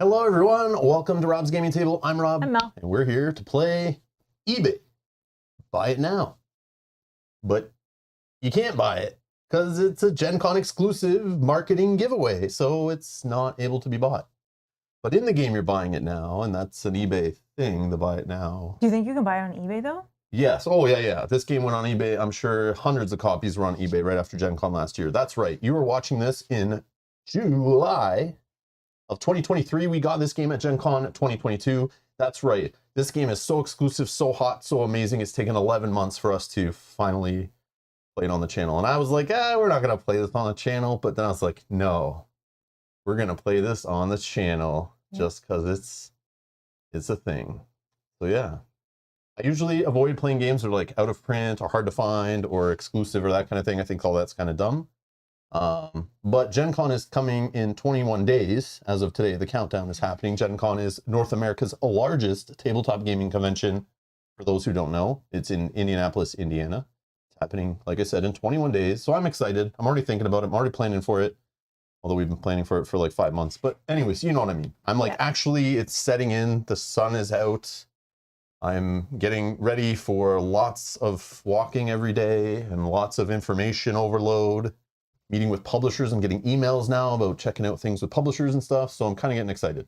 Hello everyone, welcome to Rob's Gaming Table. I'm Rob. I'm Mel. And we're here to play eBay. Buy it now. But you can't buy it because it's a Gen Con exclusive marketing giveaway, so it's not able to be bought. But in the game you're buying it now, and that's an eBay thing, to buy it now. Do you think you can buy it on eBay though? Yes. Oh yeah. This game went on eBay. I'm sure hundreds of copies were on eBay right after Gen Con last year. That's right. You were watching this in July of 2023. We got this game at Gen Con 2022. That's right. This game is so exclusive, so hot, so amazing. It's taken 11 months for us to finally play it on the channel. And I was like, we're not going to play this on the channel. But then I was like, no, we're going to play this on the channel just because it's a thing. So yeah. I usually avoid playing games that are like out of print or hard to find or exclusive or that kind of thing. I think all that's kind of dumb. But Gen Con is coming in 21 days. As of today, the countdown is happening. Gen Con is North America's largest tabletop gaming convention. For those who don't know, it's in Indianapolis, Indiana. It's happening, like I said, in 21 days. So I'm excited. I'm already thinking about it. I'm already planning for it. Although we've been planning for it for like 5 months. But anyways, you know what I mean. I'm like, actually, it's setting in. The sun is out. I'm getting ready for lots of walking every day and lots of information overload. Meeting with publishers. I'm getting emails now about checking out things with publishers and stuff. So I'm kind of getting excited.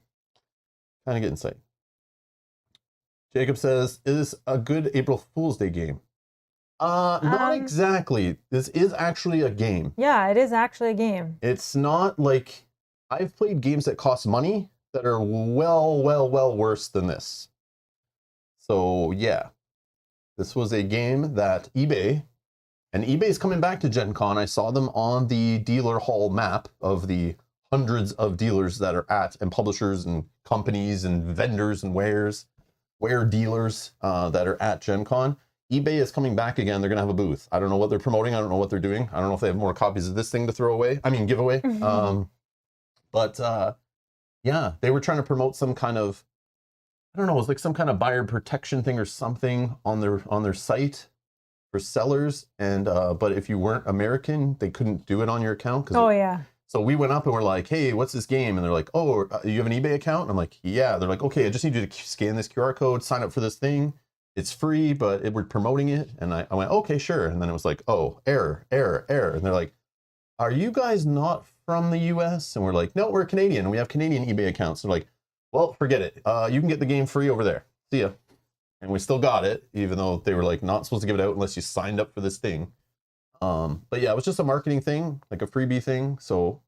Jacob says, is this a good April Fool's Day game? Not exactly. This is actually a game. Yeah, it is actually a game. It's not like, I've played games that cost money that are well worse than this. So yeah, this was a game that eBay, and eBay's coming back to Gen Con. I saw them on the dealer hall map of the hundreds of dealers that are at, and publishers and companies and vendors and ware dealers that are at Gen Con. eBay is coming back again. They're going to have a booth. I don't know what they're promoting. I don't know what they're doing. I don't know if they have more copies of this thing to throw away. I mean, giveaway. Yeah, they were trying to promote some kind of, I don't know, it was like some kind of buyer protection thing or something on their site for sellers. And but if you weren't American, they couldn't do it on your account. So we went up and we're like, hey, what's this game? And they're like, oh, you have an eBay account? And I'm like, yeah. They're like, okay, I just need you to scan this QR code, sign up for this thing. It's free, but we're promoting it. And I went, okay, sure. And then it was like, oh, error. And they're like, are you guys not from the US? And we're like, no, we're Canadian. We have Canadian eBay accounts. They're like, well, forget it. You can get the game free over there. See ya. And we still got it, even though they were like not supposed to give it out unless you signed up for this thing. But yeah, it was just a marketing thing, like a freebie thing. So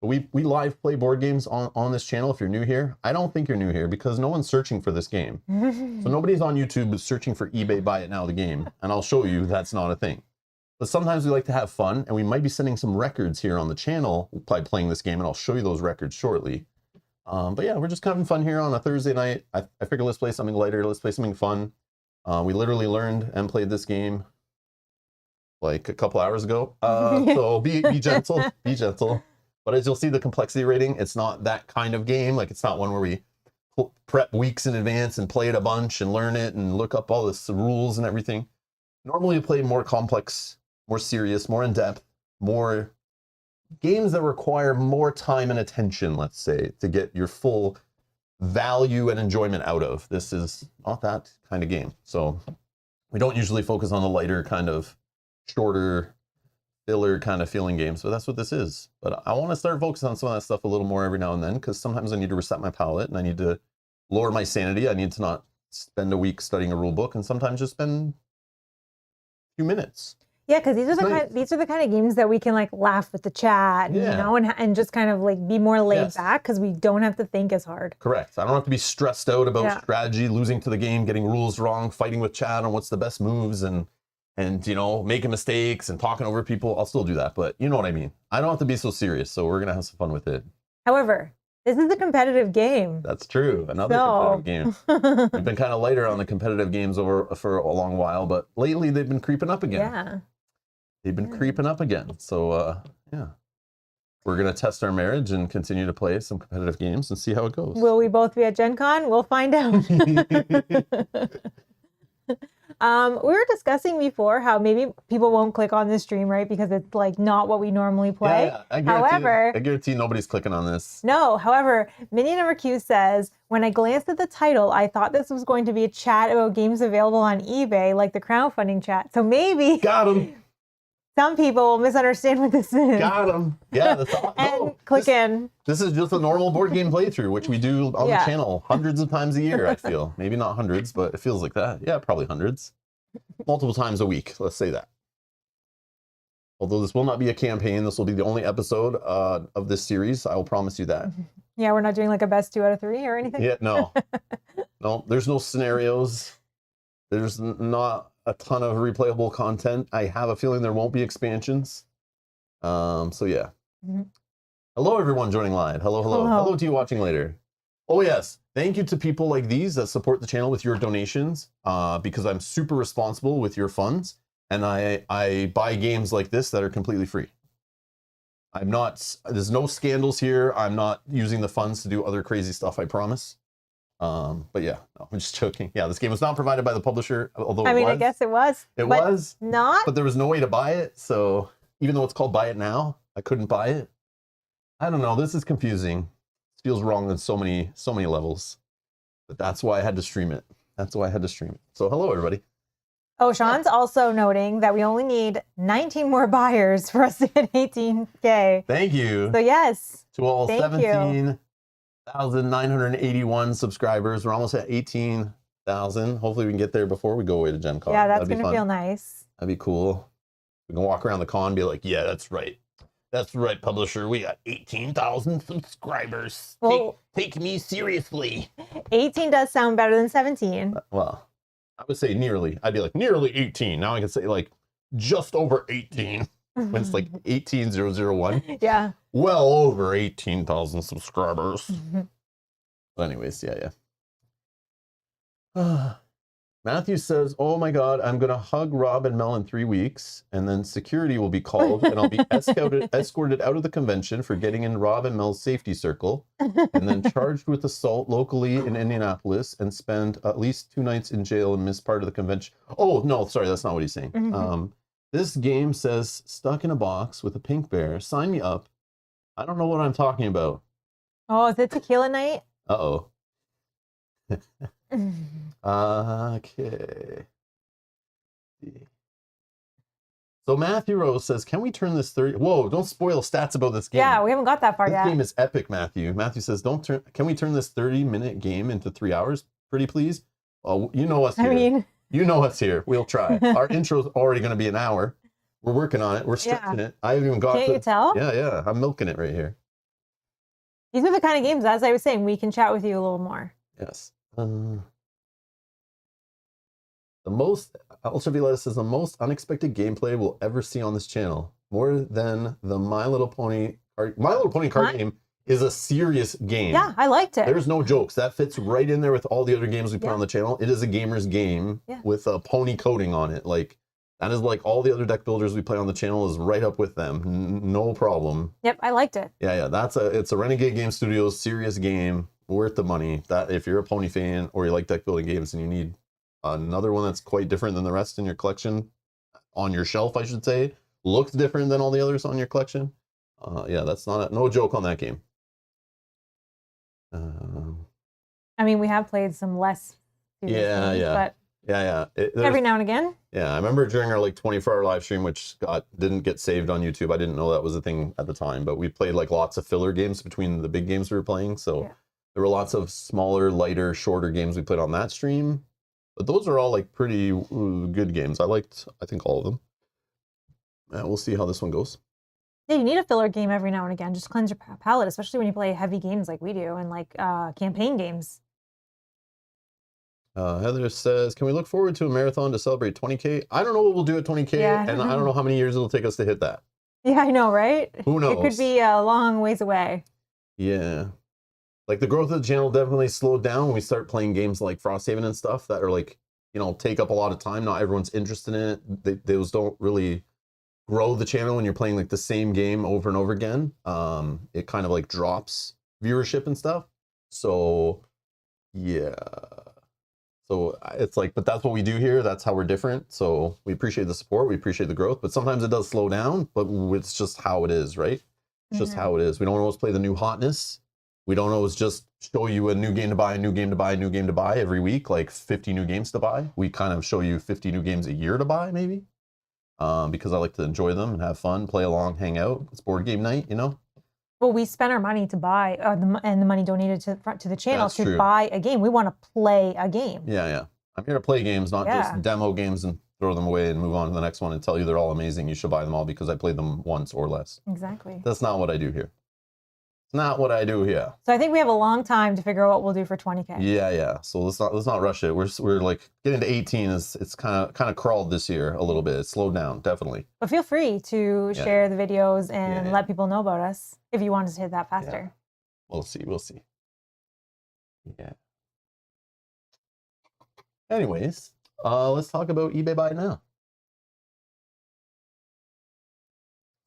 we live play board games on this channel. If you're new here, I don't think you're new here because no one's searching for this game. So nobody's on YouTube searching for eBay Buy It Now, the game. And I'll show you that's not a thing. But sometimes we like to have fun, and we might be setting some records here on the channel by playing this game, and I'll show you those records shortly. But yeah, we're just having fun here on a Thursday night. I figured let's play something lighter. Let's play something fun. We literally learned and played this game like a couple hours ago. So be gentle, be gentle. But as you'll see, the complexity rating, it's not that kind of game. Like it's not one where we prep weeks in advance and play it a bunch and learn it and look up all the rules and everything. Normally you play more complex, more serious, more in-depth, more games that require more time and attention, let's say, to get your full value and enjoyment out of. This is not that kind of game. So we don't usually focus on the lighter kind of shorter filler kind of feeling games, but that's what this is. But I want to start focusing on some of that stuff a little more every now and then, because sometimes I need to reset my palate and I need to lower my sanity. I need to not spend a week studying a rule book and sometimes just spend a few minutes. Yeah, because these are the kind of games that we can like laugh with the chat, you know, and just kind of like be more laid back because we don't have to think as hard. Correct. I don't have to be stressed out about strategy, losing to the game, getting rules wrong, fighting with chat on what's the best moves, and you know, making mistakes and talking over people. I'll still do that, but you know what I mean. I don't have to be so serious, so we're gonna have some fun with it. However, this is a competitive game. That's true. Another competitive game. We've been kind of lighter on the competitive games for a long while, but lately they've been creeping up again. Yeah. They've been creeping up again. So, yeah. We're going to test our marriage and continue to play some competitive games and see how it goes. Will we both be at Gen Con? We'll find out. We were discussing before how maybe people won't click on this stream, right? Because it's like not what we normally play. Yeah, I guarantee nobody's clicking on this. No, however, Minion Number Q says, when I glanced at the title, I thought this was going to be a chat about games available on eBay, like the crowdfunding chat. So maybe got him. Some people will misunderstand what this is. Got him. Yeah, that's all. And click in. This is just a normal board game playthrough, which we do on the channel hundreds of times a year, I feel. Maybe not hundreds, but it feels like that. Yeah, probably hundreds. Multiple times a week, let's say that. Although this will not be a campaign, this will be the only episode of this series. I will promise you that. Yeah, we're not doing like a best 2 out of 3 or anything? Yeah, no. No, there's no scenarios. There's not a ton of replayable content. I have a feeling there won't be expansions. So yeah. Hello, everyone joining live. Hello, hello. Hello to you watching later. Oh, yes. Thank you to people like these that support the channel with your donations, because I'm super responsible with your funds, and I buy games like this that are completely free. There's no scandals here. I'm not using the funds to do other crazy stuff, I promise. But yeah, no, I'm just joking. Yeah, this game was not provided by the publisher, although I guess it was. It was. Not? But there was no way to buy it, so even though it's called Buy It Now, I couldn't buy it. I don't know, this is confusing. It feels wrong on so many levels. But that's why I had to stream it. That's why I had to stream it. So hello, everybody. Oh, Sean's also noting that we only need 19 more buyers for us to hit 18K. Thank you. So yes. To all 17,981 subscribers. We're almost at 18,000. Hopefully we can get there before we go away to Gen Con. Yeah, that's going to feel nice. That'd be cool. We can walk around the con and be like, yeah, that's right. That's right, publisher. We got 18,000 subscribers. Well, take me seriously. 18 does sound better than 17. Well, I would say nearly. I'd be like, nearly 18. Now I can say like just over 18. When it's like 18,001. Yeah. Well over 18,000 subscribers. But anyways, yeah. Matthew says, oh my God, I'm going to hug Rob and Mel in 3 weeks, and then security will be called, and I'll be escorted out of the convention for getting in Rob and Mel's safety circle, and then charged with assault locally in Indianapolis, and spend at least 2 nights in jail and miss part of the convention. Oh, no, sorry, that's not what he's saying. This game says, stuck in a box with a pink bear. Sign me up. I don't know what I'm talking about. Oh, is it tequila night? Uh-oh. Okay. So Matthew Rose says, can we turn this 30? Whoa, don't spoil stats about this game. Yeah, we haven't got that far yet. This game is epic, Matthew. Matthew says, can we turn this 30-minute game into 3 hours? Pretty please? Well, you know us here. You know us here. We'll try. Our intro's already going to be an hour. We're working on it. We're stretching it. I haven't even got Can't you tell? Yeah. I'm milking it right here. These are the kind of games, as I was saying, we can chat with you a little more. Yes. Ultraviolet says the most unexpected gameplay we'll ever see on this channel. More than the My Little Pony card game is a serious game. Yeah, I liked it. There's no jokes. That fits right in there with all the other games we put on the channel. It is a gamer's game with a pony coding on it. Like, that is like all the other deck builders we play on the channel is right up with them. No problem. Yep, I liked it. Yeah. It's a Renegade Game Studios serious game, worth the money. That if you're a pony fan or you like deck building games and you need another one that's quite different than the rest in your collection, on your shelf, I should say, looks different than all the others on your collection. Yeah, that's no joke on that game. I mean, we have played some less. But every now and again. Yeah, I remember during our like 24-hour live stream, which didn't get saved on YouTube. I didn't know that was a thing at the time, but we played like lots of filler games between the big games we were playing. So there were lots of smaller, lighter, shorter games we played on that stream. But those are all like pretty good games. I think, all of them. We'll see how this one goes. Yeah, you need a filler game every now and again. Just cleanse your palate, especially when you play heavy games like we do and like campaign games. Heather says, can we look forward to a marathon to celebrate 20K? I don't know what we'll do at 20K, and I don't know how many years it'll take us to hit that. Yeah, I know, right? Who knows? It could be a long ways away. Yeah. Like, the growth of the channel definitely slowed down when we start playing games like Frosthaven and stuff that are like, take up a lot of time. Not everyone's interested in it. Those don't really grow the channel when you're playing like the same game over and over again. It kind of like drops viewership and stuff. So yeah. So it's like, but that's what we do here. That's how we're different. So we appreciate the support. We appreciate the growth, but sometimes it does slow down, but it's just how it is, right? It's just how it is. We don't always play the new hotness. We don't always just show you a new game to buy, a new game to buy, a new game to buy every week, like 50 new games to buy. We kind of show you 50 new games a year to buy, maybe, because I like to enjoy them and have fun, play along, hang out. It's board game night, you know? Well, we spend our money to buy, and the money donated to the channel That's to true. buy a game. We want to play a game. Yeah, yeah. I'm here to play games, not just demo games and throw them away and move on to the next one and tell you they're all amazing. You should buy them all because I played them once or less. Exactly. That's not what I do here. It's not what I do here. So I think we have a long time to figure out what we'll do for 20K. Yeah, yeah. So let's not rush it. We're like getting to 18 it's kind of crawled this year a little bit. It's slowed down, definitely. But feel free to share the videos and let people know about us if you want us to hit that faster. Yeah. We'll see. Yeah. Anyways, let's talk about eBay Buy Now.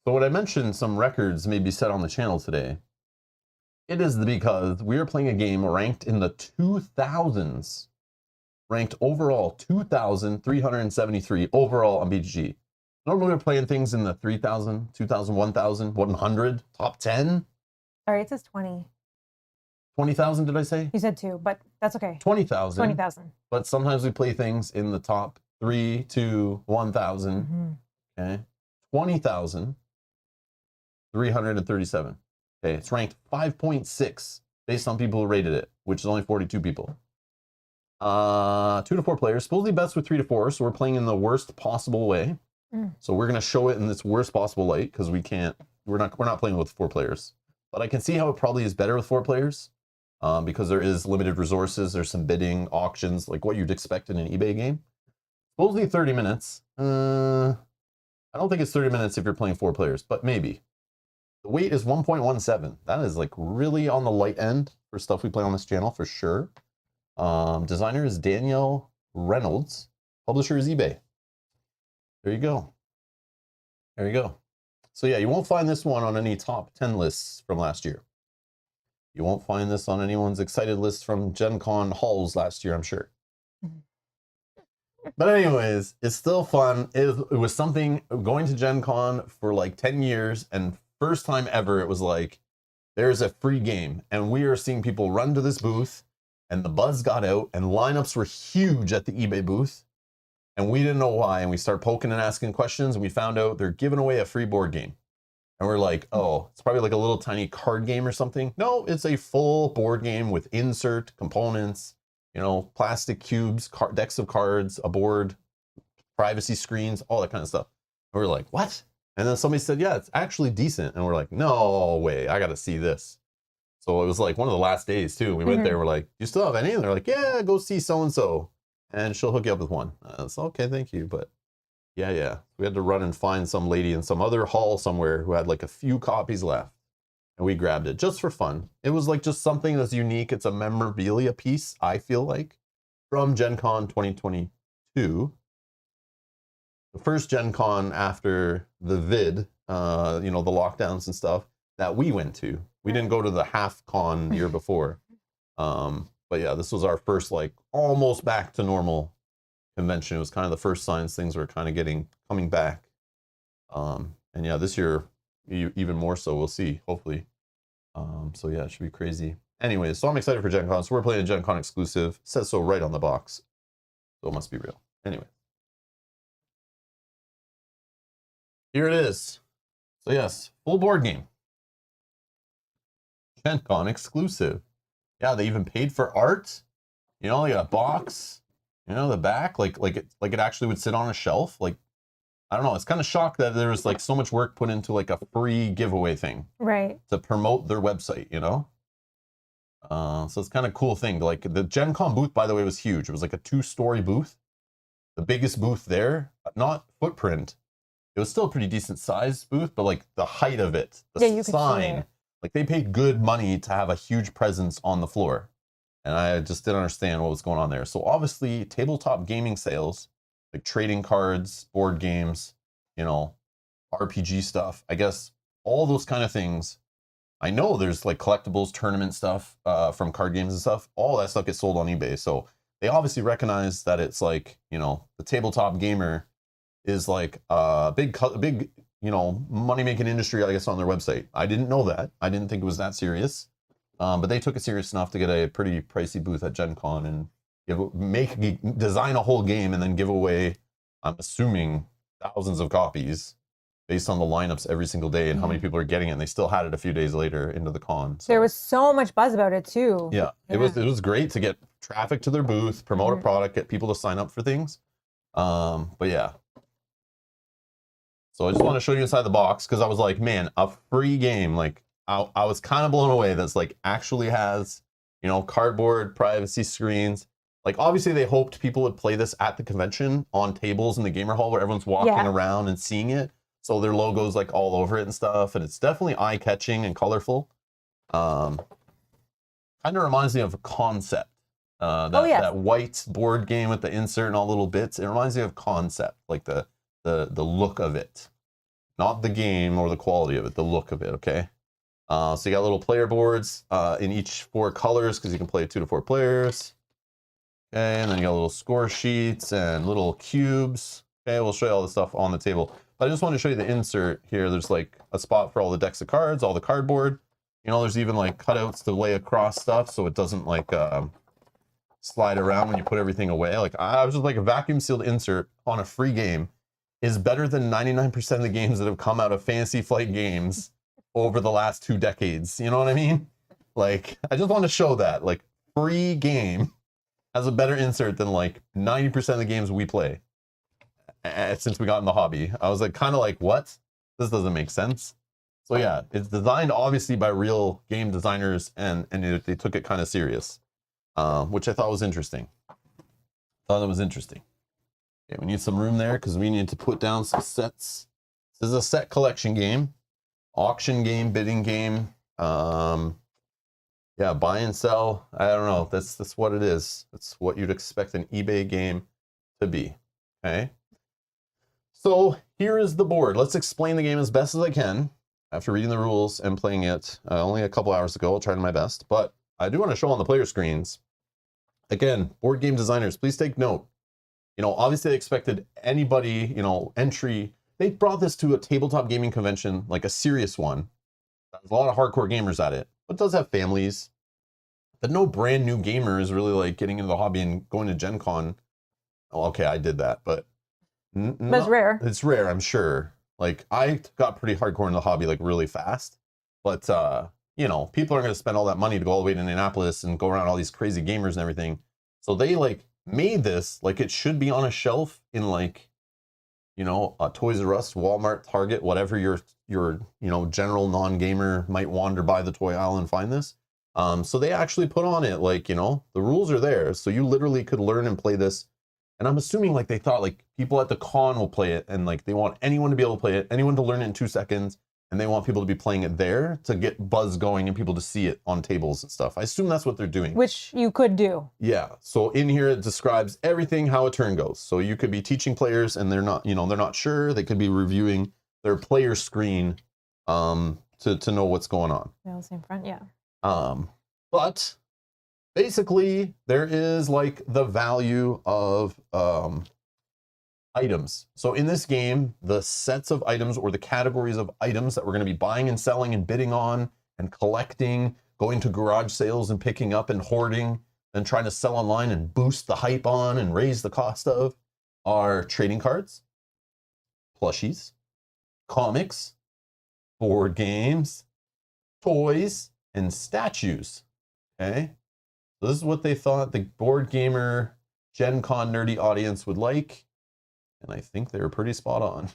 So what I mentioned, some records may be set on the channel today. It is because we are playing a game ranked in the 2000s, ranked overall 2,373 overall on BGG. Normally we're playing things in the 3,000, 2,000, 1,000, 100, top 10. Sorry, it says 20. 20,000, did I say? You said 2, but that's okay. 20,000. 20,000. But sometimes we play things in the top 3 to 1,000. Okay. 20,337. Okay, it's ranked 5.6 based on people who rated it, which is only 42 people. 2 to 4 players, supposedly best with 3 to 4, so we're playing in the worst possible way. So we're gonna show it in this worst possible light because we're not playing with 4 players. But I can see how it probably is better with 4 players because there is limited resources. There's some bidding, auctions, like what you'd expect in an eBay game. Supposedly 30 minutes. I don't think it's 30 minutes if you're playing 4 players, but maybe. The weight is 1.17. That is like really on the light end for stuff we play on this channel for sure. Designer is Danielle Reynolds. Publisher is eBay. There you go. There you go. So yeah, you won't find this one on any top 10 lists from last year. You won't find this on anyone's excited list from Gen Con hauls last year, I'm sure. But anyways, it's still fun. It was something going to Gen Con for like 10 years and first time ever, it was like, there's a free game. And we are seeing people run to this booth and the buzz got out and lineups were huge at the eBay booth. And we didn't know why. And we started poking and asking questions and we found out they're giving away a free board game. And we're like, oh, it's probably like a little tiny card game or something. No, it's a full board game with insert components, you know, plastic cubes, decks of cards, a board, privacy screens, all that kind of stuff. And we're like, what? And then somebody said, yeah, it's actually decent. And we're like, no way, I got to see this. So it was like one of the last days too. We went there, we're like, you still have any? And they're like, yeah, go see so-and-so. And she'll hook you up with one. It's okay, thank you. But yeah. We had to run and find some lady in some other hall somewhere who had like a few copies left. And we grabbed it just for fun. It was like just something that's unique. It's a memorabilia piece, I feel like, from Gen Con 2022. The first Gen Con after the vid, you know, the lockdowns and stuff that we went to. We didn't go to the half con the year before. But yeah, this was our first like almost back to normal convention. It was kind of the first signs things were kind of coming back. And yeah, this year even more so, we'll see, hopefully. So yeah, it should be crazy. Anyways, so I'm excited for Gen Con. So we're playing a Gen Con exclusive. It says so right on the box. So it must be real. Anyway. Here it is. So yes, full board game. Gen Con exclusive. Yeah, they even paid for art. You know, they got a box. You know, the back, like it actually would sit on a shelf. Like, I don't know. It's kind of shocked that there was like so much work put into like a free giveaway thing, right? To promote their website. You know. So it's kind of cool thing. Like the Gen Con booth, by the way, was huge. It was like a 2-story booth. The biggest booth there, not footprint. It was still a pretty decent sized booth, but like the height of it, the sign, like they paid good money to have a huge presence on the floor. And I just didn't understand what was going on there. So obviously tabletop gaming sales, like trading cards, board games, you know, RPG stuff, I guess all those kind of things. I know there's like collectibles, tournament stuff from card games and stuff. All that stuff gets sold on eBay. So they obviously recognize that it's like, you know, the tabletop gamer is like a big, you know, money-making industry, I guess, on their website. I didn't know that. I didn't think it was that serious. But they took it serious enough to get a pretty pricey booth at Gen Con and design a whole game and then give away, I'm assuming, thousands of copies based on the lineups every single day and how many people are getting it. And they still had it a few days later into the con. So. There was so much buzz about it too. Yeah, it was great to get traffic to their booth, promote a product, get people to sign up for things. But yeah. So I just want to show you inside the box because I was like, man, a free game. Like I was kind of blown away that's like actually has, you know, cardboard privacy screens. Like obviously they hoped people would play this at the convention on tables in the gamer hall where everyone's walking around and seeing it. So their logo's like all over it and stuff. And it's definitely eye-catching and colorful. Kind of reminds me of a Concept. That white board game with the insert and all little bits. It reminds me of Concept, like the look of it. Not the game or the quality of it, the look of it, okay? So you got little player boards in each 4 colors because you can play 2 to 4 players. Okay, and then you got little score sheets and little cubes. Okay, we'll show you all the stuff on the table. But I just want to show you the insert here. There's like a spot for all the decks of cards, all the cardboard. You know, there's even like cutouts to lay across stuff so it doesn't like slide around when you put everything away. Like I was just like a vacuum sealed insert on a free game is better than 99% of the games that have come out of Fantasy Flight Games over the last 2 decades. You know what I mean? Like, I just want to show that. Like, free game has a better insert than like 90% of the games we play since we got in the hobby. I was like, kind of like, what? This doesn't make sense. So yeah, it's designed obviously by real game designers and they took it kind of serious, which I thought was interesting. Thought it was interesting. Okay, we need some room there because we need to put down some sets. This is a set collection game, auction game, bidding game. Yeah, buy and sell. I don't know. That's what it is. That's what you'd expect an eBay game to be. Okay. So here is the board. Let's explain the game as best as I can after reading the rules and playing it only a couple hours ago. I'll try my best, but I do want to show on the player screens. Again, board game designers, please take note. You know, obviously they expected anybody, you know, entry. They brought this to a tabletop gaming convention, like a serious one. There's a lot of hardcore gamers at it, but it does have families. But no brand new gamer is really like getting into the hobby and going to Gen Con. Oh, okay, I did that, but it's rare. It's rare, I'm sure. Like I got pretty hardcore in the hobby like really fast, but you know, people aren't going to spend all that money to go all the way to Indianapolis and go around all these crazy gamers and everything. So they like made this like it should be on a shelf in like, you know, a Toys R Us, Walmart, Target, whatever your you know, general non-gamer might wander by the toy aisle and find this. So they actually put on it like, you know, the rules are there. So you literally could learn and play this. And I'm assuming like they thought like people at the con will play it and like they want anyone to be able to play it, anyone to learn it in 2 seconds. And they want people to be playing it there to get buzz going and people to see it on tables and stuff. I assume that's what they're doing. Which you could do. Yeah. So in here, it describes everything, how a turn goes. So you could be teaching players and they're not, you know, they're not sure. They could be reviewing their player screen to know what's going on. Yeah, same front, yeah. But basically there is like the value of items. So in this game, the sets of items or the categories of items that we're going to be buying and selling and bidding on and collecting, going to garage sales and picking up and hoarding and trying to sell online and boost the hype on and raise the cost of are trading cards, plushies, comics, board games, toys, and statues. Okay. So this is what they thought the board gamer Gen Con nerdy audience would like. And I think they were pretty spot on.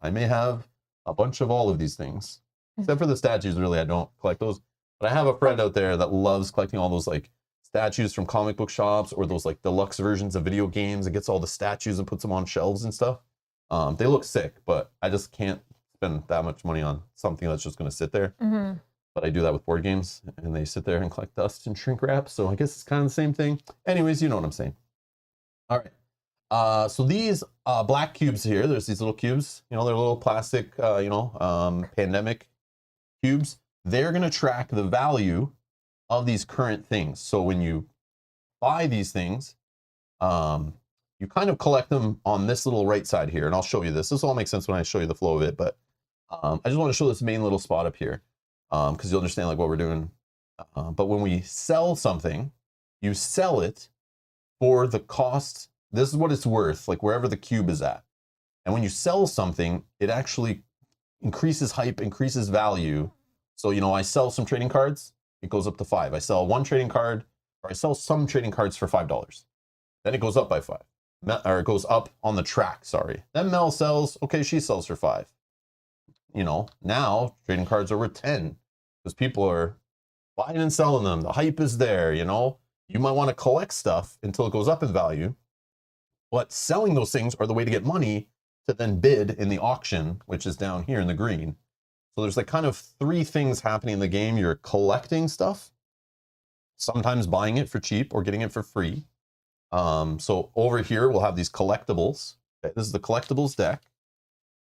I may have a bunch of all of these things, except for the statues. Really, I don't collect those. But I have a friend out there that loves collecting all those like statues from comic book shops or those like deluxe versions of video games and gets all the statues and puts them on shelves and stuff. They look sick, but I just can't spend that much money on something that's just going to sit there. Mm-hmm. But I do that with board games and they sit there and collect dust and shrink wrap. So I guess it's kind of the same thing. Anyways, you know what I'm saying. All right. So these black cubes here, there's these little cubes, you know, they're little plastic, pandemic cubes. They're going to track the value of these current things. So when you buy these things, You kind of collect them on this little right side here, and I'll show you this. This all makes sense when I show you the flow of it, but I just want to show this main little spot up here because you'll understand like what we're doing. But when we sell something, you sell it for the cost. This is what it's worth, like wherever the cube is at. And when you sell something, it actually increases hype, increases value. So, you know, I sell some trading cards, it goes up to 5. I sell one trading card, or I sell some trading cards for $5. Then it goes up by 5. Or it goes up on the track, sorry. Then Mel sells, okay, she sells for 5. You know, now trading cards are worth 10 because people are buying and selling them. The hype is there, you know. You might want to collect stuff until it goes up in value. But selling those things are the way to get money to then bid in the auction, which is down here in the green. So there's like kind of 3 things happening in the game. You're collecting stuff, sometimes buying it for cheap or getting it for free. So over here, we'll have these collectibles. Okay, this is the collectibles deck.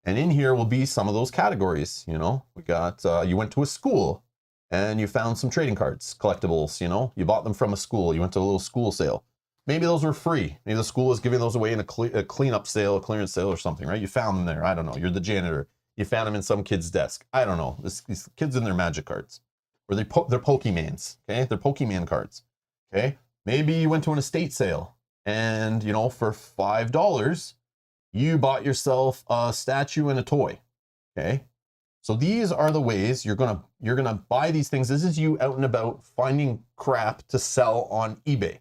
And in here will be some of those categories. You know, we got, you went to a school and you found some trading cards, collectibles, you know, you bought them from a school. You went to a little school sale. Maybe those were free. Maybe the school was giving those away in a cleanup sale, a clearance sale or something, right? You found them there. I don't know. You're the janitor. You found them in some kid's desk. I don't know. These kids in their magic cards. Or they're Pokemans, okay? They're Pokemon cards, okay? Maybe you went to an estate sale and, you know, for $5, you bought yourself a statue and a toy, okay? So these are the ways you're gonna buy these things. This is you out and about finding crap to sell on eBay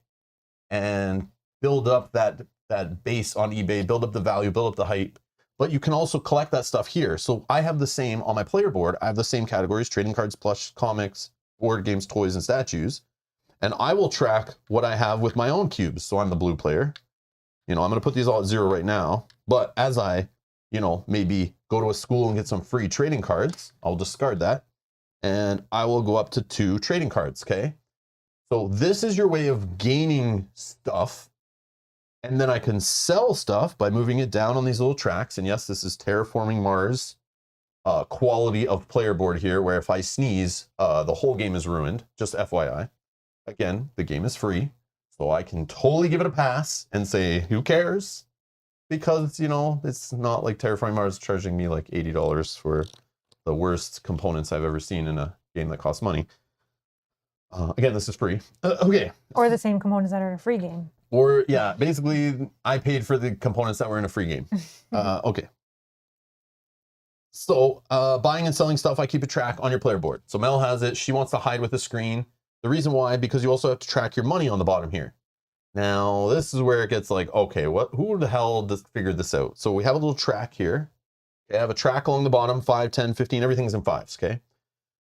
and build up that base on eBay, build up the value, build up the hype. But you can also collect that stuff here. So I have the same on my player board. I have the same categories: trading cards, plush, comics, board games, toys, and statues. And I will track what I have with my own cubes. So I'm the blue player. You know, I'm going to put these all at 0 right now. But as I, you know, maybe go to a school and get some free trading cards, I'll discard that. And I will go up to 2 trading cards, okay? So this is your way of gaining stuff. And then I can sell stuff by moving it down on these little tracks. And yes, this is Terraforming Mars quality of player board here, where if I sneeze, the whole game is ruined, just FYI. Again, the game is free, so I can totally give it a pass and say, who cares? Because, you know, it's not like Terraforming Mars charging me like $80 for the worst components I've ever seen in a game that costs money. Again, this is free. Okay. Or the same components that are in a free game. Or, yeah, basically, I paid for the components that were in a free game. Okay. So, buying and selling stuff, I keep a track on your player board. So Mel has it. She wants to hide with the screen. The reason why, because you also have to track your money on the bottom here. Now, this is where it gets like, okay, who the hell figured this out? So we have a little track here. Okay, I have a track along the bottom, 5, 10, 15, everything's in 5s, okay?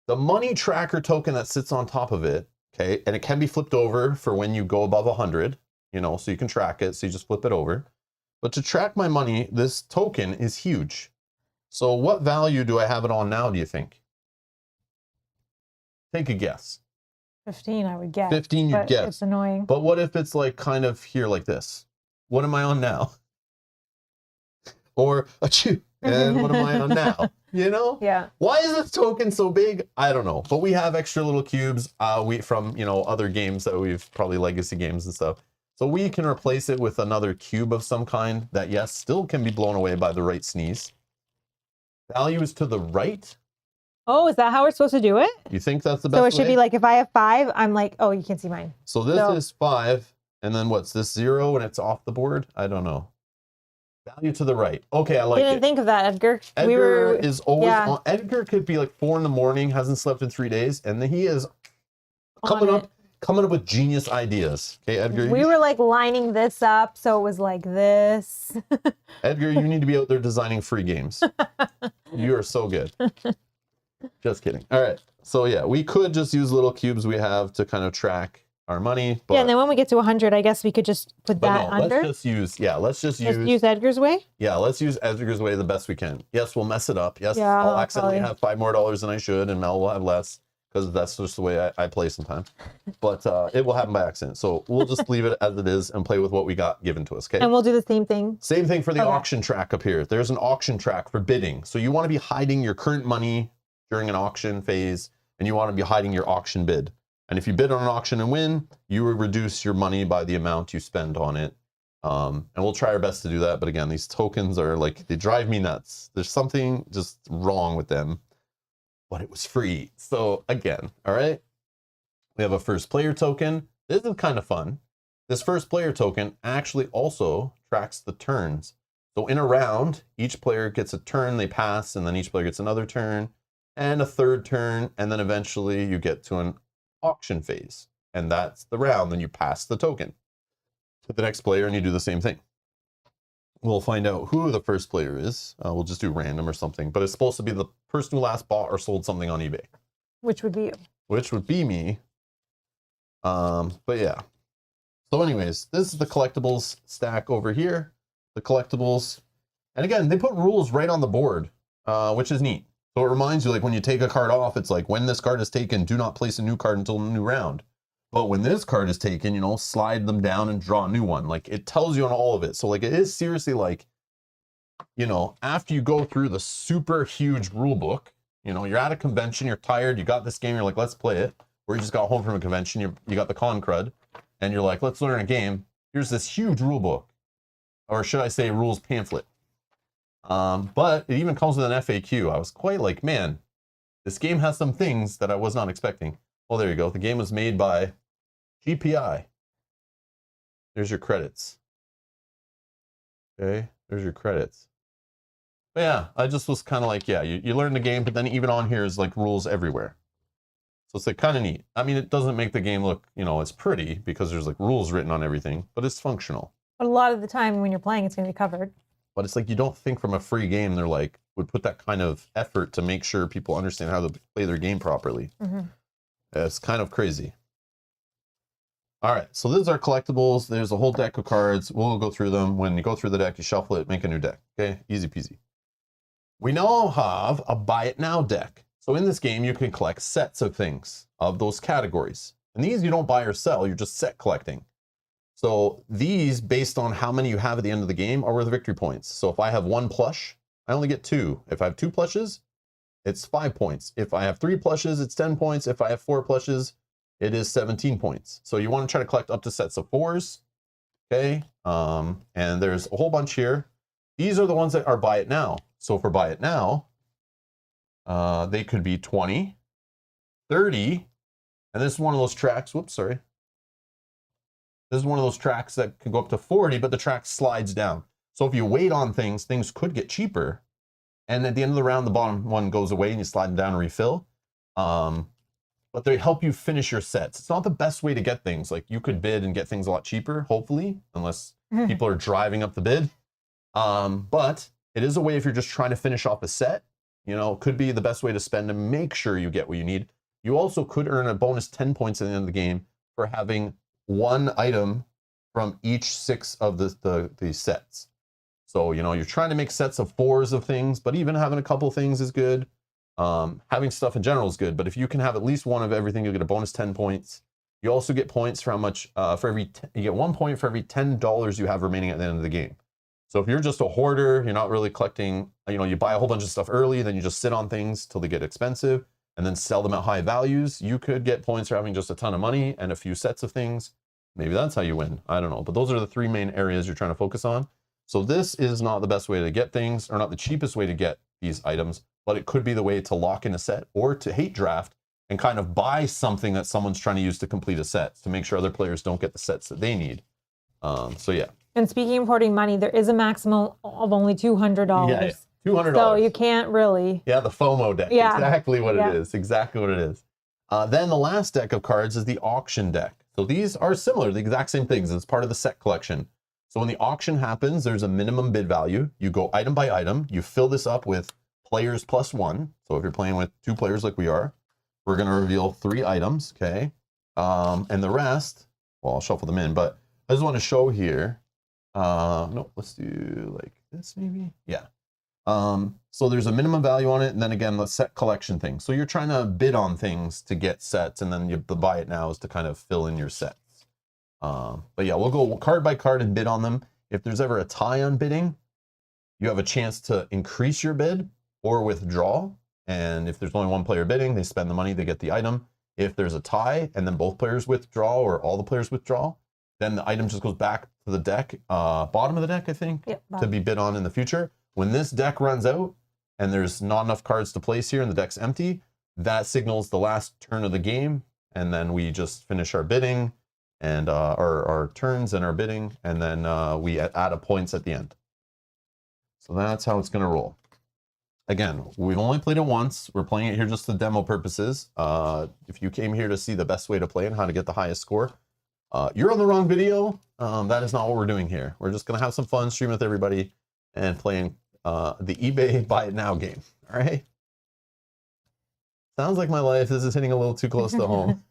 The money tracker token that sits on top of it, okay, and it can be flipped over for when you go above 100, you know, so you can track it, so you just flip it over. But to track my money, this token is huge. So what value do I have it on now, do you think? Take a guess. 15, I would guess. 15, you'd guess. It's annoying. But what if it's like kind of here like this? What am I on now? Or and what am I on now? You know? Yeah. Why is this token so big? I don't know. But we have extra little cubes from, you know, other games that we've probably legacy games and stuff. So we can replace it with another cube of some kind that, yes, still can be blown away by the right sneeze. Value is to the right. Oh, is that how we're supposed to do it? You think that's the best So it should way? be like, if I have 5, I'm like, oh, you can't see mine. So this is 5, and then what's this 0 and it's off the board? I don't know. Value to the right. Okay, I like it. Didn't think of that, Edgar. Edgar is always on. Edgar could be like 4 in the morning, hasn't slept in 3 days, and then he is coming up with genius ideas. Okay, Edgar. We were like lining this up, so it was like this. Edgar, you need to be out there designing free games. You are so good. Just kidding. All right. So yeah, we could just use little cubes we have to kind of track our money. But, yeah, and then when we get to 100, I guess we could just put that under. Let's just use Edgar's way? Yeah, let's use Edgar's way the best we can. Yes, we'll mess it up. Yes, yeah, I'll accidentally have $5 more than I should, and Mel will have less, because that's just the way I play sometimes. But it will happen by accident. So we'll just leave it as it is and play with what we got given to us, okay? And we'll do the same thing. Same thing for the auction track up here. There's an auction track for bidding. So you want to be hiding your current money during an auction phase, and you want to be hiding your auction bid. And if you bid on an auction and win, you will reduce your money by the amount you spend on it. And we'll try our best to do that. But again, these tokens are like, they drive me nuts. There's something just wrong with them, but it was free. So again, all right, we have a first player token. This is kind of fun. This first player token actually also tracks the turns. So in a round, each player gets a turn they pass, and then each player gets another turn and a third turn. And then eventually you get to an auction phase, and that's the round. Then you pass the token to the next player and you do the same thing. We'll find out who the first player is. We'll just do random or something, but it's supposed to be the person who last bought or sold something on eBay. Which would be you. Which would be me. But yeah. So anyways, this is the collectibles stack over here. The collectibles. And again, they put rules right on the board, which is neat. So it reminds you, like when you take a card off, it's like, when this card is taken, do not place a new card until a new round. But when this card is taken, you know, slide them down and draw a new one. Like it tells you on all of it. So like it is seriously like, you know, after you go through the super huge rule book, you know, you're at a convention, you're tired, you got this game, you're like, let's play it. Or you just got home from a convention, you got the con crud, and you're like, let's learn a game. Here's this huge rule book. Or should I say rules pamphlet. But it even comes with an FAQ. I was quite like, man, this game has some things that I was not expecting. Oh, there you go. The game was made by GPI. There's your credits. Okay, there's your credits. But yeah, I just was kind of like, yeah, you learn the game, but then even on here is like rules everywhere. So it's like kind of neat. I mean, it doesn't make the game look, you know, it's pretty because there's like rules written on everything, but it's functional. But a lot of the time when you're playing, it's going to be covered. But it's like, you don't think from a free game, they're like, would put that kind of effort to make sure people understand how to play their game properly. Mm-hmm. It's kind of crazy. All right, so this is our collectibles. There's a whole deck of cards. We'll go through them. When you go through the deck, you shuffle it, make a new deck. Okay, easy peasy. We now have a buy it now deck. So in this game, you can collect sets of things of those categories. And these you don't buy or sell, you're just set collecting. So these, based on how many you have at the end of the game, are worth victory points. So if I have 1 plush, I only get 2. If I have 2 plushes, it's 5 points. If I have 3 plushes, it's 10 points. If I have 4 plushes, it is 17 points. So you want to try to collect up to sets of 4s. Okay. And there's a whole bunch here. These are the ones that are buy it now. So for buy it now, they could be 20, 30, and this is one of those tracks. Whoops, sorry. This is one of those tracks that can go up to 40, but the track slides down. So if you wait on things, things could get cheaper. And at the end of the round, the bottom one goes away and you slide them down and refill. But they help you finish your sets. It's not the best way to get things. Like you could bid and get things a lot cheaper, hopefully, unless people are driving up the bid. But it is a way if you're just trying to finish off a set, you know, could be the best way to spend to make sure you get what you need. You also could earn a bonus 10 points at the end of the game for having 1 item from each 6 of the sets. So, you know, you're trying to make sets of 4s of things, but even having a couple things is good. Having stuff in general is good, but if you can have at least 1 of everything, you'll get a bonus 10 points. You also get points for how much, you get 1 point for every $10 you have remaining at the end of the game. So if you're just a hoarder, you're not really collecting, you know, you buy a whole bunch of stuff early, then you just sit on things till they get expensive and then sell them at high values, you could get points for having just a ton of money and a few sets of things. Maybe that's how you win. I don't know. But those are the 3 main areas you're trying to focus on. So this is not the best way to get things, or not the cheapest way to get these items, but it could be the way to lock in a set or to hate draft and kind of buy something that someone's trying to use to complete a set to make sure other players don't get the sets that they need. So yeah. And speaking of hoarding money, there is a maximum of only $200. Yeah, $200. So you can't really. Yeah, the FOMO deck. Yeah. Exactly what it is. Exactly what it is. Then the last deck of cards is the auction deck. So these are similar, the exact same things. It's part of the set collection. So when the auction happens, there's a minimum bid value. You go item by item. You fill this up with players plus 1. So if you're playing with 2 players like we are, we're going to reveal 3 items, okay? And the rest, well, I'll shuffle them in, but I just want to show here. No, let's do like this maybe. Yeah. So there's a minimum value on it, and then again, the set collection thing. So you're trying to bid on things to get sets, and then the buy it now is to kind of fill in your sets. But yeah, we'll go card by card and bid on them. If there's ever a tie on bidding, you have a chance to increase your bid or withdraw. And if there's only 1 player bidding, they spend the money, they get the item. If there's a tie and then both players withdraw or all the players withdraw, then the item just goes back to the deck, bottom of the deck, I think, Yep, to bottom. be bid on in the future. When this deck runs out and there's not enough cards to place here and the deck's empty, that signals the last turn of the game, and then we just finish our bidding and our turns and our bidding, and then we add a points at the end. So that's how it's going to roll. Again, we've only played it once. We're playing it here just for demo purposes. If you came here to see the best way to play and how to get the highest score, you're on the wrong video. That is not what we're doing here. We're just going to have some fun, stream with everybody, and playing the eBay Buy It Now game. All right? Sounds like my life. This is hitting a little too close to home.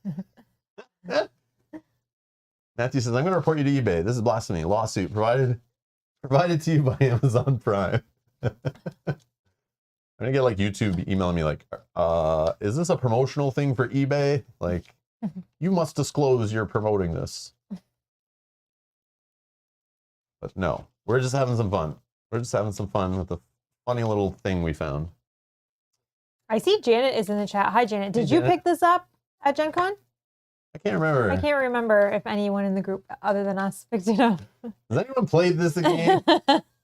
Matthew says, I'm going to report you to eBay. This is blasphemy. Lawsuit provided to you by Amazon Prime. I'm gonna get like YouTube emailing me like, is this a promotional thing for eBay? Like, you must disclose you're promoting this. But no, we're just having some fun. We're just having some fun with the funny little thing we found. I see Janet is in the chat. Hi, Janet. Did Hey, you Janet. pick this up at Gen Con? I can't remember. I can't remember if anyone in the group other than us picked it up. Has anyone played this game?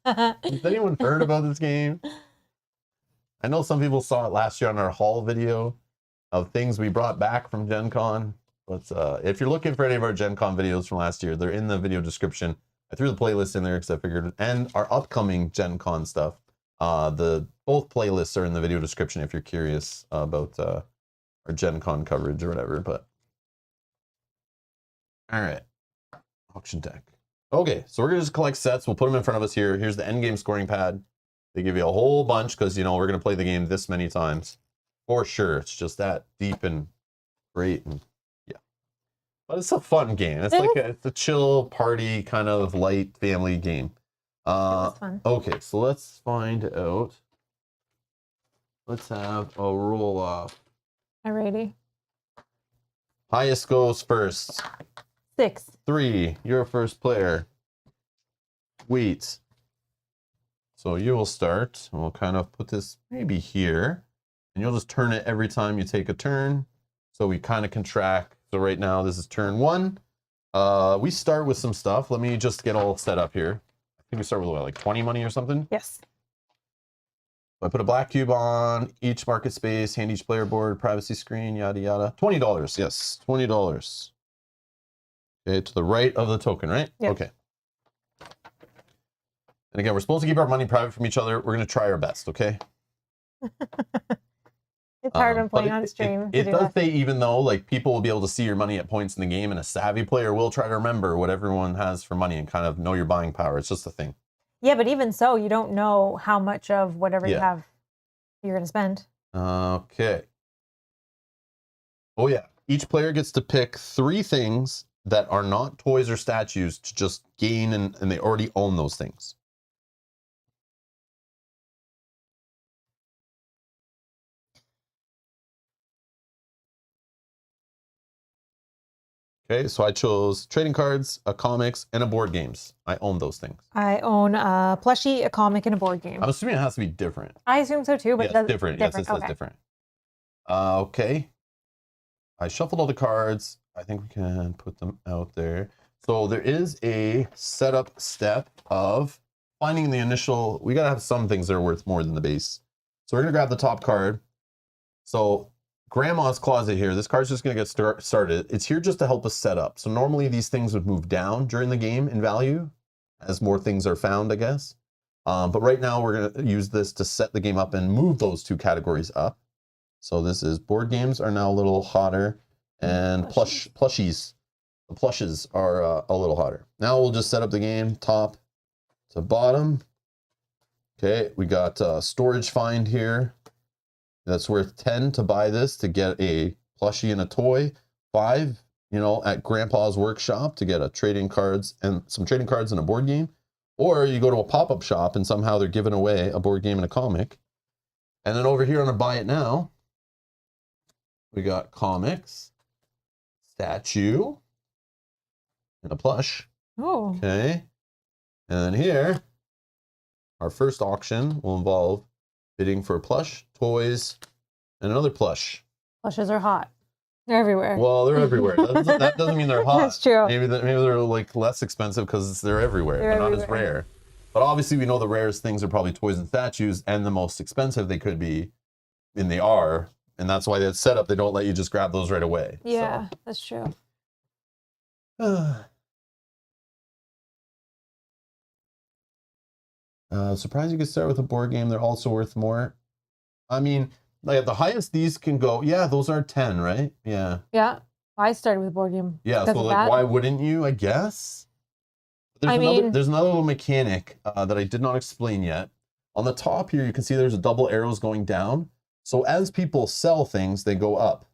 Has anyone heard about this game? I know some people saw it last year on our haul video of things we brought back from Gen Con. But if you're looking for any of our Gen Con videos from last year, they're in the video description. I threw the playlist in there because I figured, and our upcoming Gen Con stuff. Both playlists are in the video description if you're curious about our Gen Con coverage or whatever. But all right, auction deck. Okay, so we're gonna just collect sets. We'll put them in front of us here. Here's the end game scoring pad. They give you a whole bunch because, you know, we're going to play the game this many times. For sure. It's just that deep and great. And yeah. But it's a fun game. It's like it's a chill party kind of light family game. Fun. Okay, so let's find out. Let's have a roll off. Alrighty. Highest goes first. 6. 3. You're first player. Wait. So you will start, and we'll kind of put this maybe here, and you'll just turn it every time you take a turn. So we kind of can track. So right now, this is turn 1. We start with some stuff. Let me just get all set up here. I think we start with what, like 20 money or something? Yes. So I put a black cube on each market space, hand each player board, privacy screen, yada, yada. $20, yes, $20. Okay, to the right of the token, right? Yep. Okay. And again, we're supposed to keep our money private from each other. We're going to try our best, okay? It's hard when playing on stream. It does say, even though like people will be able to see your money at points in the game, and a savvy player will try to remember what everyone has for money and kind of know your buying power. It's just a thing. Yeah, but even so, you don't know how much of whatever you have you're going to spend. Okay. Oh, yeah. Each player gets to pick 3 things that are not toys or statues to just gain, and they already own those things. Okay, so I chose trading cards, a comics, and a board games. I own those things. I own a plushie, a comic, and a board game. I'm assuming it has to be different. I assume so too, but yes, different. Yes, it says different. Okay. I shuffled all the cards. I think we can put them out there. So there is a setup step of finding the initial. We got to have some things that are worth more than the base. So we're going to grab the top card. So Grandma's Closet here. This card's just going to get started. It's here just to help us set up. So normally these things would move down during the game in value as more things are found, I guess. But right now we're going to use this to set the game up and move those 2 categories up. So this is board games are now a little hotter, and plushies. The plushes are a little hotter. Now we'll just set up the game top to bottom. Okay, we got storage find here. That's worth 10 to buy this to get a plushie and a toy. 5, you know, at Grandpa's workshop to get a trading cards and some trading cards and a board game. Or you go to a pop-up shop and somehow they're giving away a board game and a comic. And then over here on a Buy It Now, we got comics, statue, and a plush. Oh. Okay. And then here, our first auction will involve bidding for a plush, toys, and another plush. Plushes are hot. They're everywhere. Well, they're everywhere. That doesn't mean they're hot. That's true. Maybe they're like less expensive because they're everywhere. They're not as rare. But obviously, we know the rarest things are probably toys and statues, and the most expensive they could be, and they are. And that's why it's set up. They don't let you just grab those right away. Yeah, that's true. Surprised you could start with a board game. They're also worth more. I mean, like the highest these can go. Yeah, those are 10, right? Yeah. Yeah. I started with a board game. Yeah. So like, why wouldn't you? I guess. There's another little mechanic that I did not explain yet. On the top here, you can see there's a double arrows going down. So as people sell things, they go up.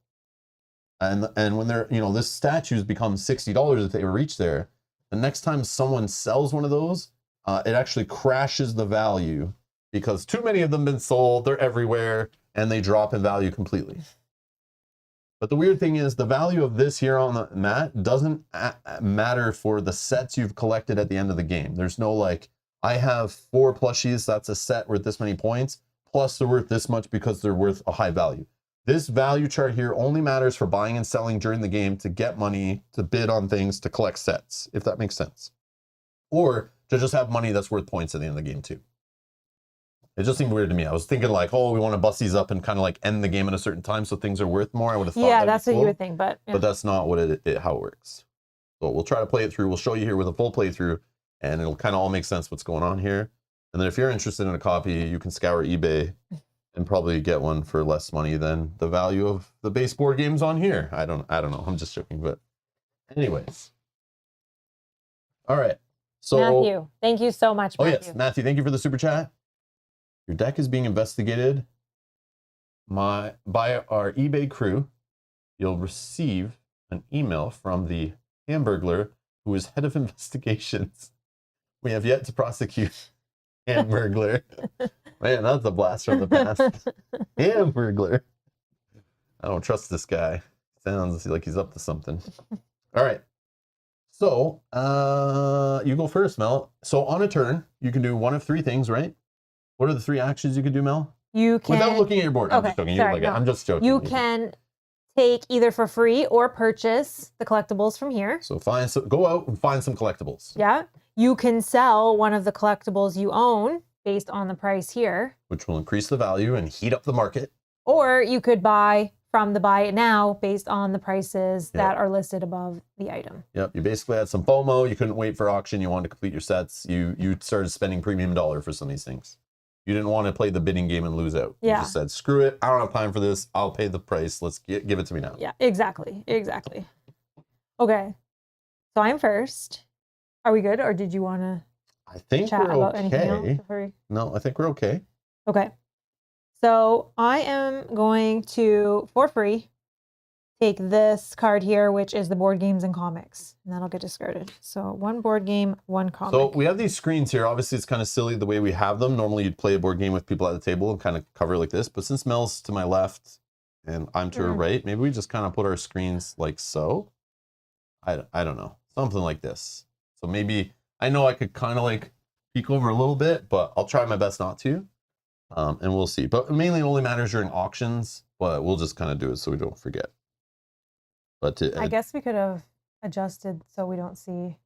And when they're, this statues become $60 if they reach there. The next time someone sells one of those, it actually crashes the value because too many of them been sold, they're everywhere, and they drop in value completely. But the weird thing is the value of this here on the mat doesn't matter for the sets you've collected at the end of the game. There's no like, I have 4 plushies, that's a set worth this many points, plus they're worth this much because they're worth a high value. This value chart here only matters for buying and selling during the game to get money, to bid on things, to collect sets, if that makes sense. Or to just have money that's worth points at the end of the game too. It just seemed weird to me. I was thinking like, oh, we want to bust these up and kind of like end the game at a certain time so things are worth more. I would have thought yeah, that's what you would think, but but that's not what how it works. So we'll try to play it through. We'll show you here with a full playthrough, and it'll kind of all make sense what's going on here. And then if you're interested in a copy, you can scour eBay and probably get one for less money than the value of the base board games on here. I don't know. I'm just joking, but anyways. All right. So Matthew, thank you so much, Matthew. Oh yes, Matthew, thank you for the super chat. Your deck is being investigated by our eBay crew. You'll receive an email from the Hamburglar, who is head of investigations. We have yet to prosecute Hamburglar. Man, that's a blast from the past. Hamburglar. I don't trust this guy. Sounds like he's up to something. All right. So, you go first, Mel. So on a turn, you can do one of 3 things, right? What are the 3 actions you can do, Mel? You can... Without looking at your board. I'm just joking. Sorry, no. I'm just joking. You can take either for free or purchase the collectibles from here. So go out and find some collectibles. Yeah. You can sell one of the collectibles you own based on the price here. Which will increase the value and heat up the market. Or you could buy from the buy it now based on the prices that are listed above the item. Yep. You basically had some FOMO. You couldn't wait for auction. You wanted to complete your sets. You started spending premium dollar for some of these things. You didn't want to play the bidding game and lose out. You just said, screw it. I don't have time for this. I'll pay the price. Let's give it to me now. Yeah, exactly. Exactly. Okay. So I'm first. Are we good? Or did you want to chat about anything else before No, I think we're okay. Okay. So I am going to, for free, take this card here, which is the board games and comics, and that'll get discarded. So 1 board game, 1 comic. So we have these screens here. Obviously, it's kind of silly the way we have them. Normally, you'd play a board game with people at the table and kind of cover like this. But since Mel's to my left and I'm to her right, maybe we just kind of put our screens like so. I don't know. Something like this. So maybe, I know I could kind of like peek over a little bit, but I'll try my best not to. And we'll see. But mainly it only matters during auctions, but we'll just kind of do it so we don't forget. But I guess we could have adjusted so we don't see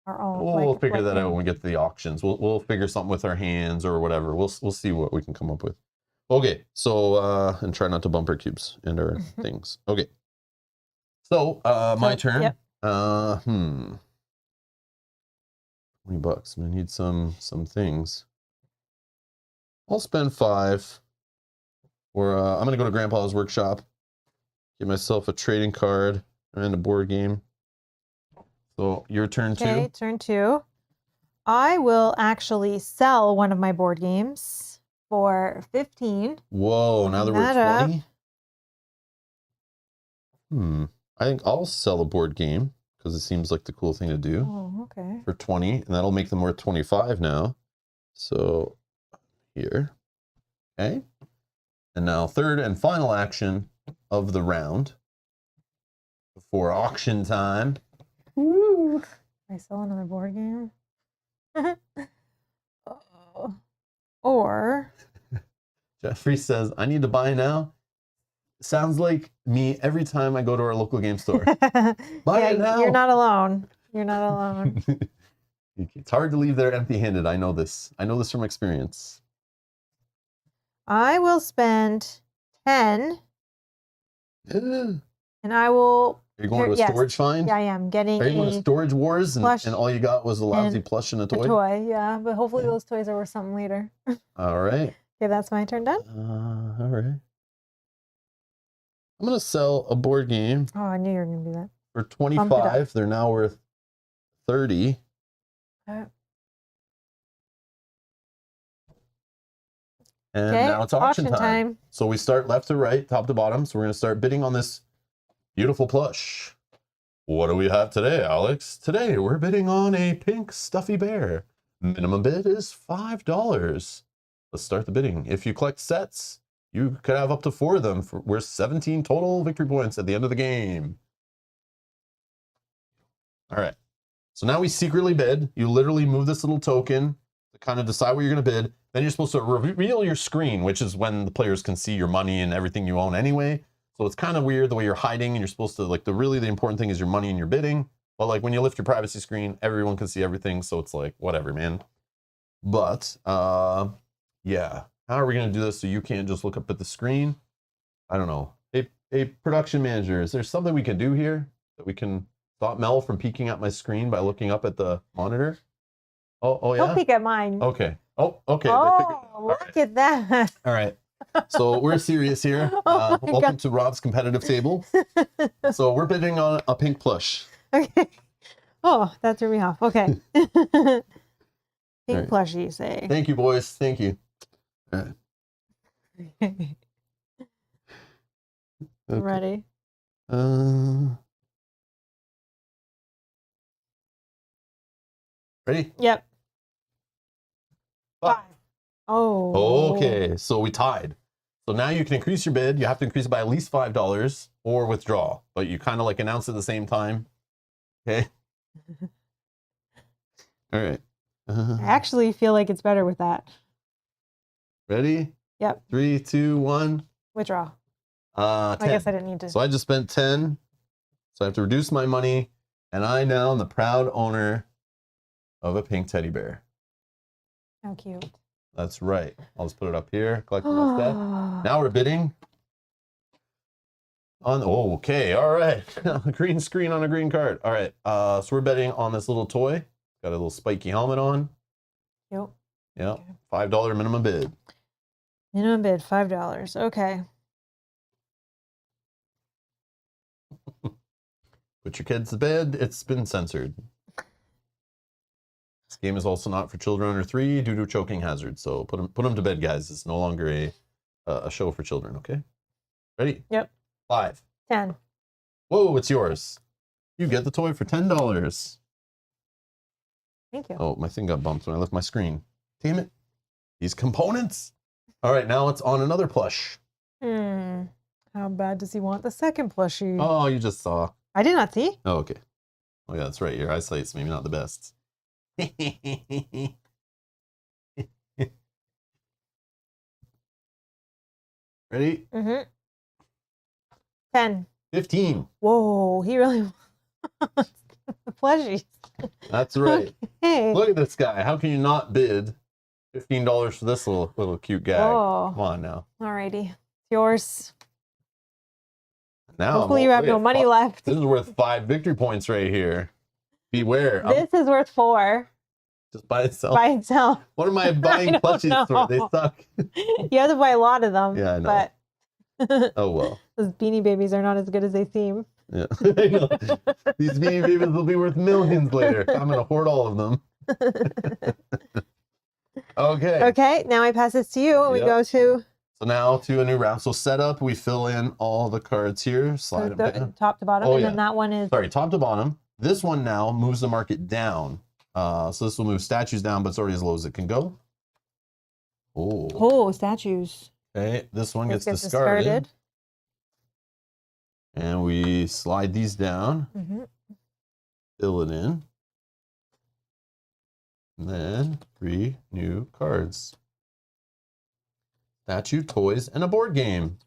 our own. We'll figure that out when we get to the auctions. We'll figure something with our hands or whatever. We'll see what we can come up with. Okay, so and try not to bump our cubes and our things. Okay. So my turn. Yep. $20. I'm gonna need some things. I'll spend 5. Or I'm gonna go to Grandpa's workshop. Get myself a trading card and a board game. So your turn 2. Okay, turn 2. I will actually sell one of my board games for 15. Whoa, now that we're 20? I think I'll sell a board game because it seems like the cool thing to do. Oh, okay. For 20, and that'll make them worth 25 now. So here. Okay. And now 3rd and final action of the round before auction time. Woo! I sell another board game. Or Jeffrey says, I need to buy now. sounds like me every time I go to our local game store. Buy it now. You're not alone. You're not alone. It's hard to leave there empty-handed. I know this. I know this from experience. I will spend 10, and I will. Are you going to a storage find? Yeah, I am getting. Are you going to Storage Wars and all you got was a lousy plush and a toy? A toy, yeah. But hopefully those toys are worth something later. All right. Okay, that's my turn done. All right. I'm gonna sell a board game. Oh, I knew you were gonna do that. For 25. They're now worth 30. And now it's auction time. So we start left to right, top to bottom. So we're going to start bidding on this beautiful plush. What do we have today, Alex? Today we're bidding on a pink stuffy bear. Minimum bid is $5. Let's start the bidding. If you collect sets, you could have up to 4 of them. We're 17 total victory points at the end of the game. All right. So now we secretly bid. You literally move this little token to kind of decide what you're going to bid. Then you're supposed to reveal your screen, which is when the players can see your money and everything you own anyway. So it's kind of weird the way you're hiding, and you're supposed to, like, the important thing is your money and your bidding. But like when you lift your privacy screen, everyone can see everything. So it's like, whatever, man. But yeah, how are we going to do this so you can't just look up at the screen? I don't know. A production manager, is there something we can do here that we can stop Mel from peeking at my screen by looking up at the monitor? Oh yeah? Don't peek at mine. Okay. Oh, okay. Oh, look at that. All right. So we're serious here. Welcome to Rob's competitive table. So we're bidding on a pink plush. Okay. Oh, that threw me off. Okay. Pink plush, you say. Thank you, boys. Thank you. All right. Okay. Ready? Ready? Yep. 5. Oh. Okay, so we tied. So now you can increase your bid. You have to increase it by at least $5 or withdraw, but you kind of like announce at the same time. Okay. All right. I actually feel like it's better with that. Ready? Yep. 3, 2, 1. Withdraw. 10. I guess I didn't need to. So I just spent 10. So I have to reduce my money, and I now am the proud owner of a pink teddy bear. How cute. That's right. I'll just put it up here. Collect my stuff. Now we're bidding on. Oh, okay. All right. Green screen on a green card. All right. So we're betting on this little toy. Got a little spiky helmet on. Yep. Yeah. $5 minimum bid. Minimum bid $5. Okay. Put your kids to bed. It's been censored. This game is also not for children under 3 due to choking hazard. So put them to bed, guys. It's no longer a show for children. Okay. Ready? Yep. 5. 10. Whoa, it's yours. You get the toy for $10. Thank you. Oh, my thing got bumped when I left my screen. Damn it. These components. All right, now it's on another plush. How bad does he want the second plushie? Oh, you just saw. I did not see. Oh, okay. Oh, yeah, that's right. Your eyesight's maybe not the best. Ready? 10. 15. Whoa, he really wants the plushies. That's right. Okay. Look at this guy. How can you not bid $15 for this little cute guy? Whoa. Come on now. Alrighty. It's yours. Now, hopefully you have no money left. This is worth 5 victory points right here. Beware. This is worth 4. Just by itself. By itself. What am I buying plushies for? They suck. You have to buy a lot of them. Yeah, I know. But oh well. Those Beanie Babies are not as good as they seem. Yeah. I know. These Beanie Babies will be worth millions later. I'm gonna hoard all of them. Okay. Okay, now I pass this to you and we go to. So now to a new round. So setup, we fill in all the cards here. Slide them down. Top to bottom, and then that one is. Sorry, top to bottom. This one now moves the market down. So this will move statues down, but it's already as low as it can go. Oh, statues. Okay, this one gets discarded. And we slide these down. Fill it in. And then 3 new cards. Statue, toys, and a board game.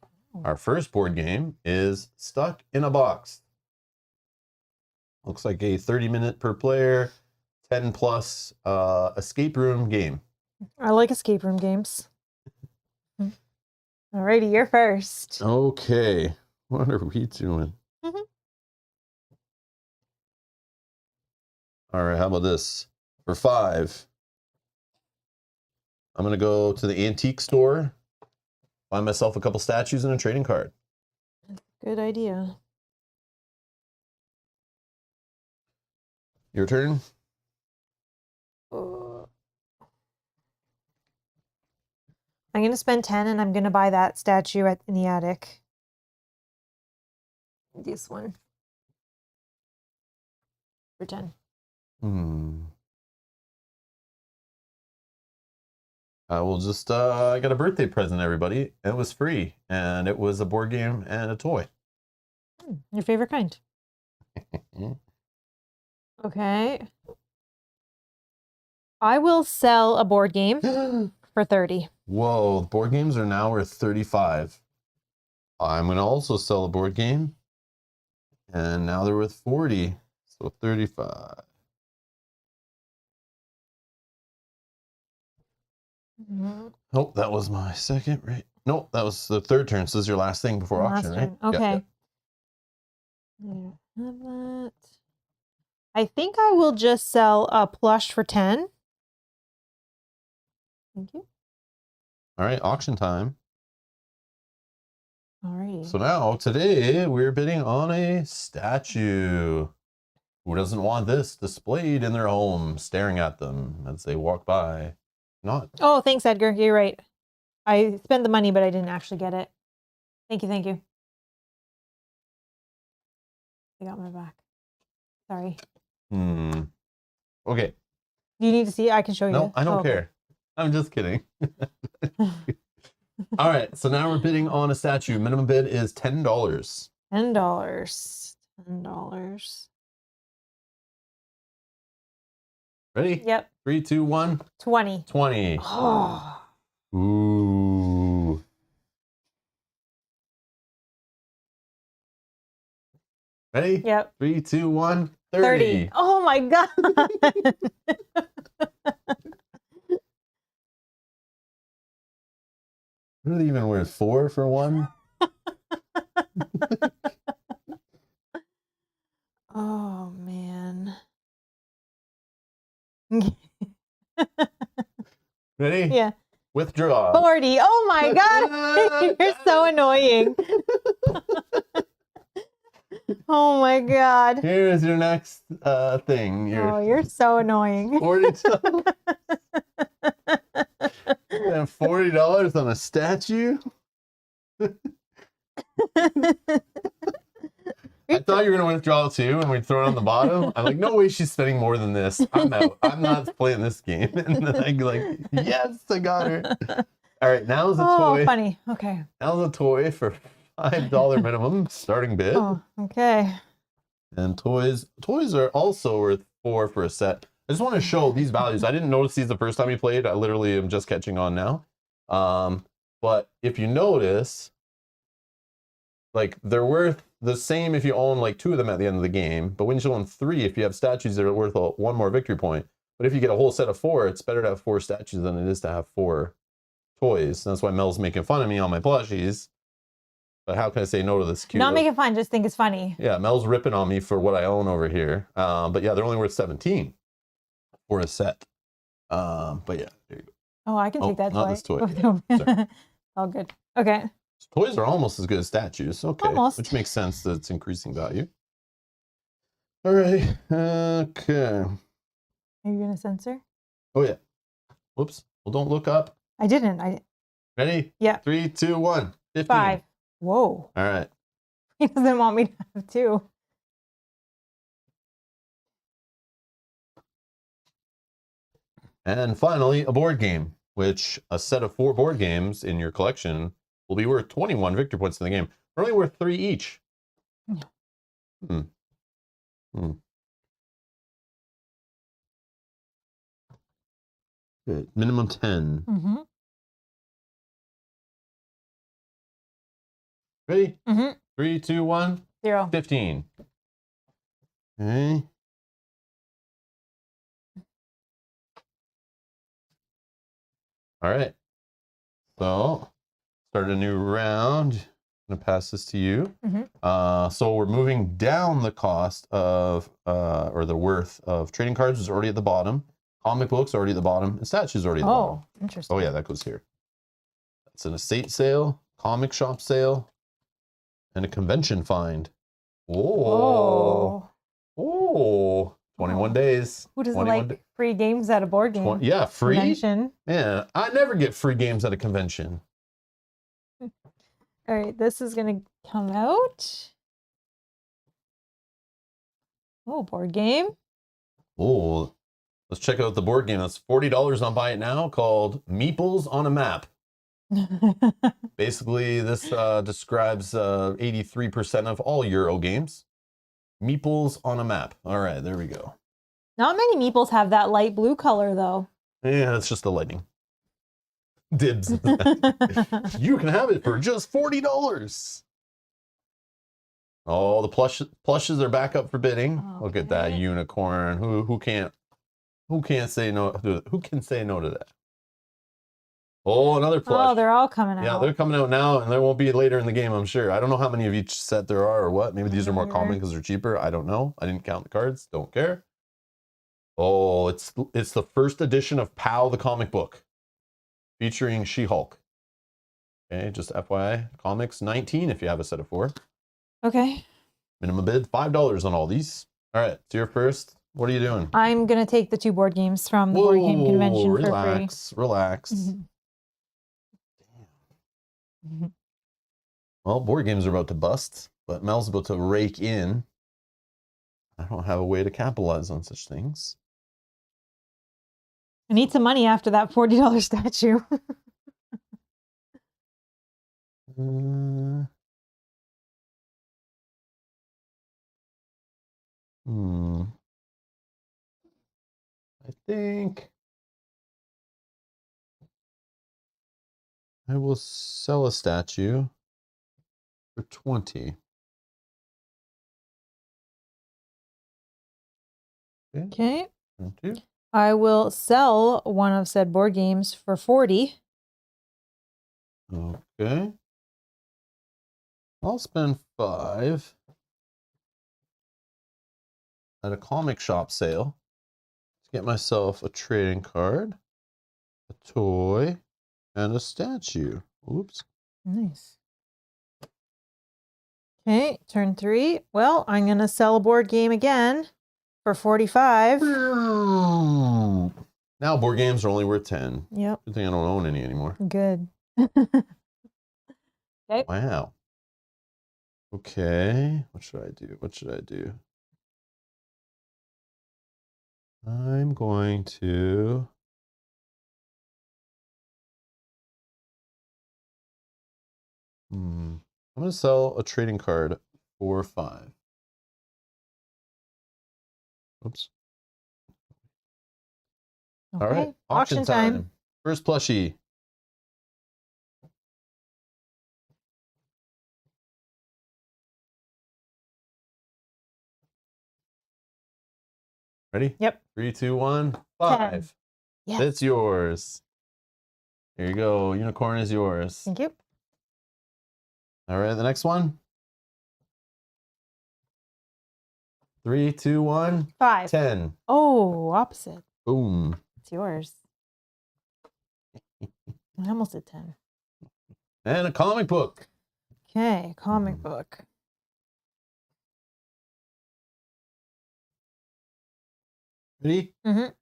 Our first board game is Stuck in a Box. Looks like a 30-minute per player, 10 plus escape room game. I like escape room games. Alrighty, you're first. Okay. What are we doing? All right, how about this? For 5, I'm going to go to the antique store, buy myself a couple statues and a trading card. Good idea. Your turn. I'm going to spend 10 and I'm going to buy that statue in the attic. This one. For 10. I will just, I got a birthday present, everybody. It was free, and it was a board game and a toy. Your favorite kind. Okay. I will sell a board game for 30. Whoa, board games are now worth 35. I'm going to also sell a board game, and now they're worth 40, so 35. Oh, that was my second, right? Nope, that was the third turn. So this is your last thing before auction, right? Okay. There, have that. I think I will just sell a plush for 10. Thank you. All right, auction time. All right. So now, today, we're bidding on a statue. Who doesn't want this displayed in their home, staring at them as they walk by? Not. Oh, thanks, Edgar. You're right. I spent the money, but I didn't actually get it. Thank you, thank you. I got my back. Sorry. Okay. Do you need to see it? I can show you. No, I don't care. I'm just kidding. All right, so now we're bidding on a statue. Minimum bid is $10. $10. $10. Ready? Yep. 3, 2, 1. 20. 20. Oh. Ooh. Ready? Yep. 3, 2, 1. 30. Oh my God. Really even worth 4 for one? Oh man. Ready? Yeah. Withdraw. 40. Oh my God. You're so annoying. Oh my God. Here's your next thing. You're so annoying. 42. And $40 on a statue? I thought you were going to withdraw too, and we'd throw it on the bottom. I'm like, no way she's spending more than this. I'm out. I'm not playing this game. And then I'm like, yes, I got her. All right, now's a toy. Oh, funny. Okay. Now's a toy for $5 minimum starting bid. Oh, okay. And toys are also worth 4 for a set. I just want to show these values. I didn't notice these the first time we played. I literally am just catching on now. But if you notice, like, they're worth the same if you own like 2 of them at the end of the game. But when you own 3, if you have statues that are worth 1 more victory point. But if you get a whole set of 4, it's better to have 4 statues than it is to have 4 toys. That's why Mel's making fun of me on my plushies. But how can I say no to this cute? Not making fun, just think it's funny. Yeah, Mel's ripping on me for what I own over here. But yeah, they're only worth 17 for a set. But yeah, there you go. Oh, I can take that not toy. this toy. Sorry. All good. Okay. Toys are almost as good as statues. Okay. Almost. Which makes sense that it's increasing value. All right. Okay. Are you going to censor? Oh, yeah. Whoops. Well, don't look up. I didn't. Ready? Yeah. 3, 2, 1. 15. 5. Whoa. All right. He doesn't want me to have 2. And finally, a board game, which a set of 4 board games in your collection will be worth 21 victory points in the game. They're only worth 3 each. Yeah. Good. Minimum 10. Ready? Mm-hmm. 3, 2, 1. 0. 15. Okay. All right. So, start a new round. I'm gonna pass this to you. Mm-hmm. So we're moving down the cost of, or the worth of trading cards is already at the bottom. Comic books already at the bottom, and statues already at the bottom. Oh, interesting. Oh yeah, that goes here. That's an estate sale, comic shop sale, and a convention find. Oh, oh, 21 Oh. days. Who doesn't 21 like free games at a board game? Yeah, free. Convention. Man, I never get free games at a convention. All right, this is gonna come out. Oh, board game. Oh, let's check out the board game. That's $40 on Buy It Now, called Meeples on a Map. Basically, this describes 83% of all Euro games. Meeples on a Map. All right, there we go. Not many meeples have that light blue color, though. Yeah, it's just the lighting. Dibs. You can have it for just $40. Oh, the plushes are back up for bidding. Okay. Look at that unicorn. Who can't say no? Who can say no to that? Oh, another plush. Oh, they're all coming out. Yeah, they're coming out now, and there won't be later in the game, I'm sure. I don't know how many of each set there are or what. Maybe these are more common because they're cheaper. I don't know. I didn't count the cards. Don't care. Oh, it's the first edition of Pow the comic book, featuring She-Hulk. Okay, just FYI, comics 19 if you have a set of 4. Okay. Minimum bid $5 on all these. All right, so you're first. What are you doing? I'm gonna take the 2 board games from the board game convention for free. Relax. Mm-hmm. Mm-hmm. Well, board games are about to bust, but Mel's about to rake in. I don't have a way to capitalize on such things. I need some money after that $40 statue. I think I will sell a statue for 20. Okay. 22. I will sell one of said board games for 40. Okay. I'll spend 5 at a comic shop sale to get myself a trading card, a toy, and a statue. Oops. Nice. Okay, turn 3. Well, I'm going to sell a board game again for 45. Now board games are only worth 10. Yep. Good thing I don't own any anymore. Good. Okay. Wow. Okay. What should I do? What should I do? I'm going to... I'm going to sell a trading card for 5. Oops. Okay. All right. Auction time. First plushie. Ready? Yep. 3, 2, 1. 5. Yes. It's yours. Here you go. Unicorn is yours. Thank you. All right. The next one. 3, 2, 1. 5. 10. Oh, opposite. Boom. It's yours. I almost did 10. And a comic book. Okay, comic book. Ready? 10.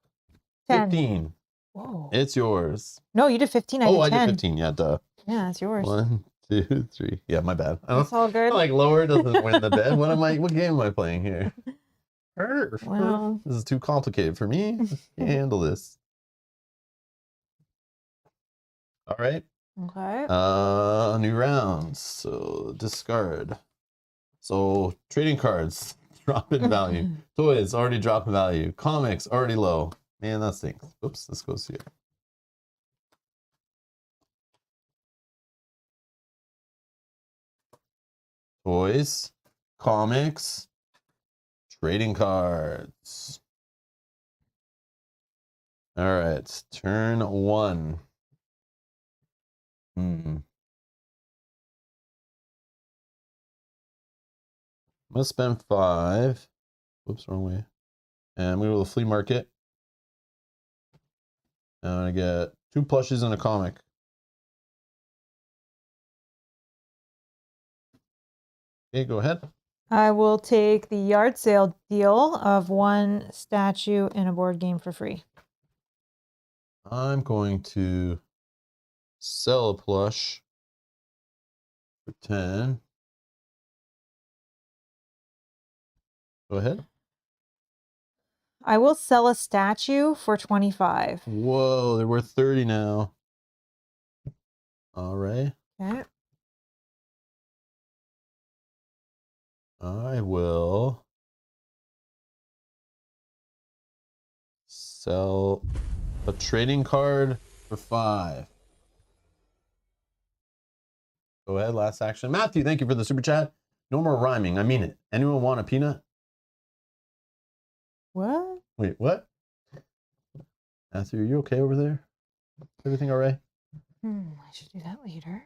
15. Whoa. It's yours. No, you did 15. I did 10. I did 15. Yeah, duh. Yeah, it's yours. 1, 2, 3. Yeah, my bad. That's all good. Like lower doesn't win the bet. What game am I playing here? Well, this is too complicated for me. Can't handle this. All right. Okay. New rounds. So discard. So trading cards drop in value. Toys already drop in value. Comics already low. Man, that stinks. Oops, this goes here. Toys, comics, trading cards. All right, turn 1. I'm gonna spend 5. Whoops, wrong way. And I'm gonna go to the flea market. And I'm gonna get 2 plushies and a comic. Okay, go ahead. I will take the yard sale deal of 1 statue and a board game for free. I'm going to sell a plush for 10. Go ahead. I will sell a statue for 25. Whoa, they're worth 30 now. All right. Okay. I will sell a trading card for 5. Go ahead, last action. Matthew, thank you for the super chat. No more rhyming. I mean it. Anyone want a peanut? What? Wait, what? Matthew, are you okay over there? Everything all right? I should do that later.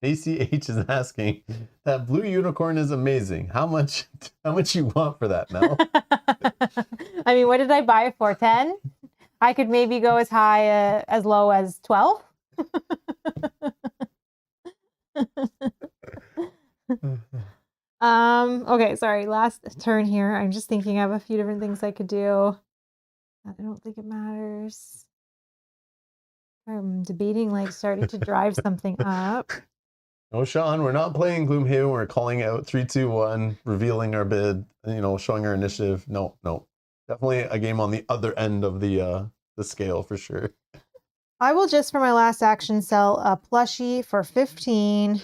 ACH is asking, that blue unicorn is amazing. How much you want for that, Mel? I mean, what did I buy it for? 10? I could maybe go as high, as low as 12. Okay, sorry. Last turn here. I'm just thinking I have a few different things I could do. I don't think it matters. I'm debating like starting to drive something up. No, Sean, we're not playing Gloomhaven. We're calling out 3, 2, 1, revealing our bid, showing our initiative. No. Definitely a game on the other end of the scale for sure. I will just for my last action sell a plushie for 15.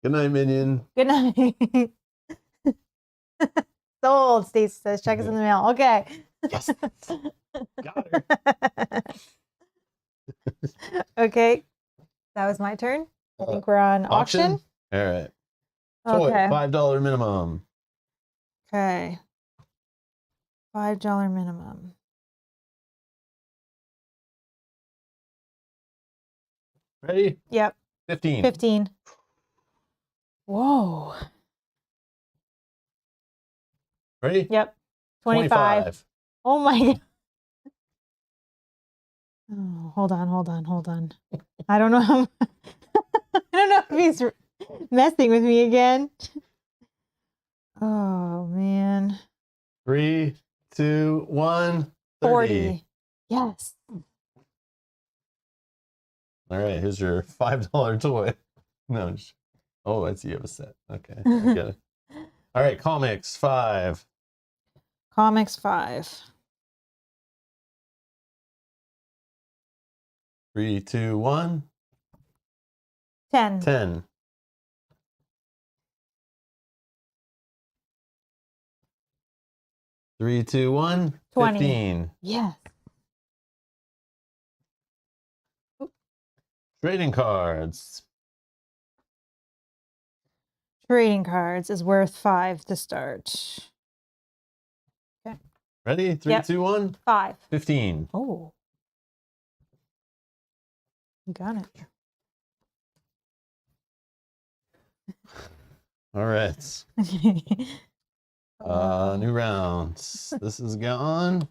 Good night, minion. Good night. Sold, Stacy says. Check is in the mail. Okay. Yes. Got her. Okay. That was my turn. I think we're on auction. All right. Toy, Okay. $5 minimum. Okay. $5 minimum. Ready? Yep. 15. 15. Whoa. Ready? Yep. 25. Oh my God. Oh, hold on. I don't know how. I don't know if he's messing with me again. Oh man. 3, 2, 1. 40. Yes. All right, here's your $5 toy. No. Oh, I see you have a set. Okay, I get it. All right, comics 5. Comics 5. 3, 2, 1. 10. 10. 3, 2, 1. 20. 15. Yes. Trading cards. Trading cards is worth 5 to start. Okay. Ready? 3, Yep. 2, 1. 5. 15. Oh. You got it. All right. New rounds. This is gone.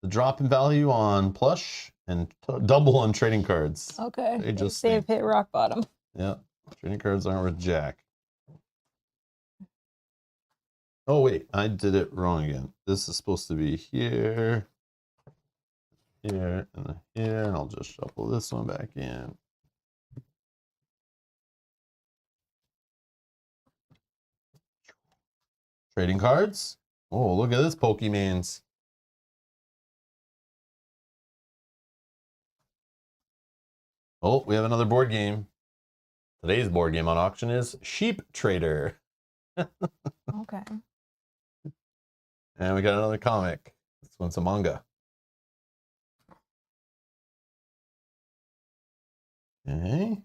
The drop in value on plush and double on trading cards. Okay. They just have hit rock bottom. Yeah. Trading cards aren't worth jack. Oh wait, I did it wrong again. This is supposed to be here, here, and here, and I'll just shuffle this one back in. Trading cards. Oh, look at this Pokemans. Oh, we have another board game. Today's board game on auction is Sheep Trader. Okay. And we got another comic. This one's a manga. Okay.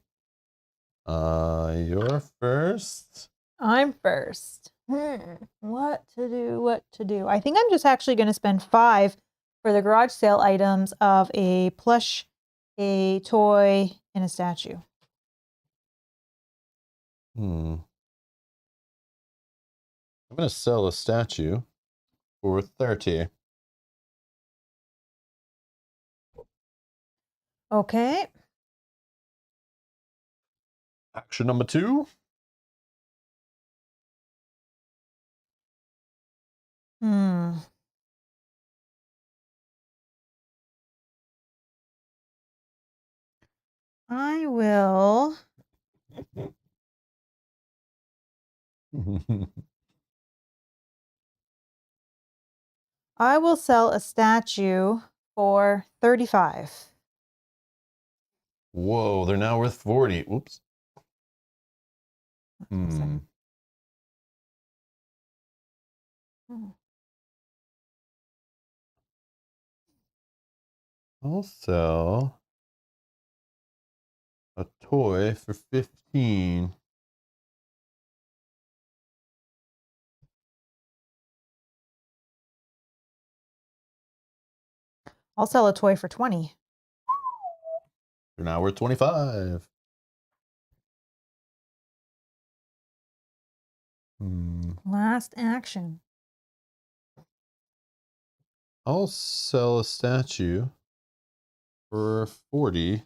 You're first. I'm first. What to do? What to do? I think I'm just actually going to spend 5 for the garage sale items of a plush, a toy, and a statue. I'm going to sell a statue for 30. Okay. Action number 2. I will. I will sell a statue for 35. Whoa, they're now worth 40. Oops. I'll sell a toy for 15. I'll sell a toy for 20. They're now worth 25. Last action. I'll sell a statue for 40.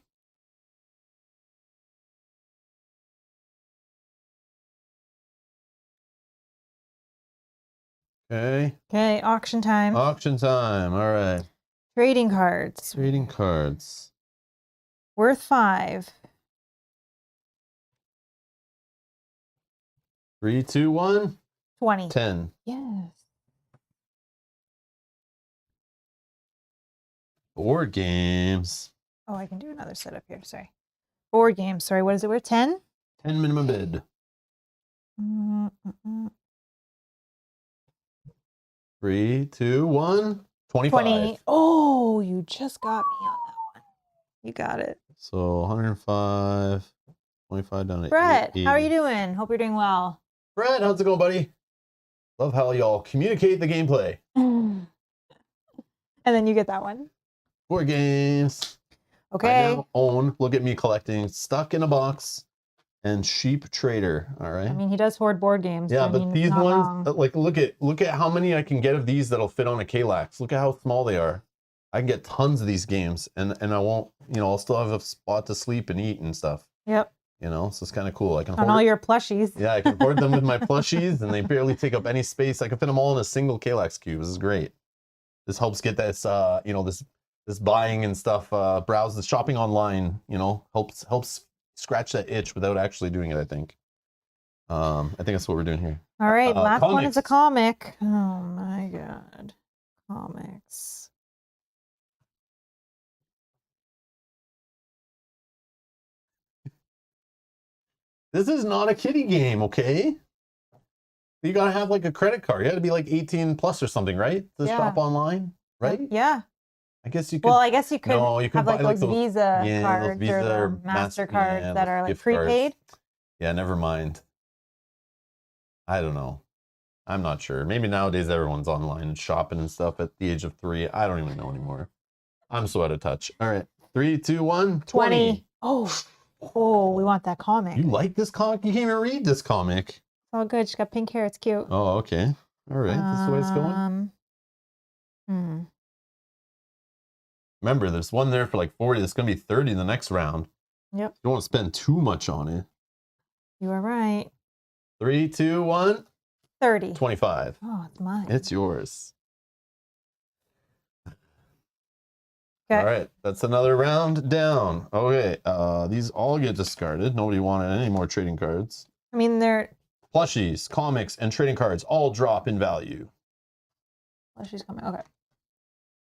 Okay. Okay, auction time. Auction time. All right. Trading cards. Trading cards. Worth 5. 3, 2, 1. 20. 10. Yes. Board games. Oh, I can do another setup here. Sorry. Board games. Sorry, what is it worth? 10? 10 minimum bid. 3, 2, 1. 25. 20. Oh, you just got me on that one. You got it. So 105. 25 down to Brett, 80. how are you doing? Hope you're doing well. Brett, how's it going, buddy? Love how y'all communicate the gameplay. And then you get that one. Board games. Okay. I now own, look at me collecting Stuck in a Box and Sheep Trader. All right. I mean, he does hoard board games. Yeah, so, but these ones, like, look at how many I can get of these that'll fit on a Kallax. Look at how small they are. I can get tons of these games, and I won't, I'll still have a spot to sleep and eat and stuff. Yep. So it's kind of cool. I can on all your plushies. Yeah, I can hoard them with my plushies, and they barely take up any space. I can fit them all in a single Kallax cube. This is great. This helps get this, this buying and stuff, browse the shopping online, helps scratch that itch without actually doing it, I think. I think that's what we're doing here. All right, last comics. one is a comic. Oh my God. Comics. This is not a kiddie game, okay? You gotta have like a credit card. You gotta be like 18 plus or something, right? To shop online, right? Yeah. I guess you could. Well, I guess you could, you could have like those Visa cards those Visa or the MasterCards that are like prepaid. Yeah, never mind. I don't know. I'm not sure. Maybe nowadays everyone's online and shopping and stuff at the age of 3. I don't even know anymore. I'm so out of touch. All right. 3, 2, 1. 20. Oh, we want that comic. You like this comic? You can't even read this comic. It's all good. She's got pink hair. It's cute. Oh, okay. All right. This is the way it's going. Remember, there's one there for like 40. It's going to be 30 in the next round. Yep. You don't want to spend too much on it. You are right. 3, 2, 1. 30. 25. Oh, it's mine. It's yours. Okay. All right. That's another round down. Okay. These all get discarded. Nobody wanted any more trading cards. I mean, they're... Plushies, comics, and trading cards all drop in value. Plushies coming. Okay.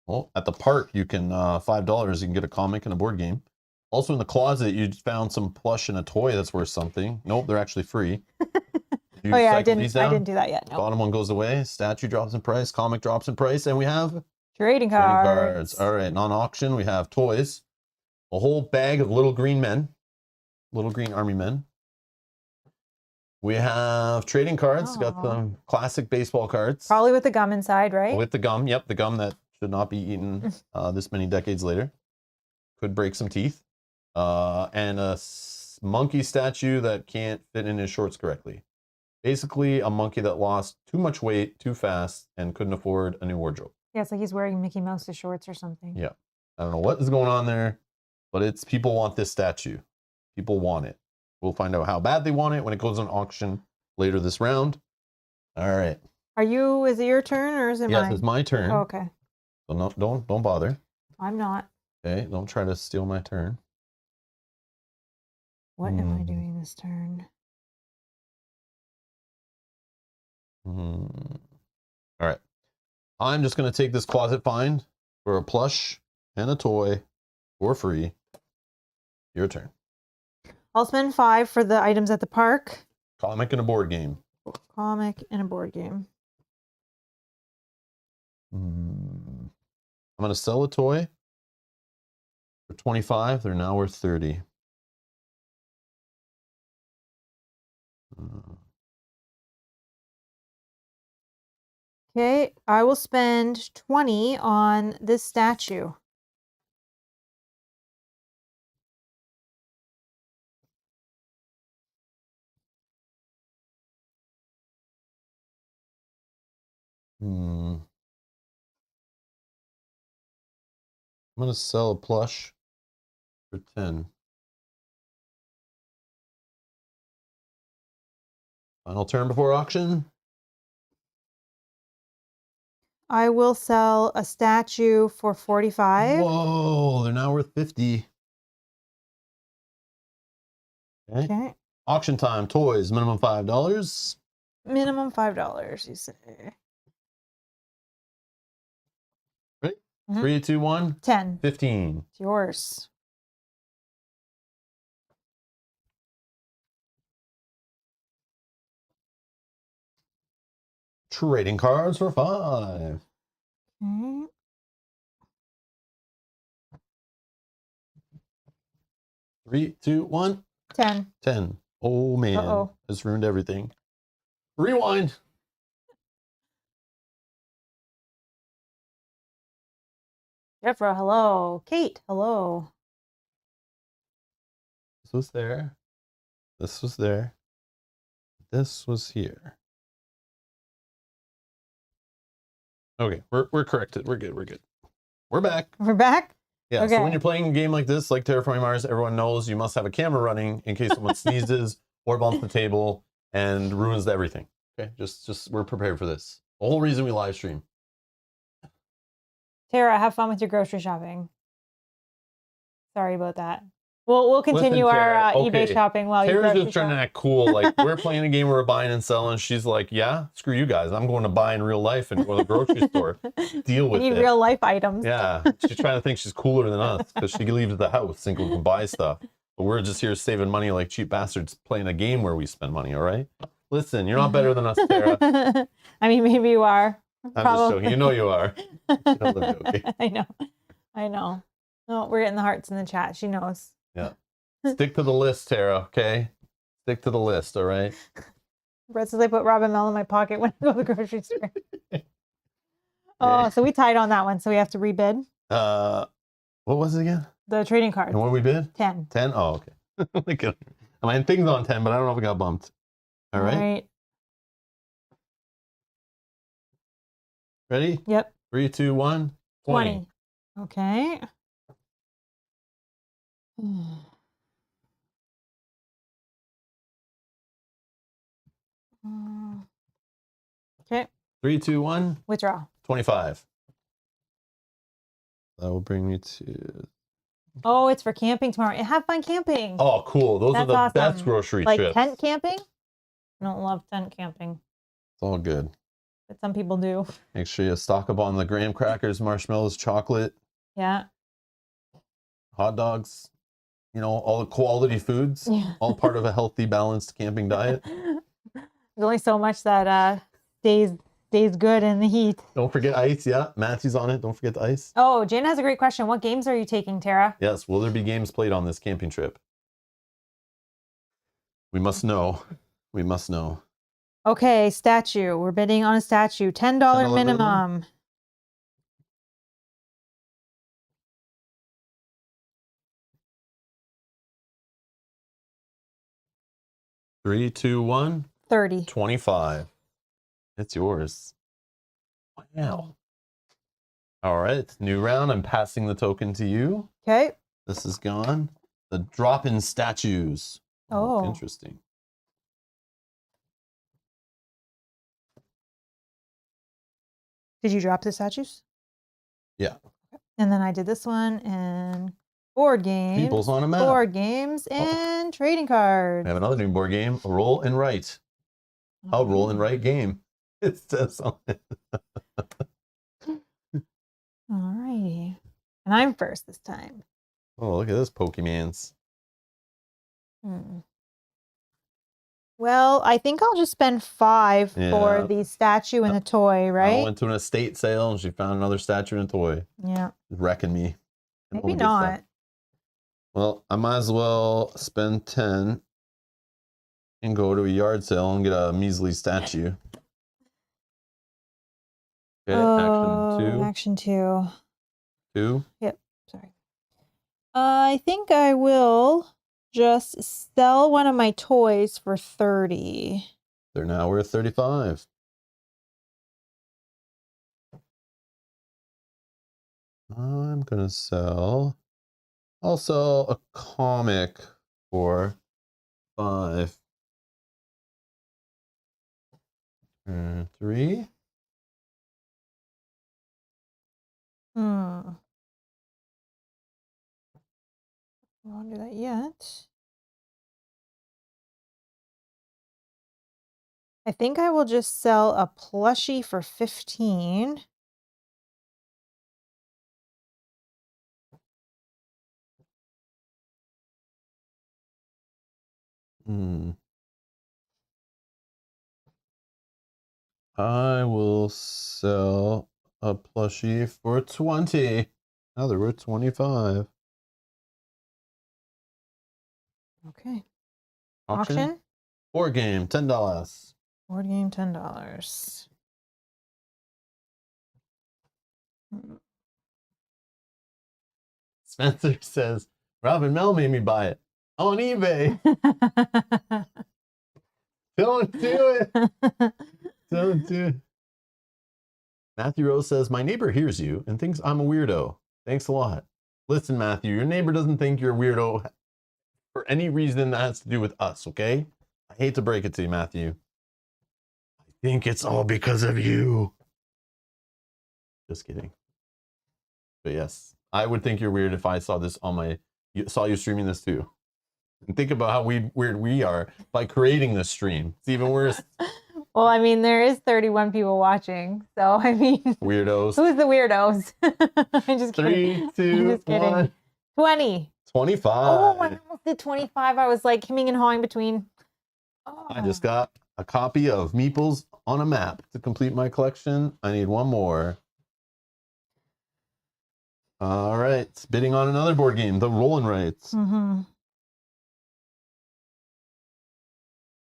Well, at the park, you can, $5, you can get a comic and a board game. Also in the closet, you found some plush and a toy that's worth something. Nope, they're actually free. Oh yeah, I didn't do that yet. Nope. Bottom one goes away. Statue drops in price. Comic drops in price. And we have trading cards. All right, non-auction, we have toys. A whole bag of little green men. Little green army men. We have trading cards. Got Aw. some classic baseball cards. Probably with the gum inside, right? With the gum. Yep, the gum that should not be eaten this many decades later. Could break some teeth. And a monkey statue that can't fit in his shorts correctly. Basically, a monkey that lost too much weight too fast and couldn't afford a new wardrobe. Yeah, it's like he's wearing Mickey Mouse's shorts or something. Yeah. I don't know what is going on there, but it's people want this statue. People want it. We'll find out how bad they want it when it goes on auction later this round. All right. Is it your turn or is it mine? Yes, it's my turn. Oh, okay. So no, don't bother. I'm not. Okay, don't try to steal my turn. What am I doing this turn? All right. I'm just going to take this closet find for a plush and a toy for free. Your turn. I'll spend 5 for the items at the park. Comic and a board game. Comic and a board game. I'm going to sell a toy for 25. They're now worth 30. Okay, I will spend 20 on this statue. I'm going to sell a plush for 10. Final turn before auction. I will sell a statue for 45. Whoa, they're now worth 50. Okay. Auction time. Toys, minimum $5. Minimum $5, you say. Ready? Mhm. 3, 2, 1. 10. 15. It's yours. Trading cards for 5. Okay. 3, 2, 1. 10. 10. Oh man, Uh-oh. this ruined everything. Rewind. Jeffra, hello. Kate, hello. This was there. This was there. This was here. Okay, we're corrected. We're good. We're good. We're back. We're back? Yeah, Okay. so when you're playing a game like this, like Terraforming Mars, everyone knows you must have a camera running in case someone sneezes or bumps the table and ruins everything. Okay, just we're prepared for this. The whole reason we live stream. Tara, have fun with your grocery shopping. Sorry about that. We'll continue Listen, our Tara, eBay okay. shopping while you Tara's grocery just trying to shop. act cool. Like, we're playing a game where we're buying and selling. She's like, yeah, screw you guys. I'm going to buy in real life and go to the grocery store. Deal with I need it. real life items. Yeah, she's trying to think she's cooler than us because she leaves the house and can buy stuff. But we're just here saving money like cheap bastards playing a game where we spend money, all right? Listen, you're not better than us, Tara. I mean, maybe you are. I'm just joking. You know you are. Don't live joking. I know. No, we're getting the hearts in the chat. She knows. Yeah. Stick to the list, Tara, okay? Stick to the list, all right? Brett says I put Robin Mel in my pocket when I go to the grocery store. Oh, so we tied on that one, so we have to rebid. What was it again? The trading cards. And what did we bid? 10. 10? Oh, okay. I mean, things on 10, but I don't know if it got bumped. All right. Ready? Yep. 3, 2, 1. 20. Okay. Okay. 3, 2, 1. Withdraw. 25. That will bring me to... Oh, it's for camping tomorrow. Have fun camping. Oh, cool. Those That's are the awesome. best grocery like trips. tent camping? I don't love tent camping, It's all good. but some people do. Make sure you stock up on the graham crackers, marshmallows, chocolate, Yeah. hot dogs, you know, all the quality foods, Yeah. all part of a healthy, balanced camping diet. There's only so much that stays good in the heat. Don't forget ice. Yeah, Matthew's on it. Don't forget the ice. Oh, Jane has a great question. What games are you taking, Tara? Yes. Will there be games played on this camping trip? We must know. We must know. Okay, statue. We're bidding on a statue. $10 $10 minimum. Three, two, one. 30. 25. It's yours. Wow. All right, new round. I'm passing the token to you. Okay. This is gone. The drop-in statues. Oh. Interesting. Did you drop the statues? Yeah. And then I did this one and board games. People's on a map. Board games and trading cards. We have another new board game, Roll and Write. A roll and write game. It says on it. Alrighty. And I'm first this time. Oh, look at this Pokemans. Well, I think I'll just spend 5 for the statue and the toy, right? I went to an estate sale and she found another statue and a toy. Yeah. Wrecking me. Maybe not. Well, I might as well spend 10 and go to a yard sale and get a measly statue. Okay, action 2. 2? Yep, sorry. I think I will just sell one of my toys for 30. They're now worth 35. I'm gonna sell. I'll sell a comic for 5. 3. I won't do that yet. I think I will just sell a plushie for 15. I will sell a plushie for 20. Now they're worth 25. Okay. Auction? Board game, $10. Board game, $10. Spencer says, Robin Mel made me buy it on eBay. Don't do it. Don't do it. Matthew Rose says, my neighbor hears you and thinks I'm a weirdo. Thanks a lot. Listen, Matthew, your neighbor doesn't think you're a weirdo for any reason that has to do with us, okay? I hate to break it to you, Matthew. I think it's all because of you. Just kidding. But yes, I would think you're weird if I saw this on my, saw you streaming this too. And think about how weird we are by creating this stream. It's even worse. Well, I mean, there is 31 people watching, so I mean, weirdos. Who's the weirdos? I'm just kidding. 3, 2, I'm just kidding. 1. 20. 25. Oh, I almost did 25. I was like hemming and hawing between. Oh. I just got a copy of Meeples on a Map to complete my collection. I need one more. All right, bidding on another board game, the Roll and Writes.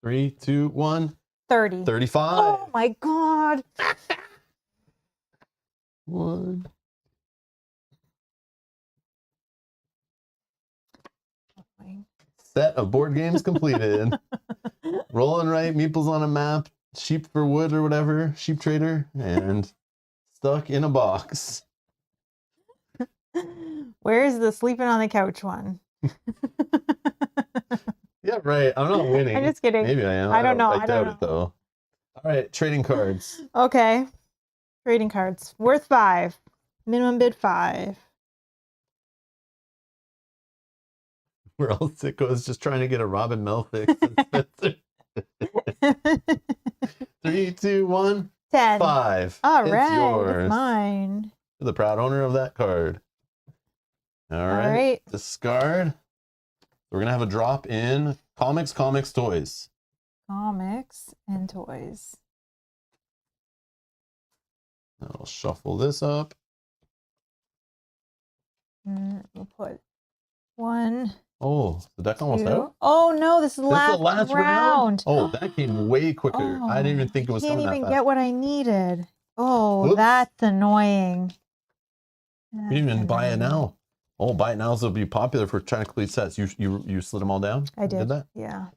3, 2, 1. 30. 35. Oh my God. 1. Set of board games completed. Roll and Write, Meeples on a Map, Sheep for Wood or whatever, Sheep Trader, and Stuck in a Box. Where's the sleeping on the couch one? Yeah, right. I'm not winning. I'm just kidding. Maybe I am. I don't know. I doubt it though. All right, trading cards. Okay. Trading cards. Worth 5. Minimum bid 5. We're all sickos just trying to get a Robin Mel fix. 3, 2, 1. 10. 5. All it's right. yours. It's mine. You're the proud owner of that card. All right. Discard. We're going to have a drop in comics, toys. Comics and toys. I'll shuffle this up. We'll put 1 Oh, the deck almost out? Oh no, this is the This is the last last round. Oh, that came way quicker. I didn't even think it was I can't coming that even fast. get what I needed. Oh, Whoops. that's annoying. You didn't even buy it now. Oh, buy it now, so it'll be popular for trying to complete sets. You slid them all down? I did that? Yeah.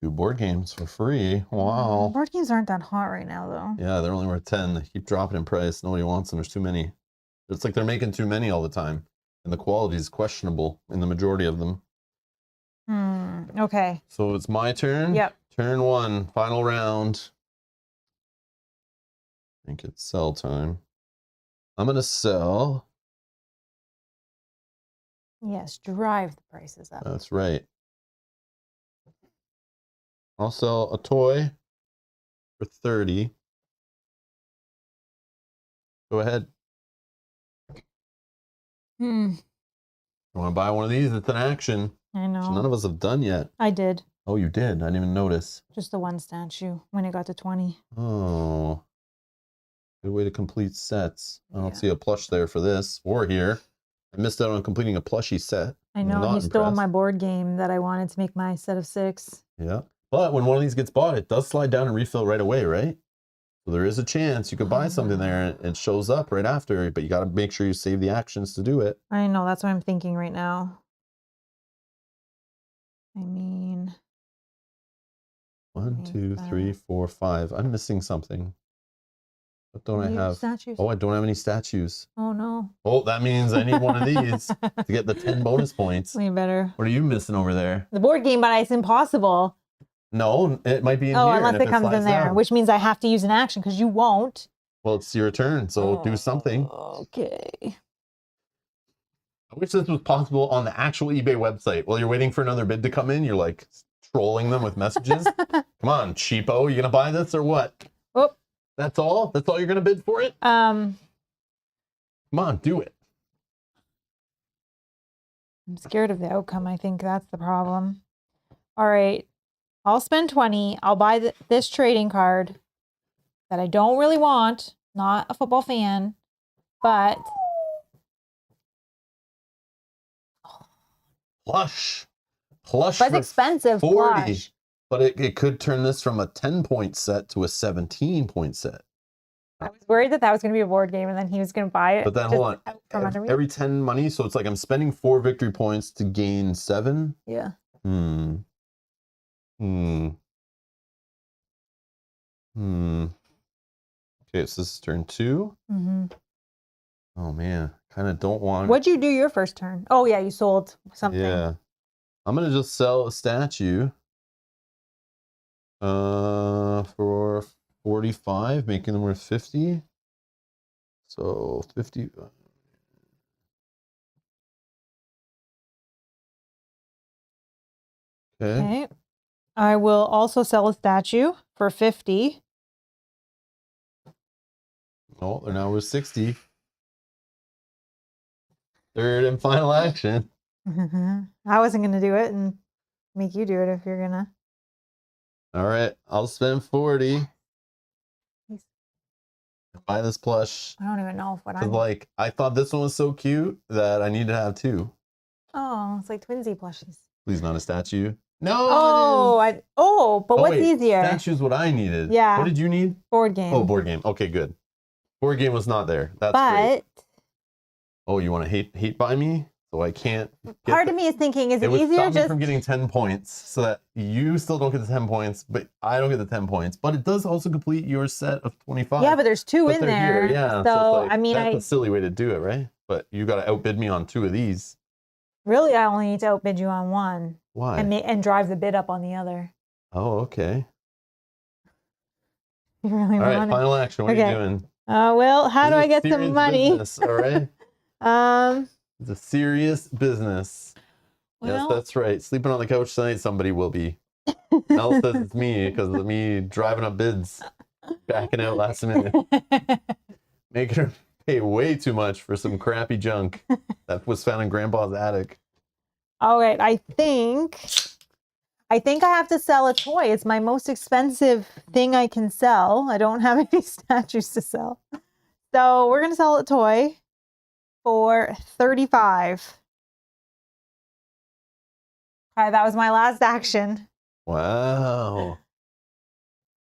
2 board games for free. Wow. Board games aren't that hot right now, though. Yeah, they're only worth 10. They keep dropping in price. Nobody wants them. There's too many. It's like they're making too many all the time. And the quality is questionable in the majority of them. Okay. So it's my turn? Yep. Turn 1, final round. I think it's sell time. I'm going to sell. Yes, drive the prices up. That's right. I'll sell a toy for 30. Go ahead. You want to buy one of these? It's an action. I know. Which none of us have done yet. I did. Oh, you did? I didn't even notice. Just the one statue when it got to 20. Oh. Good way to complete sets. I don't see a plush there for this or here. I missed out on completing a plushie set. I know. Not He stole impressed. my board game that I wanted to make my set of 6. Yeah. But when one of these gets bought, it does slide down and refill right away, right? So there is a chance you could buy something there and it shows up right after, but you got to make sure you save the actions to do it. I know. That's what I'm thinking right now. I mean... 1, 2, 3, 4, 5. I'm missing something. What don't I have? Statues. Oh, I don't have any statues. Oh, no. Oh, that means I need one of these to get the 10 bonus points. We better. What are you missing over there? The board game, but it's impossible. No, it might be in here. Unless it comes in there, down. which means I have to use an action because you won't. Well, it's your turn, so do something. Okay. I wish this was possible on the actual eBay website. While you're waiting for another bid to come in, you're like trolling them with messages. Come on, cheapo, you gonna buy this or what? Oh. That's all? That's all you're gonna bid for it? Come on, do it. I'm scared of the outcome. I think that's the problem. All right. I'll spend 20. I'll buy this trading card that I don't really want. Not a football fan, but... Plush. But it's expensive. 40. Plush. But it could turn this from a 10-point set to a 17-point set. I was worried that was going to be a board game and then he was going to buy it. But then hold on. Every 10 money, so it's like I'm spending 4 victory points to gain 7? Yeah. Okay, so this is turn 2. Oh man, kind of don't want. What'd you do your first turn? Oh yeah, you sold something. Yeah, I'm gonna just sell a statue. For 45, making them worth 50. So 50. Okay. I will also sell a statue for 50. Oh, they're now worth 60. Third and final action. I wasn't going to do it and make you do it if you're going to. All right, I'll spend 40. Buy this plush. I don't even know what I'm like. I thought this one was so cute that I need to have 2. Oh, it's like twinsy plushies. Please, not a statue. No. But what's easier? Statue's what I needed. Yeah. What did you need? Board game. Oh, board game. Okay, good. Board game was not there. That's great. Oh, you want to hate buy me? So I can't. Part of me is thinking, is it would easier stop me just from getting 10 points so that you still don't get the 10 points, but I don't get the 10 points. But it does also complete your set of 25. Yeah, but there's 2 in there. Here. Yeah. So, it's like, I mean, that's a silly way to do it, right? But you got to outbid me on 2 of these. Really, I only need to outbid you on 1. Why? And drive the bid up on the other. Oh, okay. You really all right, want final action. What are you doing? Well, how do I get some money? Business, all right. It's a serious business. Yes, that's right. Sleeping on the couch tonight, somebody will be. Mel says it's me because of me driving up bids, backing out last minute, making her pay way too much for some crappy junk that was found in Grandpa's attic. All right, I think I have to sell a toy. It's my most expensive thing I can sell. I don't have any statues to sell. So we're going to sell a toy. for 35. All right, that was my last action. Wow.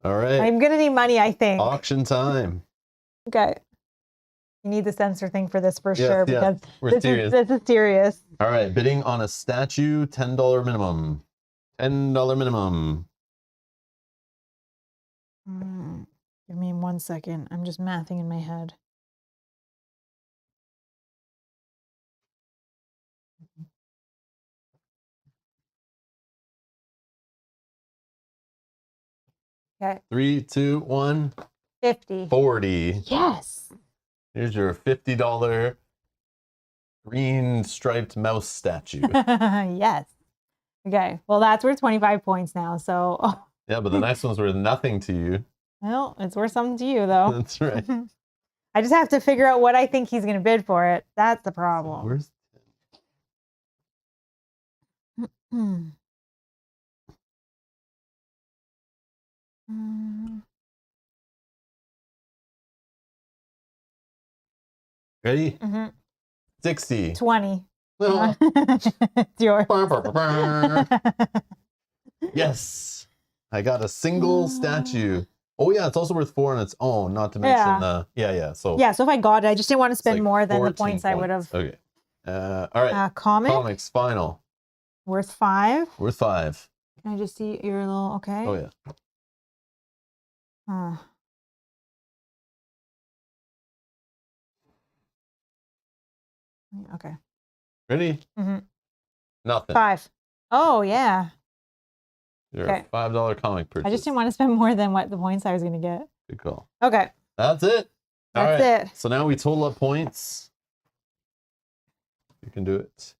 All right. I'm gonna need money, I think. Auction time. Okay. You need the sensor thing for this for Yes, sure yes. because We're serious. this is serious. All right, bidding on a statue, $10 minimum. $10 minimum. Give me 1 second. I'm just mathing in my head. Okay. 3, 2, 1. 50. 40. Yes. Here's your $50 green striped mouse statue. Yes. Okay. Well, that's worth 25 points now. So, Yeah, but the next one's worth nothing to you. well, it's worth something to you, though. That's right. I just have to figure out what I think he's going to bid for it. That's the problem. Where's ready? 60. 20. Oh. It's yours. Yes. I got a single statue. Oh yeah, it's also worth 4 on its own, not to mention the So yeah, so if I got it, I just didn't want to spend like more than the 14 points I would have. Okay. All right. Comics final. worth 5. Worth 5. Can I just see your little okay? Oh yeah. Okay. Ready? Nothing. 5. Oh yeah. Your $5 comic purchase. I just didn't want to spend more than what the points I was going to get. Good call. Okay. That's it. That's it. So now we total up points. You can do it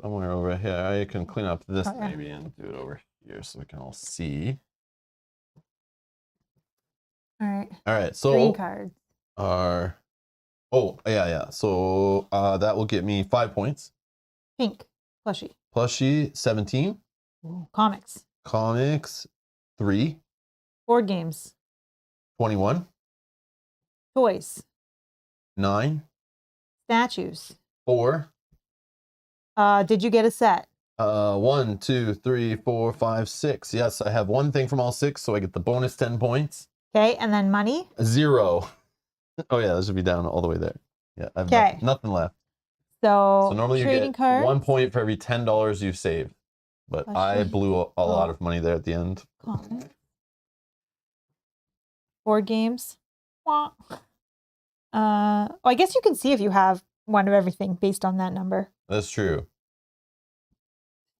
somewhere over here. I can clean up this maybe and do it over here so we can all see. All right. All right. So green cards are So that will get me 5 points. Pink plushie. Plushie 17. Ooh, comics. Comics 3. Board games. 21. Toys. 9. Statues. 4. Did you get a set? 1, 2, 3, 4, 5, 6. Yes, I have one thing from all 6, so I get the bonus 10 points. Okay, and then money? 0. Oh yeah, that should be down all the way there. Yeah, I have nothing left. So normally you get cards? 1 point for every $10 you've saved. But I blew a lot of money there at the end. Board games. I guess you can see if you have one of everything based on that number. That's true.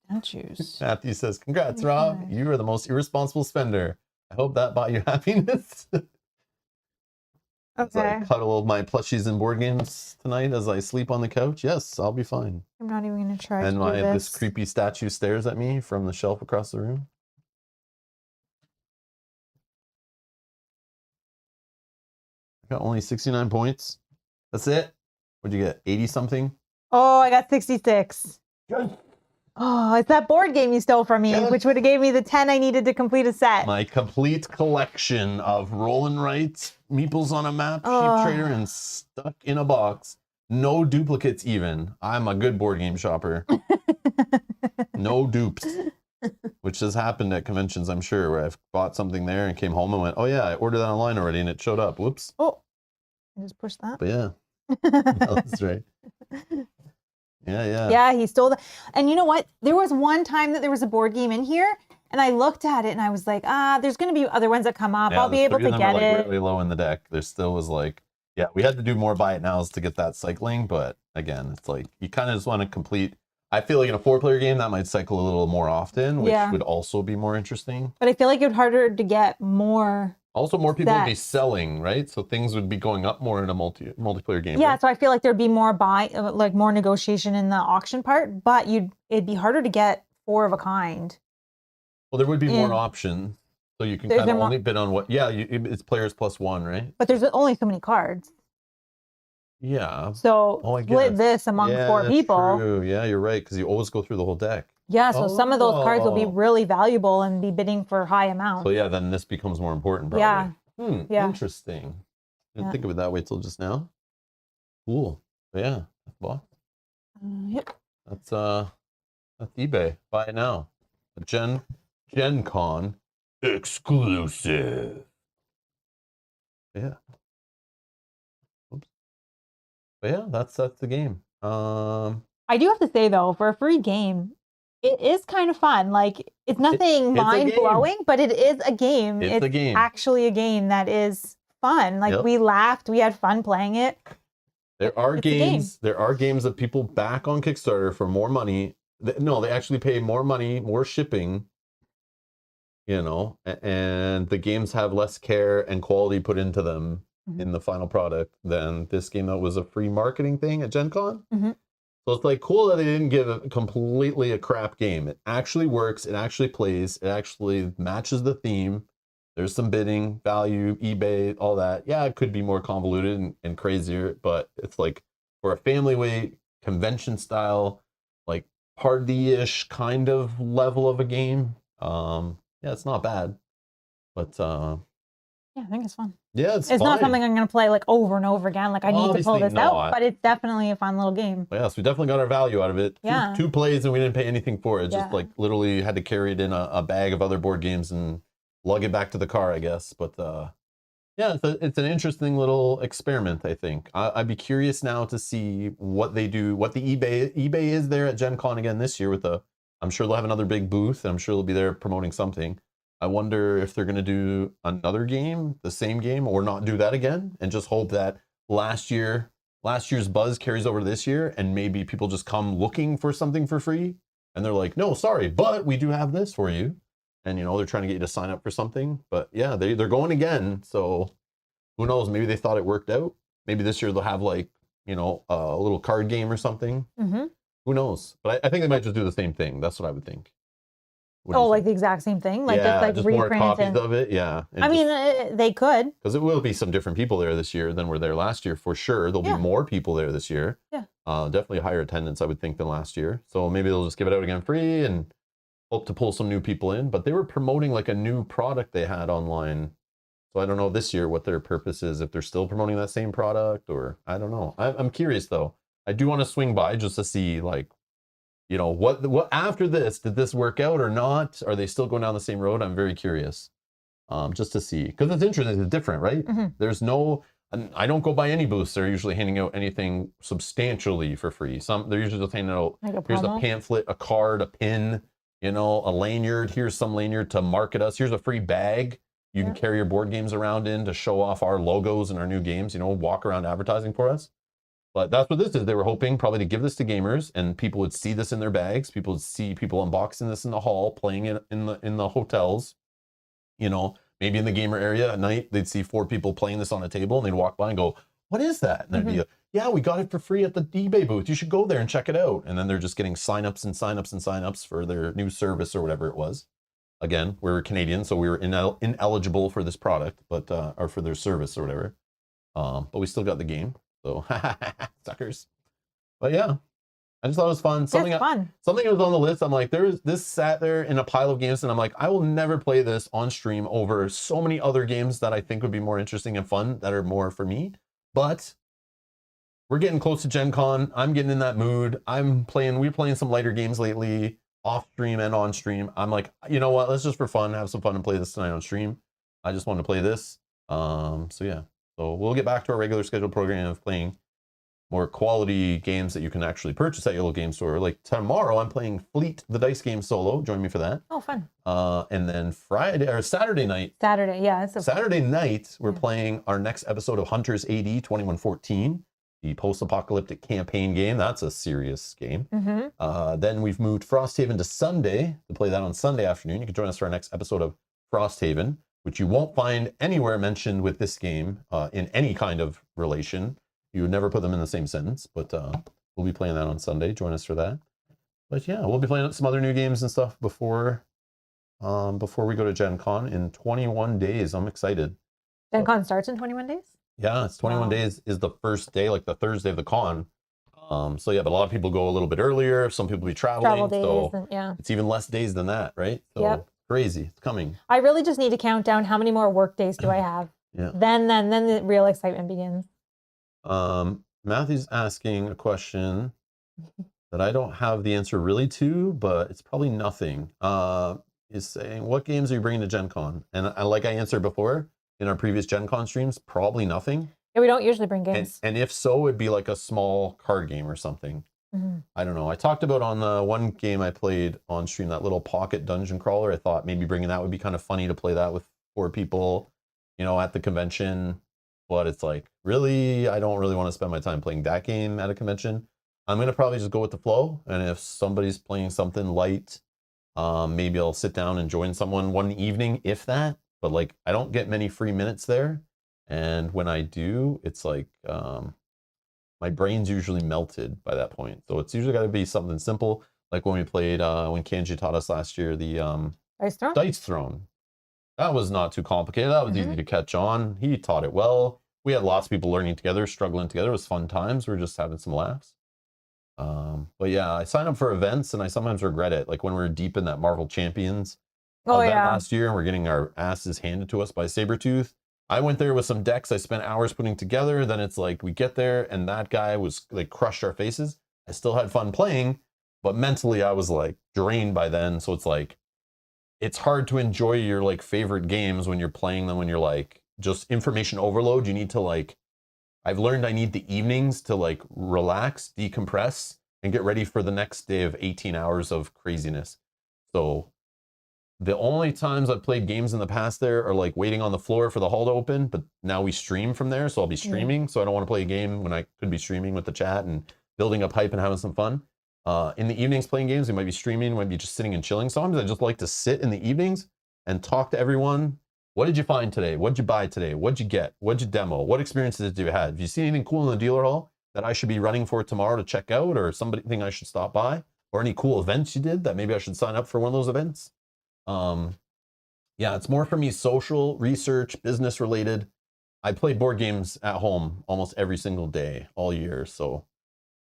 Statues. Matthew says, congrats, Rob. You are the most irresponsible spender. I hope that bought you happiness. Okay. So I cuddle my plushies and board games tonight as I sleep on the couch. Yes, I'll be fine. I'm not even going to try and to do this. This creepy statue stares at me from the shelf across the room. I got only 69 points. That's it. What'd you get? 80 something? Oh, I got 66. Good. Oh, it's that board game you stole from me, which would have gave me the 10 I needed to complete a set. My complete collection of roll and write, meeples on a map, sheep trader, and stuck in a box. No duplicates even. I'm a good board game shopper. No dupes. Which has happened at conventions, I'm sure, where I've bought something there and came home and went, oh yeah, I ordered that online already and it showed up. Whoops. Oh, I just pushed that. But yeah. That's right. Yeah. Yeah, he stole the. And you know what? There was one time that there was a board game in here, and I looked at it and I was like, there's going to be other ones that come up. Yeah, I'll be able to get like it. Really low in the deck. There still was like, we had to do more buy it nows to get that cycling. But again, it's like you kind of just want to complete. I feel like in a 4-player game that might cycle a little more often, which would also be more interesting. But I feel like it would harder to get more. Also, more people would be selling, right? So things would be going up more in a multiplayer game. Yeah, right? so I feel like there'd be more more negotiation in the auction part, but it'd be harder to get 4 of a kind. Well, there would be more options, so you can kind of only bid on what. Yeah, it's players plus 1, right? But there's only so many cards. Yeah. So split this among 4 people. True. Yeah, you're right, because you always go through the whole deck. Yeah, so some of those cards will be really valuable and be bidding for high amounts. So yeah, then this becomes more important, probably. Yeah. Interesting. Didn't think of it that way till just now. Cool. But yeah, the box. Yep. That's eBay. Buy it now. A Gen Con exclusive. Yeah. Oops. But yeah, that's the game. I do have to say though, for a free game, it is kind of fun. Like it's nothing mind blowing, but it is a game. It's a game. Actually a game that is fun. Like we laughed, we had fun playing it. There are games. There are games that people back on Kickstarter for more money. No, they actually pay more money, more shipping. You know, and the games have less care and quality put into them in the final product than this game that was a free marketing thing at Gen Con. So it's like cool that they didn't give it completely a crap game. It actually works. It actually plays. It actually matches the theme. There's some bidding, value, eBay, all that. Yeah, it could be more convoluted and crazier, but it's like for a family weight, convention style, like party-ish kind of level of a game. Yeah, it's not bad. But yeah, I think it's fun. Yeah, it's not something I'm going to play like over and over again. Like I need to pull this out, but it's definitely a fun little game. Yes, we definitely got our value out of it. Yeah. Two plays and we didn't pay anything for it. Just like literally had to carry it in a bag of other board games and lug it back to the car, I guess. But yeah, it's an interesting little experiment, I think. I'd be curious now to see what they do, what the eBay is there at Gen Con again this year with I'm sure they'll have another big booth. I'm sure they'll be there promoting something. I wonder if they're going to do another game, the same game, or not do that again, and just hope that last year's buzz carries over to this year, and maybe people just come looking for something for free, and they're like, no, sorry, but we do have this for you. And, you know, they're trying to get you to sign up for something. But yeah, they're going again. So who knows? Maybe they thought it worked out. Maybe this year they'll have like, you know, a little card game or something. Who knows? But I think they might just do the same thing. That's what I would think. Like the exact same thing? Like just more copies of it. Yeah. I mean, they could. Because it will be some different people there this year than were there last year for sure. There'll be more people there this year. Yeah. Definitely higher attendance, I would think, than last year. So maybe they'll just give it out again free and hope to pull some new people in. But they were promoting like a new product they had online. So I don't know this year what their purpose is, if they're still promoting that same product or I don't know. I'm curious though. I do want to swing by just to see like, you know, what after this, did this work out or not? Are they still going down the same road? I'm very curious just to see. Because it's interesting. It's different, right? There's no, I don't go by any booths. They're usually handing out anything substantially for free. They're usually just handing out, like here's a pamphlet, a card, a pin, you know, a lanyard. Here's some lanyard to market us. Here's a free bag you can carry your board games around in to show off our logos and our new games, you know, walk around advertising for us. But that's what this is. They were hoping probably to give this to gamers and people would see this in their bags. People would see people unboxing this in the hall, playing it in the hotels. You know, maybe in the gamer area at night, they'd see 4 people playing this on a table and they'd walk by and go, what is that? And they'd be yeah, we got it for free at the eBay booth. You should go there and check it out. And then they're just getting signups and signups and signups for their new service or whatever it was. Again, we're Canadian, so we were ineligible for this product, but or for their service or whatever. But we still got the game. So suckers. But yeah, I just thought it was fun. Something was on the list. I'm like, this sat there in a pile of games, and I'm like, I will never play this on stream over so many other games that I think would be more interesting and fun that are more for me. But we're getting close to Gen Con. I'm getting in that mood. We're playing some lighter games lately, off stream and on stream. I'm like, you know what? Let's just for fun have some fun and play this tonight on stream. I just want to play this. So yeah. So we'll get back to our regular scheduled program of playing more quality games that you can actually purchase at your local game store. Like tomorrow, I'm playing Fleet, the dice game solo. Join me for that. Oh, fun. And then Saturday night. Saturday night, we're playing our next episode of Hunters AD 2114, the post-apocalyptic campaign game. That's a serious game. Then we've moved Frosthaven to Sunday to play that on Sunday afternoon. You can join us for our next episode of Frosthaven, which you won't find anywhere mentioned with this game in any kind of relation. You would never put them in the same sentence, but we'll be playing that on Sunday. Join us for that. But yeah, we'll be playing some other new games and stuff before we go to Gen Con in 21 days. I'm excited. Gen Con starts in 21 days? Yeah, it's 21 days is the first day, like the Thursday of the con. So yeah, but a lot of people go a little bit earlier. Some people be traveling. It's even less days than that, right? So crazy. It's coming. I really just need to count down how many more work days do I have. Then the real excitement begins. Matthew's asking a question that I don't have the answer really to, but it's probably nothing. Is saying, what games are you bringing to Gen Con? And like I answered before in our previous Gen Con streams, probably nothing. Yeah, we don't usually bring games. And if so, it'd be like a small card game or something. I don't know. I talked about on the one game I played on stream, that little pocket dungeon crawler. I thought maybe bringing that would be kind of funny to play that with 4 people, you know, at the convention. But it's like, really, I don't really want to spend my time playing that game at a convention. I'm going to probably just go with the flow. And if somebody's playing something light, maybe I'll sit down and join someone one evening, if that. But like, I don't get many free minutes there. And when I do, it's like, my brain's usually melted by that point. So it's usually got to be something simple, like when we played, when Kanji taught us last year, the Dice Throne. That was not too complicated. That was easy to catch on. He taught it well. We had lots of people learning together, struggling together. It was fun times. We were just having some laughs. But yeah, I sign up for events and I sometimes regret it. Like when we were deep in that Marvel Champions event last year and we're getting our asses handed to us by Sabretooth. I went there with some decks I spent hours putting together. Then it's like we get there and that guy was like crushed our faces. I still had fun playing, but mentally I was like drained by then. So it's like, it's hard to enjoy your like favorite games when you're playing them, when you're like just information overload. You need to like, I've learned I need the evenings to like relax, decompress, and get ready for the next day of 18 hours of craziness. So the only times I've played games in the past there are like waiting on the floor for the hall to open, but now we stream from there, so I'll be streaming. So I don't want to play a game when I could be streaming with the chat and building up hype and having some fun. In the evenings playing games, we might be streaming, might be just sitting and chilling. Sometimes I just like to sit in the evenings and talk to everyone. What did you find today? What'd you buy today? What'd you get? What'd you demo? What experiences did you have? Have you seen anything cool in the dealer hall that I should be running for tomorrow to check out, or something I should stop by, or any cool events you did that maybe I should sign up for one of those events? Yeah, it's more for me social, research, business related. I play board games at home almost every single day, all year. So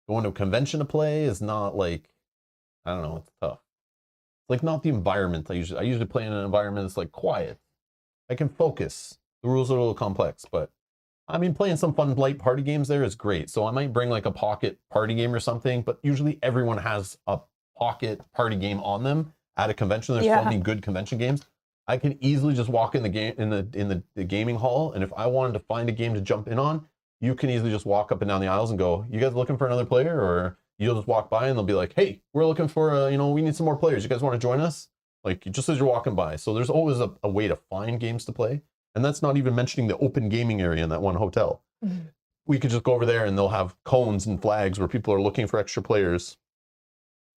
going to a convention to play is not like, I don't know, it's tough. It's like not the environment I usually play in an environment that's like quiet. I can focus. The rules are a little complex, but I mean, playing some fun light party games there is great. So I might bring like a pocket party game or something, but usually everyone has a pocket party game on them at a convention. There's so many good convention games. I can easily just walk in the game in the gaming hall, and if I wanted to find a game to jump in on, you can easily just walk up and down the aisles and go, "You guys looking for another player?" Or you'll just walk by and they'll be like, "Hey, we're looking for we need some more players. You guys want to join us?" Like just as you're walking by. So there's always a way to find games to play, and that's not even mentioning the open gaming area in that one hotel. We could just go over there and they'll have cones and flags where people are looking for extra players.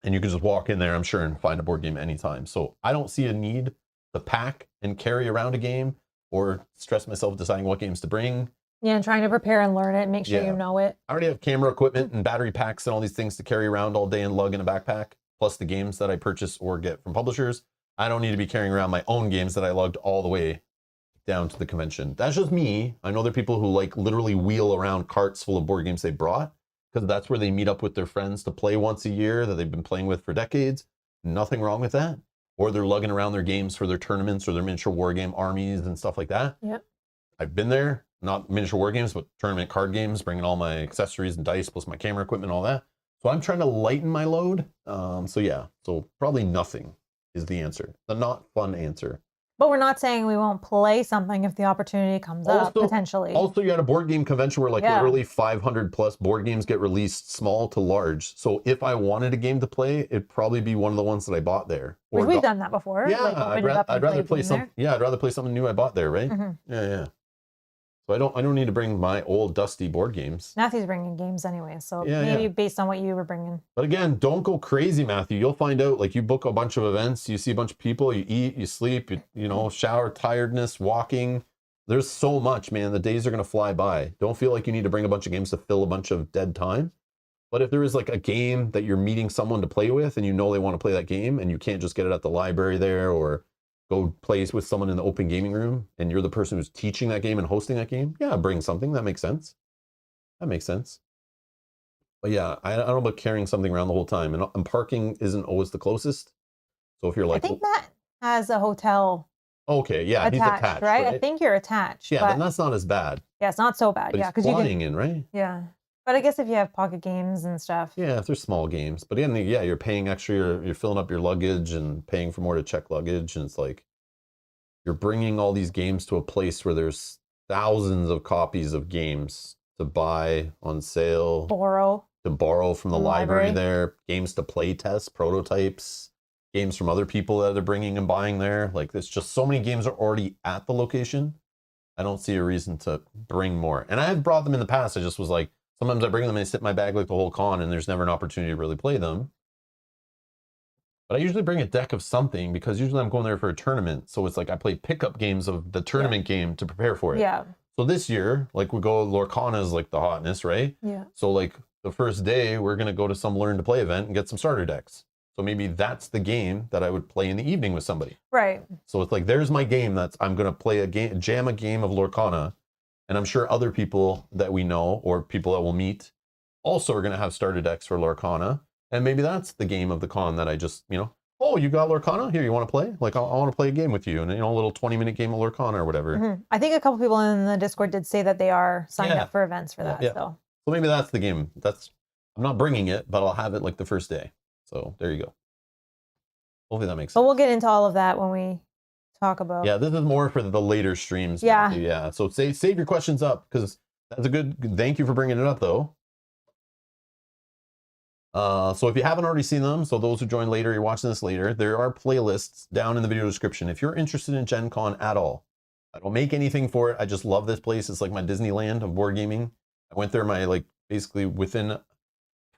And you can just walk in there, I'm sure, and find a board game anytime. So I don't see a need to pack and carry around a game or stress myself deciding what games to bring. Yeah, and trying to prepare and learn it, make sure you know it. I already have camera equipment and battery packs and all these things to carry around all day and lug in a backpack, plus the games that I purchase or get from publishers. I don't need to be carrying around my own games that I lugged all the way down to the convention. That's just me. I know there are people who like literally wheel around carts full of board games they brought, because that's where they meet up with their friends to play once a year that they've been playing with for decades. Nothing wrong with that. Or they're lugging around their games for their tournaments or their miniature war game armies and stuff like that. Yep. I've been there, not miniature war games, but tournament card games, bringing all my accessories and dice, plus my camera equipment and all that. So I'm trying to lighten my load. So probably nothing is the answer. The not fun answer. But we're not saying we won't play something if the opportunity comes up, potentially. Also, you had a board game convention where literally 500 plus board games get released, small to large. So if I wanted a game to play, it'd probably be one of the ones that I bought there. Or we've done that before. Yeah, I'd rather play something new I bought there, right? Yeah. So I don't need to bring my old dusty board games. Matthew's bringing games anyway, so maybe based on what you were bringing. But again, don't go crazy, Matthew. You'll find out, like you book a bunch of events, you see a bunch of people, you eat, you sleep, you shower, tiredness, walking. There's so much, man. The days are going to fly by. Don't feel like you need to bring a bunch of games to fill a bunch of dead time. But if there is like a game that you're meeting someone to play with and you know they want to play that game and you can't just get it at the library there or go play with someone in the open gaming room and you're the person who's teaching that game and hosting that game, bring something. That makes sense. But yeah, I don't know about carrying something around the whole time. And parking isn't always the closest. So if you're like... I think that has a hotel. Okay, yeah, he's attached, right? I think you're attached. Yeah, then that's not as bad. Yeah, it's not so bad. But because flying in, right? Yeah. But I guess if you have pocket games and stuff. Yeah, if they're small games. But in the, yeah, you're paying extra, you're filling up your luggage and paying for more to check luggage. And it's like, you're bringing all these games to a place where there's thousands of copies of games to buy on sale, Borrow. to borrow from the From the library library. there, games to play test, prototypes, games from other people that they're bringing and buying there. Like, there's just so many games are already at the location. I don't see a reason to bring more. And I have brought them in the past. I just was like, sometimes I bring them and they sit in my bag like the whole con, and there's never an opportunity to really play them. But I usually bring a deck of something because usually I'm going there for a tournament. So it's like I play pickup games of the tournament game to prepare for it. Yeah. So this year, like we go, Lorcana is like the hotness, right? Yeah. So like the first day, we're going to go to some learn to play event and get some starter decks. So maybe that's the game that I would play in the evening with somebody. Right. So it's like, there's my game I'm going to play a game, jam a game of Lorcana. And I'm sure other people that we know or people that we'll meet also are going to have starter decks for Lorcana. And maybe that's the game of the con that I just, oh, you got Lorcana? Here, you want to play? Like, I want to play a game with you. And, a little 20-minute game of Lorcana or whatever. Mm-hmm. I think a couple people in the Discord did say that they are signed Yeah. up for events for that. Yeah. So maybe that's the game. I'm not bringing it, but I'll have it like the first day. So there you go. Hopefully that makes sense. But we'll get into all of that when we talk about. Yeah, this is more for the later streams. Yeah. Matthew. Yeah. So save your questions up because that's a good. Thank you for bringing it up though. So if you haven't already seen them, so those who join later, you're watching this later, there are playlists down in the video description. If you're interested in Gen Con at all, I don't make anything for it. I just love this place. It's like my Disneyland of board gaming. I went there basically within,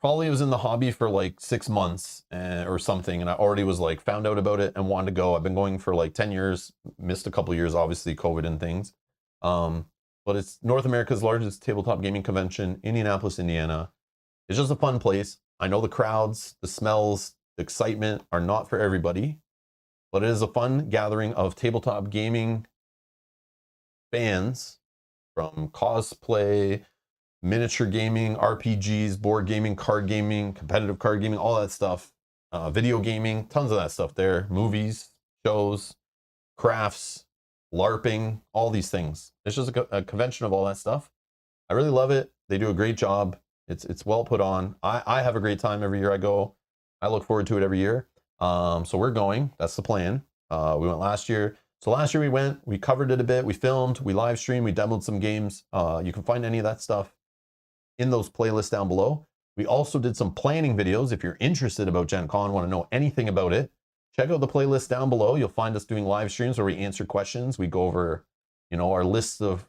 probably was in the hobby for like 6 months or something. And I already was like found out about it and wanted to go. I've been going for like 10 years, missed a couple years, obviously COVID and things. But it's North America's largest tabletop gaming convention, Indianapolis, Indiana. It's just a fun place. I know the crowds, the smells, the excitement are not for everybody, but it is a fun gathering of tabletop gaming fans from cosplay, miniature gaming, RPGs, board gaming, card gaming, competitive card gaming, all that stuff, video gaming, tons of that stuff there, movies, shows, crafts, LARPing, all these things. It's just a convention of all that stuff. I really love it. They do a great job. It's well put on. I have a great time every year I go. I look forward to it every year. So we're going. That's the plan. We went last year. So last year we went, we covered it a bit. We filmed, we live streamed, we demoed some games. You can find any of that stuff in those playlists down below. We also did some planning videos. If you're interested about Gen Con, want to know anything about it, check out the playlist down below. You'll find us doing live streams where we answer questions. We go over, our lists of,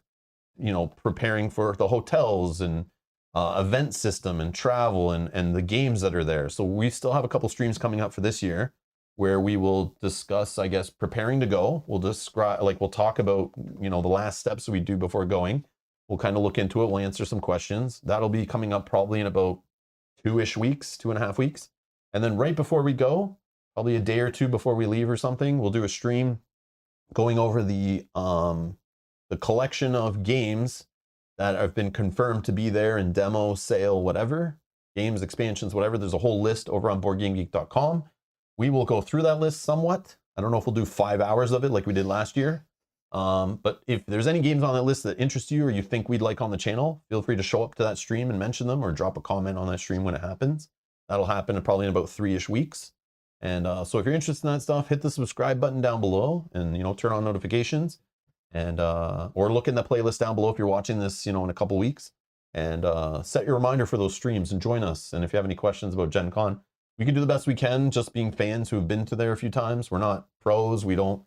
preparing for the hotels and event system and travel and the games that are there. So we still have a couple streams coming up for this year where we will discuss, I guess, preparing to go. We'll describe, we'll talk about, the last steps we do before going. We'll kind of look into it. We'll answer some questions. That'll be coming up probably in about 2-ish weeks, 2.5 weeks. And then right before we go, probably a day or two before we leave or something, we'll do a stream going over the collection of games that have been confirmed to be there in demo, sale, whatever, games, expansions, whatever. There's a whole list over on BoardGameGeek.com. We will go through that list somewhat. I don't know if we'll do 5 hours of it like we did last year. But if there's any games on that list that interest you or you think we'd like on the channel, feel free to show up to that stream and mention them or drop a comment on that stream when it happens. That'll happen probably in about 3-ish weeks. And so if you're interested in that stuff, hit the subscribe button down below and, turn on notifications. And or look in the playlist down below if you're watching this, in a couple weeks, and set your reminder for those streams and join us. And if you have any questions about Gen Con, we can do the best we can, just being fans who have been to there a few times. We're not pros. We don't,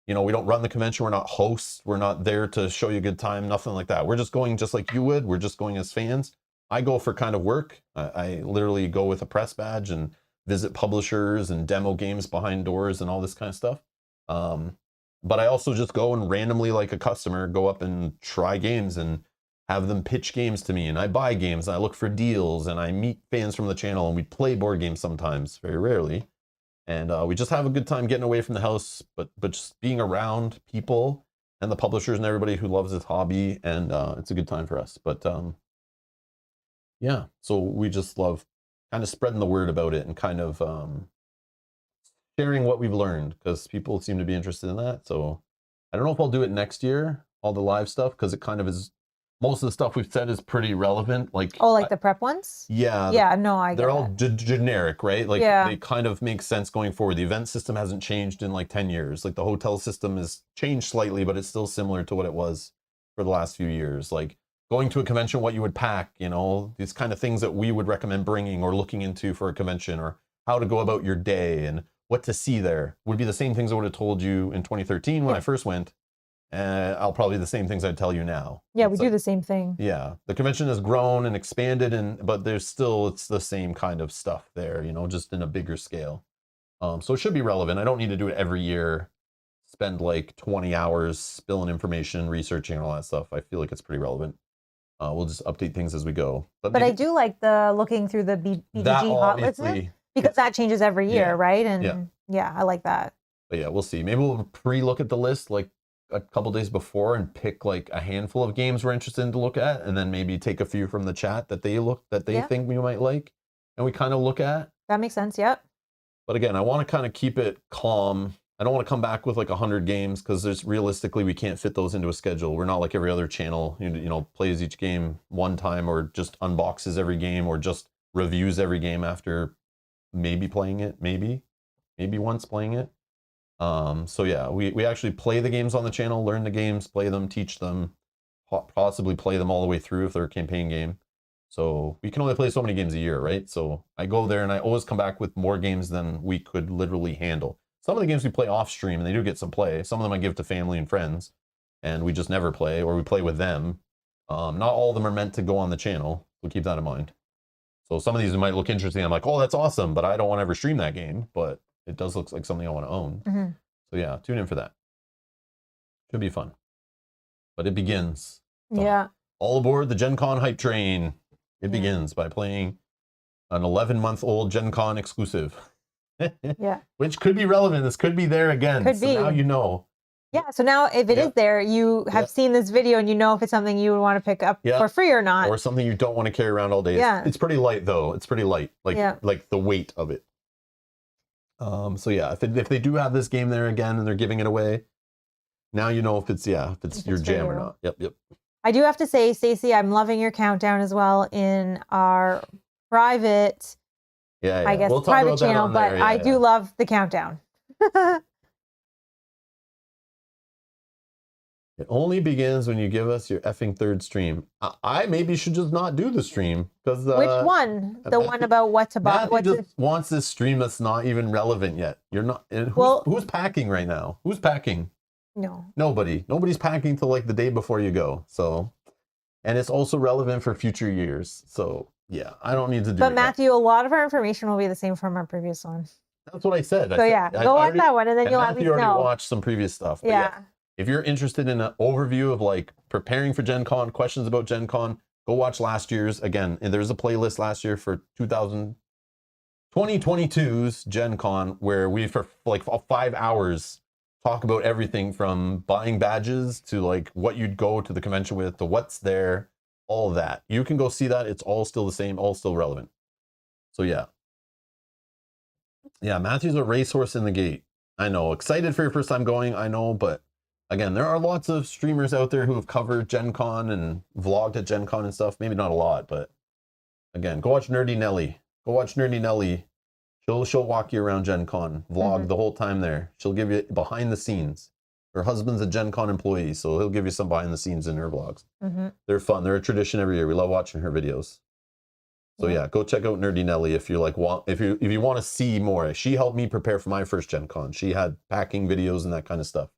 we don't run the convention. We're not hosts. We're not there to show you a good time. Nothing like that. We're just going just like you would. We're just going as fans. I go for kind of work. I literally go with a press badge and visit publishers and demo games behind doors and all this kind of stuff. But I also just go and randomly, like a customer, go up and try games and have them pitch games to me. And I buy games and I look for deals and I meet fans from the channel and we play board games sometimes, very rarely. And we just have a good time getting away from the house, but just being around people and the publishers and everybody who loves this hobby. And it's a good time for us. But yeah, so we just love kind of spreading the word about it and kind of sharing what we've learned because people seem to be interested in that. So I don't know if I'll do it next year, all the live stuff, because it kind of is most of the stuff we've said is pretty relevant. Like, Oh, like the prep ones? yeah, Yeah, no, I get they're all that. generic, right? Like Yeah. they kind of make sense going forward. The event system hasn't changed in like 10 years. Like the hotel system has changed slightly, but it's still similar to what it was for the last few years. Like going to a convention, what you would pack, you know, these kind of things that we would recommend bringing or looking into for a convention, or how to go about your day and what to see there would be the same things I would have told you in 2013 when I first went. And I'll probably the same things I'd tell you now. Yeah, It's we do the same thing. yeah, the convention has grown and expanded, but there's still, it's the same kind of stuff there, you know, just in a bigger scale. So it should be relevant. I don't need to do it every year, spend like 20 hours spilling information, researching all that stuff. I feel like it's pretty relevant. We'll just update things as we go. But I do like the looking through the BDG that hot list obviously, because that changes every year, Yeah. right? And yeah, I like that. but yeah, we'll see. Maybe we'll pre-look at the list like a couple days before and pick like a handful of games we're interested in to look at, and then maybe take a few from the chat that they think we might like, and we kind of look at. That makes sense. Yep. But again, I want to kind of keep it calm. I don't want to come back with like 100 games, because there's realistically we can't fit those into a schedule. We're not like every other channel, you know, plays each game one time, or just unboxes every game, or just reviews every game after maybe playing it, maybe once playing it. So yeah, we actually play the games on the channel, learn the games, play them, teach them, possibly play them all the way through if they're a campaign game. So we can only play so many games a year, right? So I go there and I always come back with more games than we could literally handle. Some of the games we play off stream and they do get some play. Some of them I give to family and friends, and we just never play, or we play with them. Not all of them are meant to go on the channel. So keep that in mind. So some of these might look interesting. I'm like, oh, that's awesome, but I don't want to ever stream that game. But it does look like something I want to own. Mm-hmm. So yeah, tune in for that. Should be fun. But it begins. So yeah. All aboard the Gen Con hype train. It begins by playing an 11-month-old Gen Con exclusive. Yeah. Which could be relevant. This could be there again. Could so be. now you know. Yeah. So now if it is there, you have seen this video and you know if it's something you would want to pick up for free or not. Or something you don't want to carry around all day. Yeah. It's pretty light though. It's pretty light. Like the weight of it. So yeah, if they do have this game there again and they're giving it away, now you know if it's your jam or not. Yep. I do have to say, Stacey, I'm loving your countdown as well in our private, I guess, private channel, but I do love the countdown. It only begins when you give us your effing third stream. I maybe should just not do the stream, because which one? The one about what to buy? Matthew just wants this stream that's not even relevant yet. You're not. Who's packing right now? Who's packing? No. Nobody. Nobody's packing till like the day before you go. So, and it's also relevant for future years. So yeah, I don't need to do. But Matthew, a lot of our information will be the same from our previous one. That's what I said. So go watch that one, and then you'll at least know. Already watched some previous stuff. Yeah. If you're interested in an overview of like preparing for Gen Con, questions about Gen Con, go watch last year's. Again, and there's a playlist last year for 2022's Gen Con where we, for like 5 hours, talk about everything from buying badges to like what you'd go to the convention with, to what's there, all of that. You can go see that. It's all still the same, all still relevant. So yeah. Yeah, Matthew's a racehorse in the gate. I know. Excited for your first time going, I know, but again, there are lots of streamers out there who have covered Gen Con and vlogged at Gen Con and stuff. Maybe not a lot, but again, go watch Nerdy Nelly. Go watch Nerdy Nelly. She'll walk you around Gen Con, vlog the whole time there. She'll give you behind the scenes. Her husband's a Gen Con employee, so he'll give you some behind the scenes in her vlogs. They're fun. They're a tradition every year. We love watching her videos. So yeah, go check out Nerdy Nelly if you like if you want to see more. She helped me prepare for my first Gen Con. She had packing videos and that kind of stuff.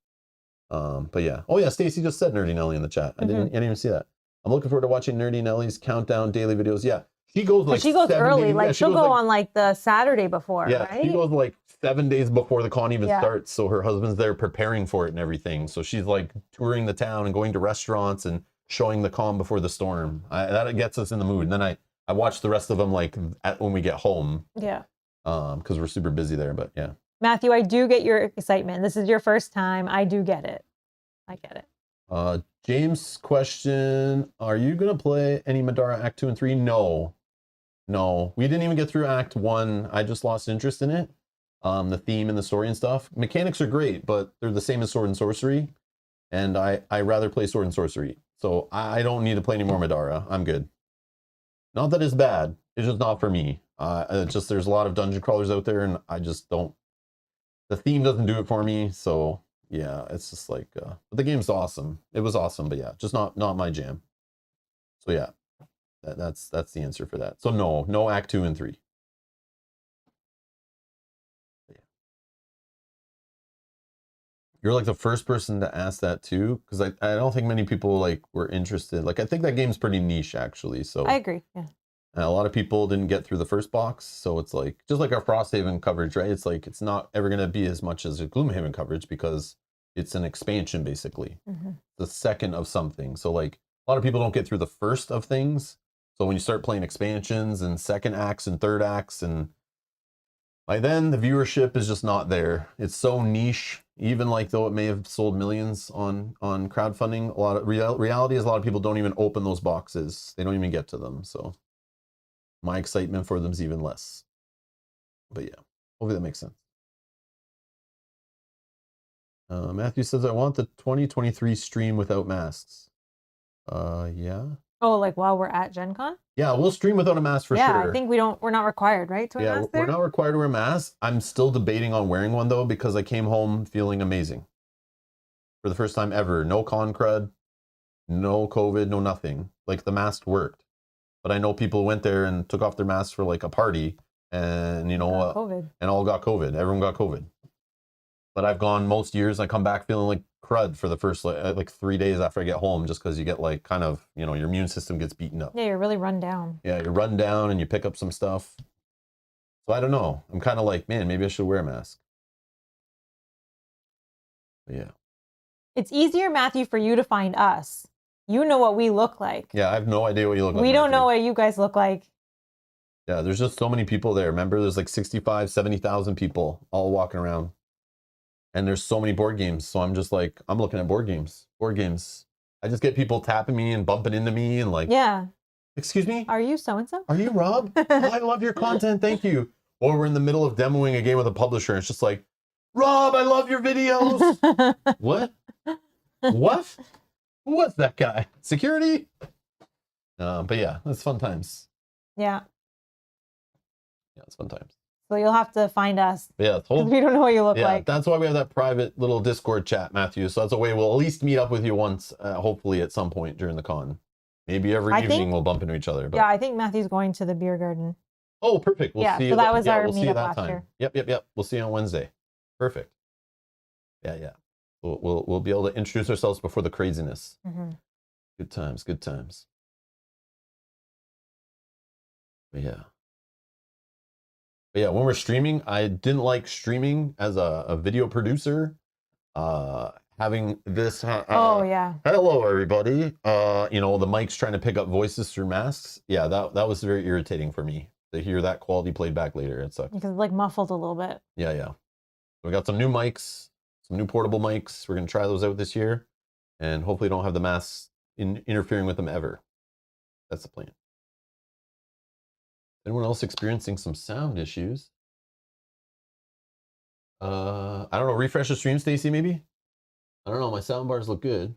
But yeah. Oh yeah, Stacy just said Nerdy Nelly in the chat. I didn't even see that. I'm looking forward to watching Nerdy Nelly's countdown daily videos. Yeah. She goes like early. Like she'll go on like the Saturday before, right? She goes like 7 days before the con even starts. So her husband's there preparing for it and everything. So she's like touring the town and going to restaurants and showing the con before the storm. That gets us in the mood. And then I watch the rest of them like when we get home. Yeah. Because we're super busy there, but yeah. Matthew, I do get your excitement. This is your first time. I do get it. I get it. James' question, are you going to play any Madara Act 2 and 3? No. We didn't even get through Act 1. I just lost interest in it. The theme and the story and stuff. Mechanics are great, but they're the same as Sword and Sorcery. And I rather play Sword and Sorcery. So I don't need to play any more Madara. I'm good. Not that it's bad. It's just not for me. It's just there's a lot of dungeon crawlers out there, and I just don't. The theme doesn't do it for me. So yeah, it's just like. But the game's awesome. It was awesome, but yeah, just not my jam. So yeah, that's the answer for that. So no Act 2 and 3. You're like the first person to ask that too, because I don't think many people like were interested. Like I think that game's pretty niche actually. So I agree. Yeah. a lot of people didn't get through the first box, so it's like just like our Frosthaven coverage, right? It's like it's not ever gonna be as much as a Gloomhaven coverage because it's an expansion basically, the second of something. So like a lot of people don't get through the first of things. So when you start playing expansions and second acts and third acts, and by then the viewership is just not there. It's so niche. Even like though it may have sold millions on crowdfunding, a lot of reality is a lot of people don't even open those boxes. They don't even get to them. So my excitement for them is even less. But yeah, hopefully that makes sense. Matthew says, I want the 2023 stream without masks. Yeah. Oh, like while we're at Gen Con? Yeah, we'll stream without a mask for sure. Yeah, I think we're not required, right? To wear masks there? We're not required to wear masks. I'm still debating on wearing one though, because I came home feeling amazing. For the first time ever. No con crud, no COVID, no nothing. Like the mask worked. But I know people went there and took off their masks for like a party and you know COVID. And all got COVID. Everyone got COVID. But I've gone most years, I come back feeling like crud for the first like 3 days after I get home, just because you get like kind of, you know, your immune system gets beaten up. Yeah, you're really run down. Yeah, you're run down and you pick up some stuff. So I don't know. I'm kind of like, man, maybe I should wear a mask. But yeah. It's easier, Matthew, for you to find us. You know what we look like. Yeah, I have no idea what you look like. We don't know what you guys look like. Yeah, there's just so many people there. Remember, there's like 65, 70,000 people all walking around. And there's so many board games. So I'm just like, I'm looking at board games. Board games. I just get people tapping me and bumping into me and like, yeah. Excuse me? Are you so-and-so? Are you Rob? Oh, I love your content. Thank you. Or we're in the middle of demoing a game with a publisher. And it's just like, Rob, I love your videos. What? What? Who was that guy? Security? But yeah, it's fun times. Yeah. Yeah, it's fun times. So you'll have to find us. Yeah, we don't know what you look like. That's why we have that private little Discord chat, Matthew. So that's a way we'll at least meet up with you once, hopefully at some point during the con. Maybe every evening we'll bump into each other. But... Yeah, I think Matthew's going to the beer garden. Oh, perfect. We'll see you. So that was our we'll see you meetup that last time. year. Yep. We'll see you on Wednesday. Perfect. Yeah. We'll be able to introduce ourselves before the craziness. Good times. But yeah, when we're streaming, I didn't like streaming as a video producer. Having this. Oh yeah. Hello, everybody. You know, the mic's trying to pick up voices through masks. Yeah, that was very irritating for me to hear that quality played back later. It sucks. Because it's like muffled a little bit. Yeah. So we got some new mics, some new portable mics. We're gonna try those out this year, and hopefully don't have the masks interfering with them ever. That's the plan. Anyone else experiencing some sound issues? I don't know. Refresh the stream, Stacy, maybe? I don't know. My sound bars look good.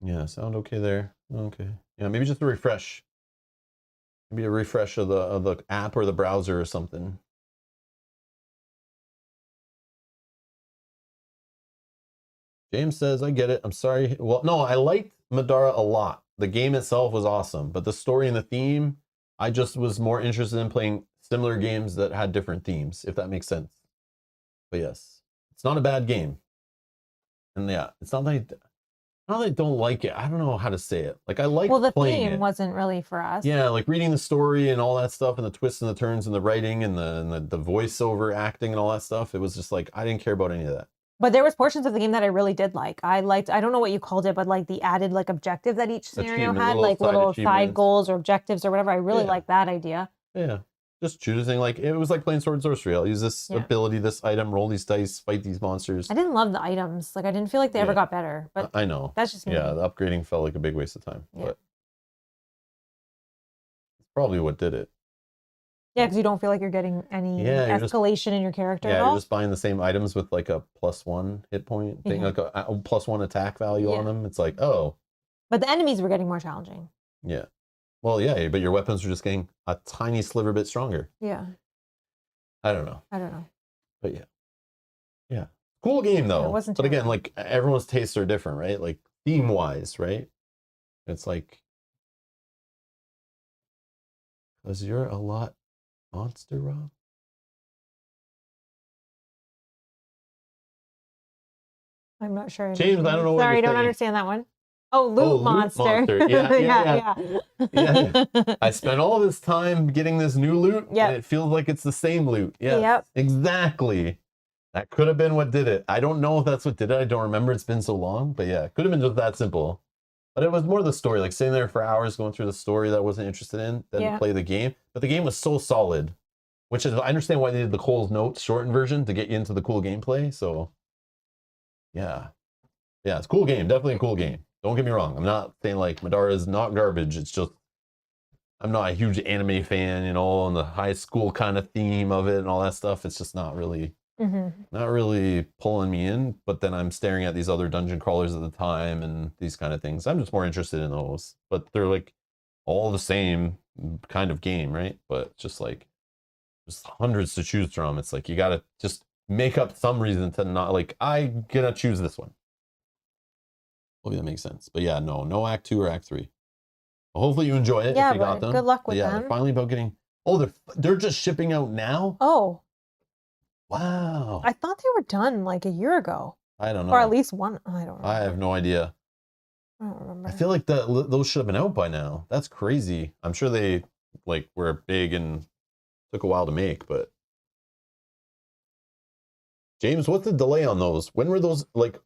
Yeah, sound okay there. Okay. Yeah, maybe just a refresh. Maybe a refresh of the app or the browser or something. James says, I get it. I'm sorry. Well, no, I liked Madara a lot. The game itself was awesome, but the story and the theme, I just was more interested in playing similar games that had different themes, if that makes sense. But yes, it's not a bad game. And yeah, it's not that I don't like it. I don't know how to say it. Like I like the playing theme it. Wasn't really for us. Yeah, like reading the story and all that stuff and the twists and the turns and the writing and the voiceover acting and all that stuff. It was just like, I didn't care about any of that. But there was portions of the game that I really did like. I don't know what you called it, but like the added like objective that each scenario had, like little side goals or objectives or whatever. I really liked that idea. Yeah. Just choosing, like, it was like playing Sword and Sorcery. I'll use this ability, this item, roll these dice, fight these monsters. I didn't love the items. Like, I didn't feel like they ever got better. But I know. That's just me. Yeah, the upgrading felt like a big waste of time. Yeah. But it's probably what did it. Yeah, because you don't feel like you're getting any escalation in your character at Yeah, all. you're just buying the same items with like a +1 hit point thing, like a +1 attack value on them. It's like, oh. But the enemies were getting more challenging. Yeah. Well, yeah, but your weapons are just getting a tiny sliver bit stronger. Yeah. I don't know. But yeah. Yeah. Cool game though. Yeah, it wasn't but again, terrible. like everyone's tastes are different, right? Like theme-wise, right? It's like, because you're a lot monster, Rob. I'm not sure. James, I don't know what Sorry, you're don't saying. understand that one. Oh, loot monster. Yeah. I spent all this time getting this new loot, and it feels like it's the same loot. Yes, exactly. That could have been what did it. I don't know if that's what did it. I don't remember. It's been so long, but yeah, it could have been just that simple. But it was more the story, like sitting there for hours going through the story that I wasn't interested in, than play the game. But the game was so solid, which is, I understand why they did the Cole's Notes shortened version to get you into the cool gameplay. So, yeah. Yeah, it's a cool game. Definitely a cool game. Don't get me wrong. I'm not saying like Madara is not garbage. It's just, I'm not a huge anime fan, you know, and the high school kind of theme of it and all that stuff. It's just not really, not really pulling me in. But then I'm staring at these other dungeon crawlers at the time and these kind of things. I'm just more interested in those. But they're like all the same kind of game, right? But just like, just hundreds to choose from. It's like you got to just make up some reason to not, like, I'm gonna choose this one. Hopefully that makes sense. But yeah, no Act 2 or Act 3. Well, hopefully you enjoy it. Yeah, if you got them. Good luck with them. They're finally about getting. Oh, they're just shipping out now. Oh, wow! I thought they were done like a year ago. I don't know. Or at least one. I don't know. I have no idea. I don't remember. I feel like those should have been out by now. That's crazy. I'm sure they like were big and took a while to make, but James, what's the delay on those? When were those like?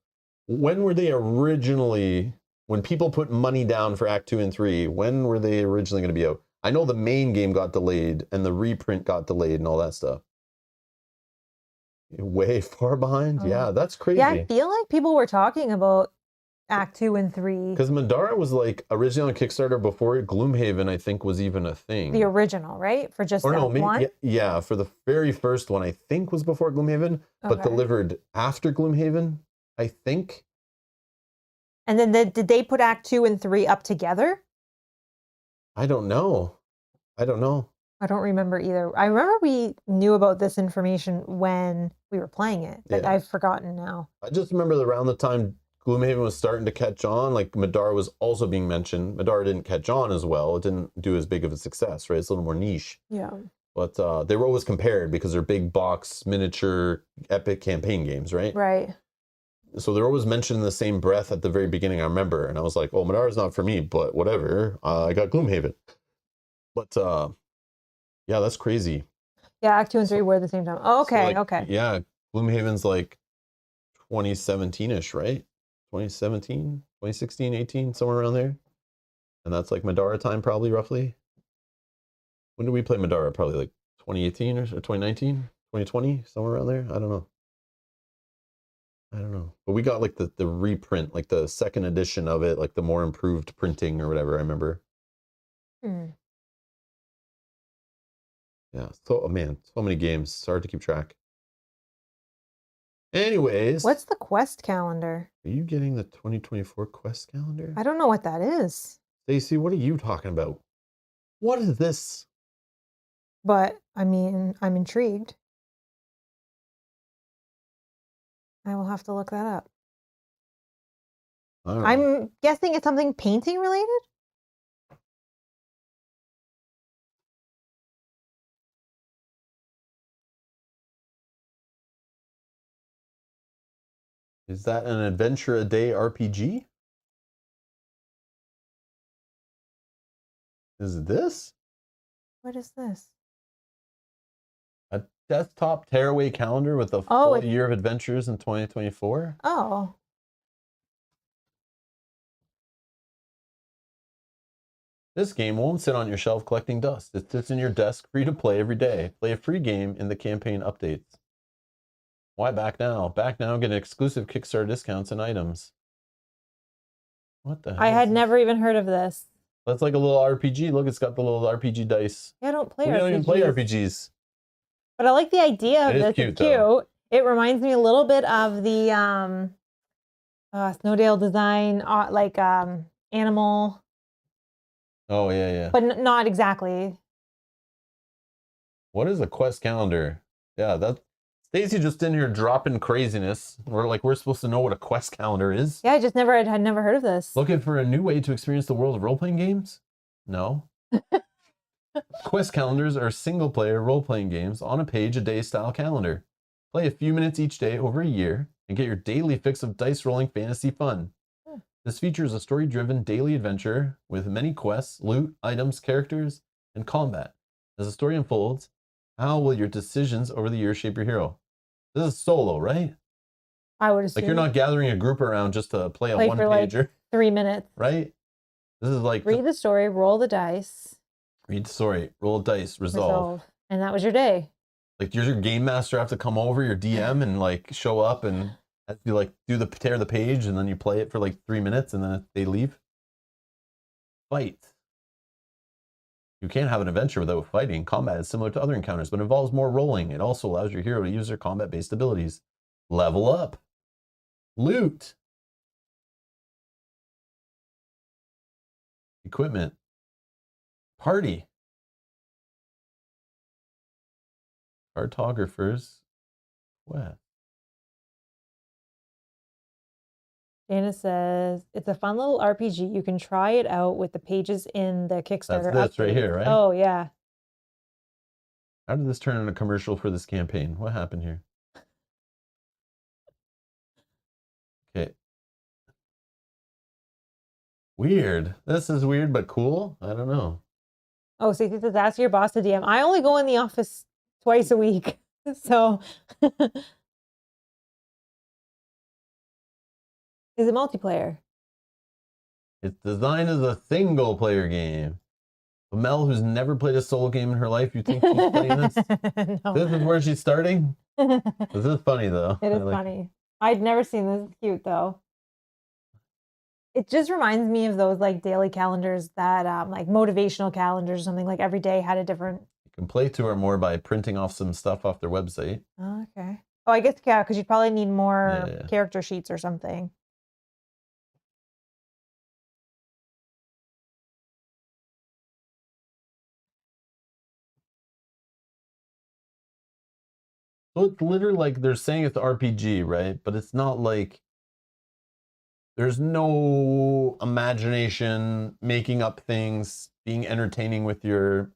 When were they originally, when people put money down for Act 2 and 3, when were they originally going to be out? I know the main game got delayed and the reprint got delayed and all that stuff. Way far behind? Yeah, that's crazy. Yeah, I feel like people were talking about Act 2 and 3. Because Madara was like originally on Kickstarter before Gloomhaven, I think, was even a thing. The original, right? For just that one? Yeah, for the very first one, I think was before Gloomhaven, but delivered after Gloomhaven, I think. And then did they put Act 2 and 3 up together? I don't know. I don't remember either. I remember we knew about this information when we were playing it, but I've forgotten now. I just remember around the time Gloomhaven was starting to catch on, like Madara was also being mentioned. Madara didn't catch on as well. It didn't do as big of a success, right? It's a little more niche. Yeah. But they were always compared because they're big box, miniature, epic campaign games, right? Right. So they're always mentioned in the same breath at the very beginning, I remember. And I was like, oh, Madara's not for me, but whatever. I got Gloomhaven. But yeah, that's crazy. Yeah, Act 2 and 3 were at the same time. Oh, okay, so like, yeah, Gloomhaven's like 2017-ish, right? 2017, 2016, 18, somewhere around there. And that's like Madara time, probably, roughly. When did we play Madara? Probably like 2018 or 2019, 2020, somewhere around there. I don't know. But we got like the reprint, like the second edition of it, like the more improved printing or whatever, I remember. Yeah. So, oh man, so many games. It's hard to keep track. Anyways. What's the quest calendar? Are you getting the 2024 quest calendar? I don't know what that is. Stacey, what are you talking about? What is this? But, I mean, I'm intrigued. I will have to look that up. I'm guessing it's something painting related? Is that an adventure a day RPG? Is this? What is this? A desktop tearaway calendar with a full year of adventures in 2024? Oh. This game won't sit on your shelf collecting dust. It sits in your desk free to play every day. Play a free game in the campaign updates. Why back now? Back now, get exclusive Kickstarter discounts and items. What the hell? I had never even heard of this. That's like a little RPG. Look, it's got the little RPG dice. Yeah, I don't play We RPGs. don't even play RPGs. But I like the idea of It is this. cute, It's cute. though. It reminds me a little bit of the Snowdale design, animal, Oh, yeah. but not exactly. What is a quest calendar? Yeah, that Stacy just in here dropping craziness. We're supposed to know what a quest calendar is. Yeah, I just had never heard of this. Looking for a new way to experience the world of role-playing games? No. Quest calendars are single-player role-playing games on a page-a-day style calendar. Play a few minutes each day over a year and get your daily fix of dice-rolling fantasy fun. This features a story-driven daily adventure with many quests, loot, items, characters, and combat. As the story unfolds, how will your decisions over the years shape your hero? This is solo, right? I would assume. Like you're not gathering a group around just to play a one-pager. Like 3 minutes. Right? This is like... Read the story, roll the dice. Read the story, roll dice, resolve. And that was your day. Like, does your game master have to come over, your DM, and like show up and have to like tear the page, and then you play it for like 3 minutes, and then they leave? Fight. You can't have an adventure without fighting. Combat is similar to other encounters, but involves more rolling. It also allows your hero to use their combat-based abilities. Level up. Loot. Equipment. Party. Cartographers. What? Dana says, it's a fun little RPG. You can try it out with the pages in the Kickstarter. That's this right here, right? Oh, yeah. How did this turn into a commercial for this campaign? What happened here? Okay. Weird. This is weird, but cool. I don't know. Oh, so he says, ask your boss to DM. I only go in the office twice a week. So... Is it multiplayer? It's designed as a single player game. But Mel, who's never played a solo game in her life, you think she's playing this? No. This is where she's starting? This is funny, though. It is funny. I'd never seen this. It's cute, though. It just reminds me of those like daily calendars that like motivational calendars or something, like every day had a different... You can play to her more by printing off some stuff off their website. Oh, okay. Oh, I guess, yeah, because you'd probably need more character sheets or something. So it's literally like they're saying it's RPG, right? But it's not like there's no imagination, making up things, being entertaining with your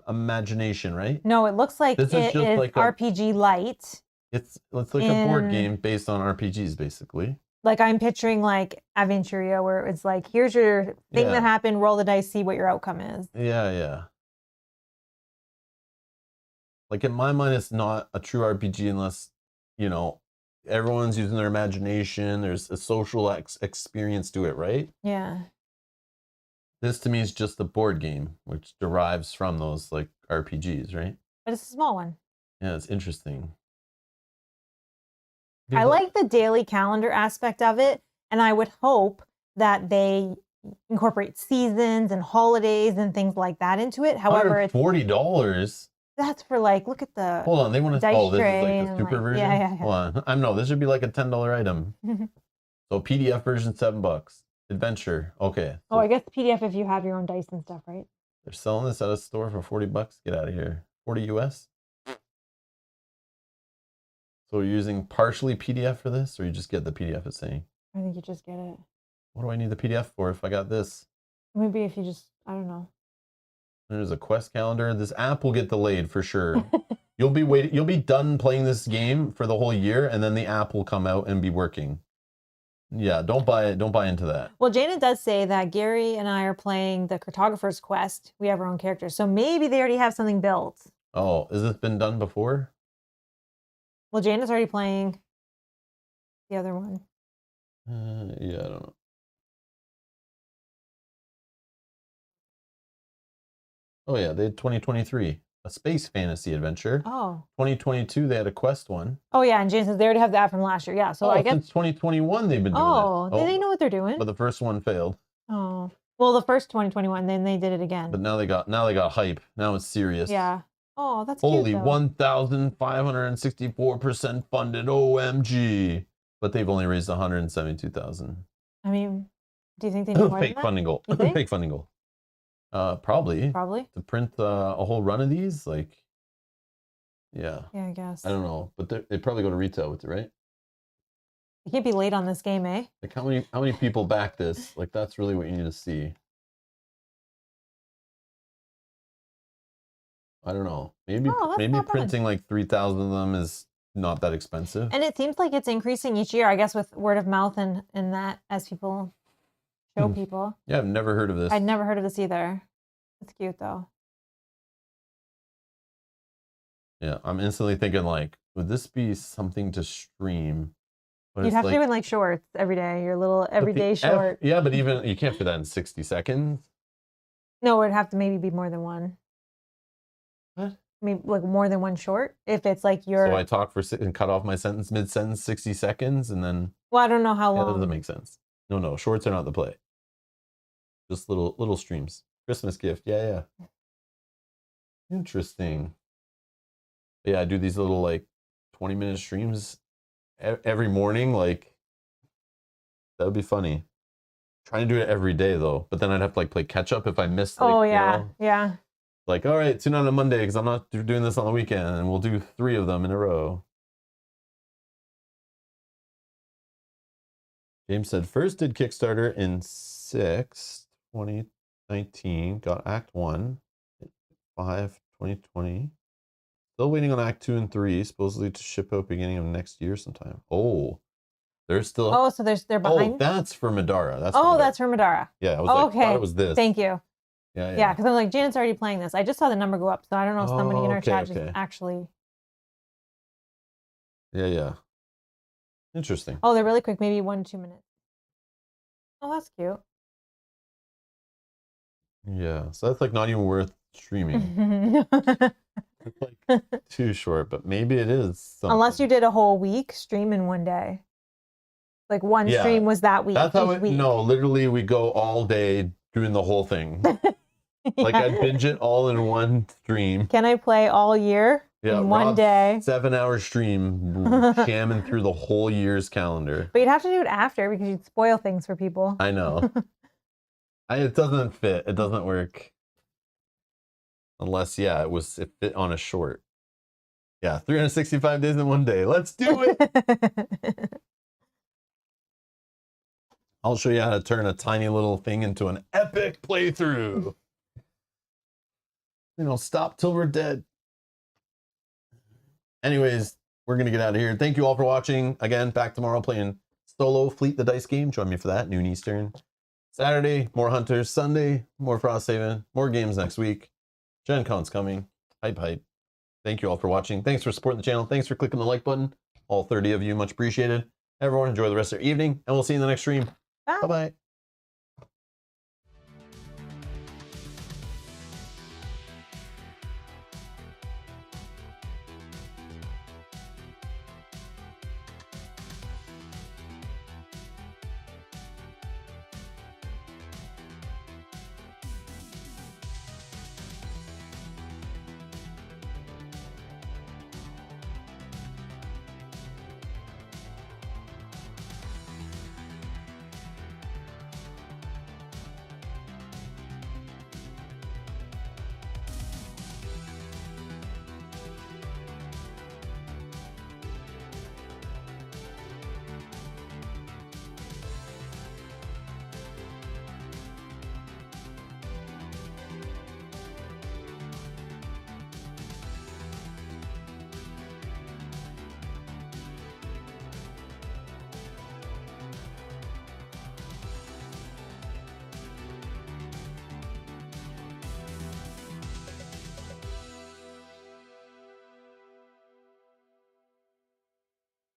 imagination, right? No, it looks like this is just like RPG light. It's like a board game based on RPGs, basically. Like I'm picturing like Aventuria, where it's like, here's your thing that happened, roll the dice, see what your outcome is. Yeah. Like in my mind, it's not a true RPG unless, you know, everyone's using their imagination. There's a social experience to it, right? Yeah. This to me is just a board game, which derives from those like RPGs, right? But it's a small one. Yeah, it's interesting. I like the daily calendar aspect of it, and I would hope that they incorporate seasons and holidays and things like that into it. However, it's $40. That's for like, look at the... Hold on, they want to... Oh, this is like the super like, version? Yeah. Hold on. No, this should be like a $10 item. So PDF version, $7. Adventure, okay. Oh, I guess PDF if you have your own dice and stuff, right? They're selling this at a store for $40. Get out of here. 40 US? So you're using partially PDF for this, or you just get the PDF it's saying? I think you just get it. What do I need the PDF for if I got this? Maybe if you just, I don't know. There's a quest calendar. This app will get delayed for sure. You'll be done playing this game for the whole year, and then the app will come out and be working. Yeah, don't buy it. Don't buy into that. Well, Jana does say that Gary and I are playing the Cartographer's Quest. We have our own characters, so maybe they already have something built. Oh, has this been done before? Well, Jana's already playing the other one. Yeah, I don't know. Oh yeah, they had 2023, a space fantasy adventure. Oh. 2022, they had a quest one. Oh yeah, and Jane says they already have that from last year. Yeah, so I guess since 2021 they've been doing this. Oh, they know what they're doing. But the first one failed. Oh. Well, the first 2021, then they did it again. But now they got hype. Now it's serious. Yeah. Oh, that's Holy cute, though. 1,564% funded. OMG. But they've only raised 172,000. I mean, do you think they need more Fake than that? funding goal. You think? Fake funding goal. Probably. Probably. To print a whole run of these, like, yeah. Yeah, I guess. I don't know, but they probably go to retail with it, right? You can't be late on this game, eh? Like how many people back this? Like that's really what you need to see. I don't know. Maybe maybe printing like 3,000 of them is not that expensive. And it seems like it's increasing each year, I guess, with word of mouth and that as people show people. Yeah, I've never heard of this. I'd never heard of this either. It's cute though. Yeah, I'm instantly thinking like, would this be something to stream? But You'd have to do it in like shorts every day, your little everyday short. Yeah, but even you can't fit that in 60 seconds. No, it would have to maybe be more than one. What? Maybe like more than one short. If it's like your. So I talk and cut off my sentence mid-sentence 60 seconds and then. Well, I don't know how Yeah, long. that doesn't make sense. No, shorts are not the play. Just little streams. Christmas gift. Yeah. Interesting. Yeah, I do these little like 20-minute streams every morning. Like that would be funny. Trying to do it every day though, but then I'd have to like play catch up if I missed. Like, oh yeah, you know, yeah. like all right, tune on a Monday because I'm not doing this on the weekend, and we'll do 3 of them in a row. James said first did Kickstarter in 2019, got Act 1, 5, 2020. Still waiting on Act 2 and 3, supposedly to ship out beginning of next year sometime. Oh, they're still. Oh, so they're behind. Oh, that's for Madara. That's. That's for Madara. Yeah, I was like, okay. thought it was this. Thank you. Yeah, because I'm like, Janet's already playing this. I just saw the number go up, so I don't know if somebody in our chat just actually. Yeah. Interesting. Oh, they're really quick. Maybe 1-2 minutes. Oh, that's cute. Yeah, so that's like not even worth streaming. It's like too short, but maybe it is. Something. Unless you did a whole week stream in one day. Like one stream was that week. That's how no, literally we go all day doing the whole thing. Like I'd binge it all in one stream. Can I play all year in one day? 7-hour stream, jamming through the whole year's calendar. But you'd have to do it after because you'd spoil things for people. I know. It doesn't fit. It doesn't work. Unless, it fit on a short. Yeah, 365 days in one day. Let's do it. I'll show you how to turn a tiny little thing into an epic playthrough. Stop till we're dead. Anyways, we're going to get out of here. Thank you all for watching. Again, back tomorrow playing solo Fleet the Dice game. Join me for that, noon Eastern. Saturday, more Hunters. Sunday, more Frosthaven. More games next week. Gen Con's coming. Hype. Thank you all for watching. Thanks for supporting the channel. Thanks for clicking the like button. All 30 of you, much appreciated. Everyone, enjoy the rest of your evening, and we'll see you in the next stream. Bye-bye.